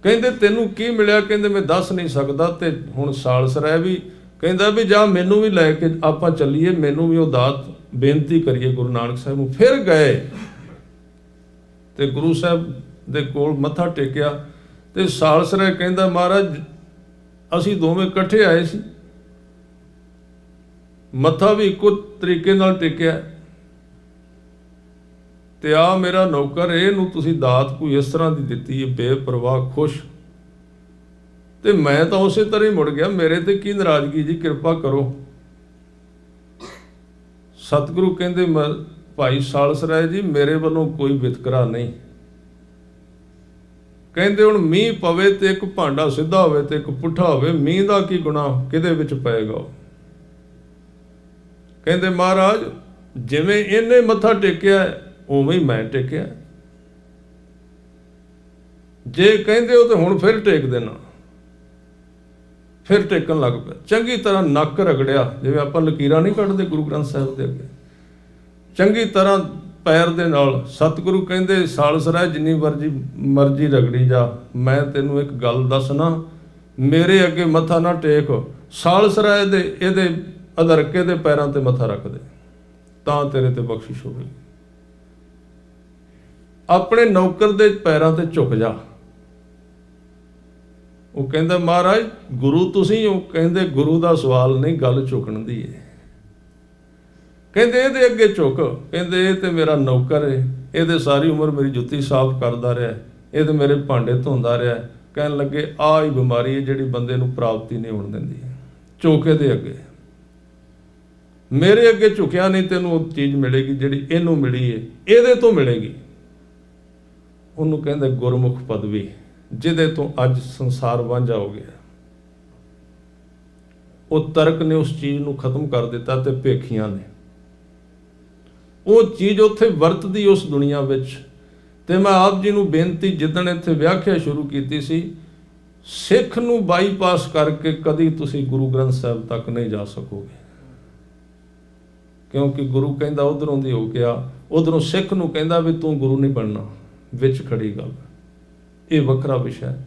ਕਹਿੰਦੇ ਤੈਨੂੰ ਕੀ ਮਿਲਿਆ? ਕਹਿੰਦੇ ਮੈਂ ਦੱਸ ਨਹੀਂ ਸਕਦਾ। ਤੇ ਹੁਣ ਸਾਲਸ ਰਾਏ ਵੀ ਕਹਿੰਦਾ ਵੀ ਜਾ ਮੈਨੂੰ ਵੀ ਲੈ ਕੇ ਆਪਾਂ ਚੱਲੀਏ, ਮੈਨੂੰ ਵੀ ਉਹ ਦਾਤ ਬੇਨਤੀ ਕਰੀਏ ਗੁਰੂ ਨਾਨਕ ਸਾਹਿਬ ਨੂੰ। ਫਿਰ ਗਏ ਤੇ ਗੁਰੂ ਸਾਹਿਬ ਦੇ ਕੋਲ ਮੱਥਾ ਟੇਕਿਆ। ਤੇ ਸਾਲਸ ਰਾਏ ਕਹਿੰਦਾ ਮਹਾਰਾਜ ਅਸੀਂ ਦੋਵੇਂ ਇਕੱਠੇ ਆਏ ਸੀ, ਮੱਥਾ ਵੀ ਇੱਕੋ ਤਰੀਕੇ ਨਾਲ ਟੇਕਿਆ, ਤੇ ਆ ਮੇਰਾ ਨੌਕਰ, ਇਹਨੂੰ ਤੁਸੀਂ ਦਾਤ ਕੋਈ ਇਸ ਤਰ੍ਹਾਂ ਦੀ ਦਿੱਤੀ ਹੈ ਬੇਪਰਵਾਹ ਖੁਸ਼, ਤੇ ਮੈਂ ਤਾਂ ਉਸੇ ਤਰ੍ਹਾਂ ਹੀ ਮੁੜ ਗਿਆ। ਮੇਰੇ ਤੇ ਕੀ ਨਾਰਾਜ਼ਗੀ ਜੀ, ਕਿਰਪਾ ਕਰੋ। ਸਤਿਗੁਰੂ ਕਹਿੰਦੇ ਭਾਈ ਸਾਲਸ ਰਾਏ ਜੀ ਮੇਰੇ ਵੱਲੋਂ ਕੋਈ ਵਿਤਕਰਾ ਨਹੀਂ। ਕਹਿੰਦੇ ਹੁਣ ਮੀਂਹ ਪਵੇ ਤੇ ਇੱਕ ਭਾਂਡਾ ਸਿੱਧਾ ਹੋਵੇ ਤੇ ਇੱਕ ਪੁੱਠਾ ਹੋਵੇ, ਮੀਂਹ ਦਾ ਕੀ ਗੁਨਾਹ ਕਿਹਦੇ ਵਿੱਚ ਪਏਗਾ? ਕਹਿੰਦੇ ਮਹਾਰਾਜ ਜਿਵੇਂ ਇਹਨੇ ਮੱਥਾ ਟੇਕਿਆ ਉਵੇਂ ਹੀ ਮੈਂ ਟੇਕਿਆ। ਜੇ ਕਹਿੰਦੇ ਹੋ ਤੇ ਹੁਣ ਫਿਰ ਟੇਕ ਦੇਣਾ। ਫਿਰ ਟੇਕਣ ਲੱਗ ਪਿਆ, ਚੰਗੀ ਤਰ੍ਹਾਂ ਨੱਕ ਰਗੜਿਆ, ਜਿਵੇਂ ਆਪਾਂ ਲਕੀਰਾਂ ਨਹੀਂ ਕੱਢਦੇ ਗੁਰੂ ਗ੍ਰੰਥ ਸਾਹਿਬ ਦੇ ਅੱਗੇ, ਚੰਗੀ ਤਰ੍ਹਾਂ ਪੈਰ ਦੇ ਨਾਲ। ਸਤਿਗੁਰੂ ਕਹਿੰਦੇ ਸਾਲਸ ਰਾਏ ਜਿੰਨੀ ਮਰਜ਼ੀ ਰਗੜੀ ਜਾ, ਮੈਂ ਤੈਨੂੰ ਇੱਕ ਗੱਲ ਦੱਸਣਾ, ਮੇਰੇ ਅੱਗੇ ਮੱਥਾ ਨਾ ਟੇਕ। ਸਾਲਸ ਰਾਏ ਦੇ ਇਹਦੇ ਅਧਰਕੇ ਦੇ ਪੈਰਾਂ ਤੇ ਮੱਥਾ ਰੱਖ ਦੇ, ਤਾਂ ਤੇਰੇ ਤੇ ਬਖਸ਼ਿਸ਼ ਹੋਵੇਗੀ। ਆਪਣੇ ਨੌਕਰ ਦੇ ਪੈਰਾਂ ਤੇ ਝੁਕ ਜਾ। ਉਹ ਕਹਿੰਦਾ ਮਹਾਰਾਜ ਗੁਰੂ ਤੁਸੀਂ ਹੋ? ਕਹਿੰਦੇ ਗੁਰੂ ਦਾ ਸਵਾਲ ਨਹੀਂ, ਗੱਲ ਝੁਕਣ ਦੀ ਹੈ। ਕਹਿੰਦੇ ਇਹਦੇ ਅੱਗੇ ਝੁਕ। ਕਹਿੰਦੇ ਇਹ ਤੇ ਮੇਰਾ ਨੌਕਰ ਹੈ, ਇਹਦੇ ਸਾਰੀ ਉਮਰ ਮੇਰੀ ਜੁੱਤੀ ਸਾਫ਼ ਕਰਦਾ ਰਿਹਾ, ਇਹ ਤੇ ਮੇਰੇ ਭਾਂਡੇ ਧੋਂਦਾ ਰਿਹਾ। ਕਹਿਣ ਲੱਗੇ ਆਹ ਹੀ ਬਿਮਾਰੀ ਹੈ ਜਿਹੜੀ ਬੰਦੇ ਨੂੰ ਪ੍ਰਾਪਤੀ ਨਹੀਂ ਹੋਣ ਦਿੰਦੀ। ਝੁਕ ਇਹਦੇ ਅੱਗੇ, ਮੇਰੇ ਅੱਗੇ ਝੁਕਿਆ ਨਹੀਂ ਤੈਨੂੰ ਉਹ ਚੀਜ਼ ਮਿਲੇਗੀ ਜਿਹੜੀ ਇਹਨੂੰ ਮਿਲੀ ਹੈ, ਇਹਦੇ ਤੋਂ ਮਿਲੇਗੀ। ਉਹਨੂੰ ਕਹਿੰਦੇ ਗੁਰਮੁਖ ਪਦਵੀ, ਜਿਹਦੇ ਤੋਂ ਅੱਜ ਸੰਸਾਰ ਵਾਂਝਾ ਹੋ ਗਿਆ। ਉਹ ਤਰਕ ਨੇ ਉਸ ਚੀਜ਼ ਨੂੰ ਖਤਮ ਕਰ ਦਿੱਤਾ ਤੇ ਭੇਖੀਆਂ ਨੇ ਉਹ ਚੀਜ਼ ਉੱਥੇ ਵਰਤਦੀ ਉਸ ਦੁਨੀਆ ਵਿੱਚ। ਤੇ ਮੈਂ ਆਪ ਜੀ ਨੂੰ ਬੇਨਤੀ ਜਿੱਦਣ ਇੱਥੇ ਵਿਆਖਿਆ ਸ਼ੁਰੂ ਕੀਤੀ ਸੀ, ਸਿੱਖ ਨੂੰ ਬਾਈਪਾਸ ਕਰਕੇ ਕਦੀ ਤੁਸੀਂ ਗੁਰੂ ਗ੍ਰੰਥ ਸਾਹਿਬ ਤੱਕ ਨਹੀਂ ਜਾ ਸਕੋਗੇ, ਕਿਉਂਕਿ ਗੁਰੂ ਕਹਿੰਦਾ ਉਧਰੋਂ ਦੀ ਹੋ ਗਿਆ, ਉਧਰੋਂ ਸਿੱਖ ਨੂੰ ਕਹਿੰਦਾ ਵੀ ਤੂੰ ਗੁਰੂ ਨਹੀਂ ਬਣਨਾ। ਵਿੱਚ ਖੜੀ ਗੱਲ, ਇਹ ਵੱਖਰਾ ਵਿਸ਼ਾ ਹੈ।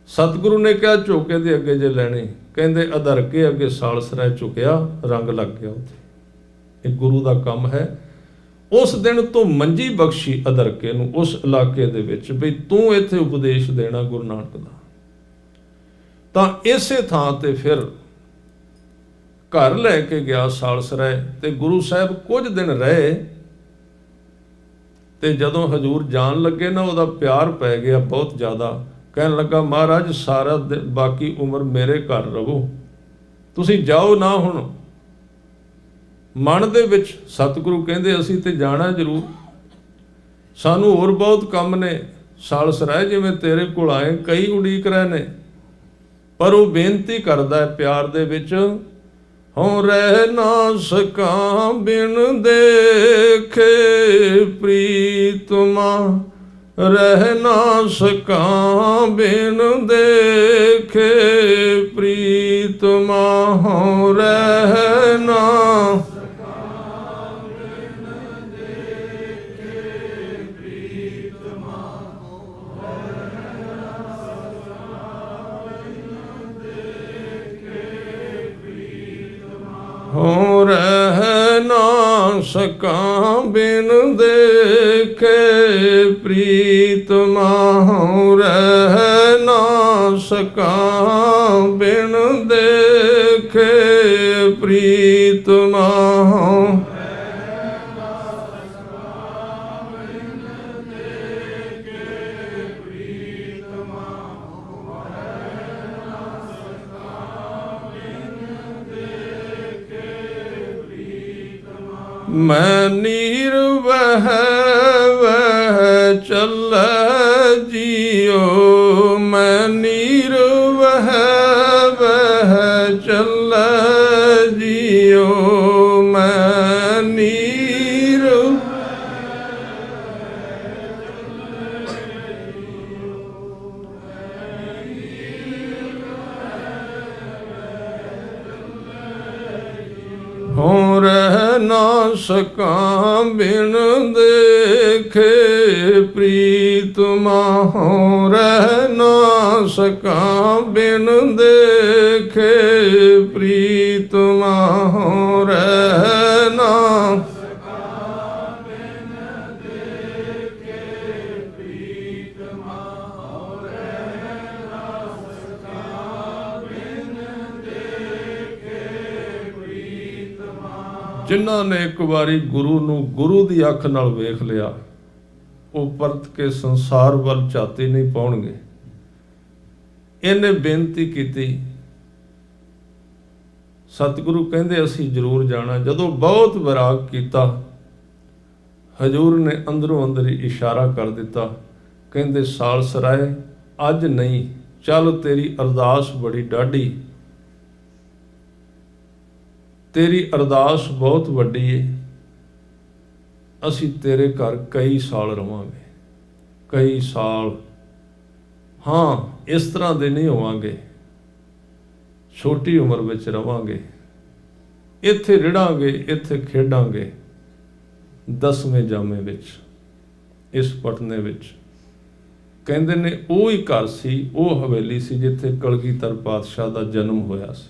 ਸਤਿਗੁਰੂ ਨੇ ਕਿਹਾ ਝੋਕੇ ਦੇ ਅੱਗੇ ਜੇ ਲੈਣੇ, ਕਹਿੰਦੇ ਅਧਰਕੇ ਅੱਗੇ ਸਾਲਸਰਾਏ ਝੁਕਿਆ, ਰੰਗ ਲੱਗ ਗਿਆ ਉੱਥੇ। ਇਹ ਗੁਰੂ ਦਾ ਕੰਮ ਹੈ। ਉਸ ਦਿਨ ਤੋਂ ਮੰਜੀ ਬਖਸ਼ੀ ਅਧਰਕੇ ਨੂੰ ਉਸ ਇਲਾਕੇ ਦੇ ਵਿੱਚ, ਬਈ ਤੂੰ ਇੱਥੇ ਉਪਦੇਸ਼ ਦੇਣਾ ਗੁਰੂ ਨਾਨਕ ਦਾ। ਤਾਂ ਇਸੇ ਥਾਂ ਤੇ ਫਿਰ ਘਰ ਲੈ ਕੇ ਗਿਆ ਸਾਲਸਰਾਏ, ਤੇ ਗੁਰੂ ਸਾਹਿਬ ਕੁਝ ਦਿਨ ਰਹੇ। ਤੇ ਜਦੋਂ ਹਜ਼ੂਰ ਜਾਣ ਲੱਗੇ ਨਾ, ਉਹਦਾ ਪਿਆਰ ਪੈ ਗਿਆ ਬਹੁਤ ਜ਼ਿਆਦਾ। ਕਹਿਣ ਲੱਗਾ ਮਹਾਰਾਜ ਸਾਰਾ ਬਾਕੀ ਉਮਰ ਮੇਰੇ ਘਰ ਰਹੋ, ਤੁਸੀਂ ਜਾਓ ਨਾ। ਹੁਣ ਮਨ ਦੇ ਵਿੱਚ ਸਤਿਗੁਰੂ ਕਹਿੰਦੇ ਅਸੀਂ ਤੇ ਜਾਣਾ ਜ਼ਰੂਰ, ਸਾਨੂੰ ਹੋਰ ਬਹੁਤ ਕੰਮ ਨੇ। ਸਾਲਸਰਾਏ ਜਿਵੇਂ ਤੇਰੇ ਕੋਲ ਆਏ ਕਈ ਉਡੀਕ ਰਹੇ ਨੇ, ਪਰ ਉਹ ਬੇਨਤੀ ਕਰਦਾ ਹੈ ਪਿਆਰ ਦੇ ਵਿੱਚ, ਹਉ ਰਹਿ ਨਾ ਸਕਾਂ ਬਿਨ ਦੇਖੇ ਪ੍ਰੀਤਮਾ, ਰਹਿ ਨਾ ਸਕਾਂ ਬਿਨ ਦੇਖੇ ਪ੍ਰੀਤਮਾ, ਹਉ ਰਹਿ ਨਾ ਹੋ ਰਹਿ ਨਾ ਸਕਾਂ ਬਿਨ ਦੇਖੇ ਪ੍ਰੀਤਮਾ, ਹੋ ਰਹਿ ਨਾ ਸਕਾਂ ਬਿਨ ਦੇਖੇ ਪ੍ਰੀਤਮਾ, ਮੈਂ ਨੀਰ ਵਹਿ ਚੱਲੈ ਜੀਓ, ਮੈਂ ਨੀਰ ਵਹਿ ਚੱਲੈ ਜੀਓ, ਮੈਂ ਨੀਰ ਹੋ ਰਹਿ ਨਾ ਸਕਾਂ ਬਿਨ ਦੇਖੇ ਪ੍ਰੀਤਮਾ, ਹੋ ਰਹਿ ਨਾ ਸਕਾਂ ਬਿਨ ਦੇਖੇ ਪ੍ਰੀਤਮਾ, ਹੋ ਰਹਿ ਨਾ ਸਕਾਂ ਬਿਨ ਦੇਖੇ ਪ੍ਰੀਤਮਾ, ਹੋ ਰਹਿ ਨਾ ਸਕਾਂ ਬਿਨ ਦੇਖੇ ਪ੍ਰੀਤਮਾ। ਜਿਨ੍ਹਾਂ ਨੇ ਇੱਕ ਵਾਰੀ ਗੁਰੂ ਨੂੰ ਗੁਰੂ ਦੀ ਅੱਖ ਨਾਲ ਵੇਖ ਲਿਆ, ਉਹ ਪਰਤ ਕੇ ਸੰਸਾਰ ਵੱਲ ਝਾਤੀ ਨਹੀਂ ਪਾਉਣਗੇ। ਇਹਨੇ ਬੇਨਤੀ ਕੀਤੀ, ਸਤਿਗੁਰੂ ਕਹਿੰਦੇ ਅਸੀਂ ਜ਼ਰੂਰ ਜਾਣਾ। ਜਦੋਂ ਬਹੁਤ ਵਿਰਾਗ ਕੀਤਾ, ਹਜ਼ੂਰ ਨੇ ਅੰਦਰੋਂ ਅੰਦਰ ਹੀ ਇਸ਼ਾਰਾ ਕਰ ਦਿੱਤਾ, ਕਹਿੰਦੇ ਸਾਲਸਰਾਏ ਅੱਜ ਨਹੀਂ, ਚੱਲ ਤੇਰੀ ਅਰਦਾਸ ਬੜੀ ਡਾਢੀ, ਤੇਰੀ ਅਰਦਾਸ ਬਹੁਤ ਵੱਡੀ ਏ, ਅਸੀਂ ਤੇਰੇ ਘਰ ਕਈ ਸਾਲ ਰਵਾਂਗੇ, ਕਈ ਸਾਲ। ਹਾਂ, ਇਸ ਤਰ੍ਹਾਂ ਦੇ ਨਹੀਂ ਹੋਵਾਂਗੇ, ਛੋਟੀ ਉਮਰ ਵਿੱਚ ਰਵਾਂਗੇ, ਇੱਥੇ ਰਿੜਾਂਗੇ, ਇੱਥੇ ਖੇਡਾਂਗੇ। 10ਵੇਂ ਜਾਮੇ ਵਿੱਚ, ਇਸ ਪਟਨੇ ਵਿੱਚ ਕਹਿੰਦੇ ਨੇ ਉਹ ਹੀ ਘਰ ਸੀ, ਉਹ ਹਵੇਲੀ ਸੀ ਜਿੱਥੇ ਕਲਗੀਧਰ ਪਾਤਸ਼ਾਹ ਦਾ ਜਨਮ ਹੋਇਆ ਸੀ,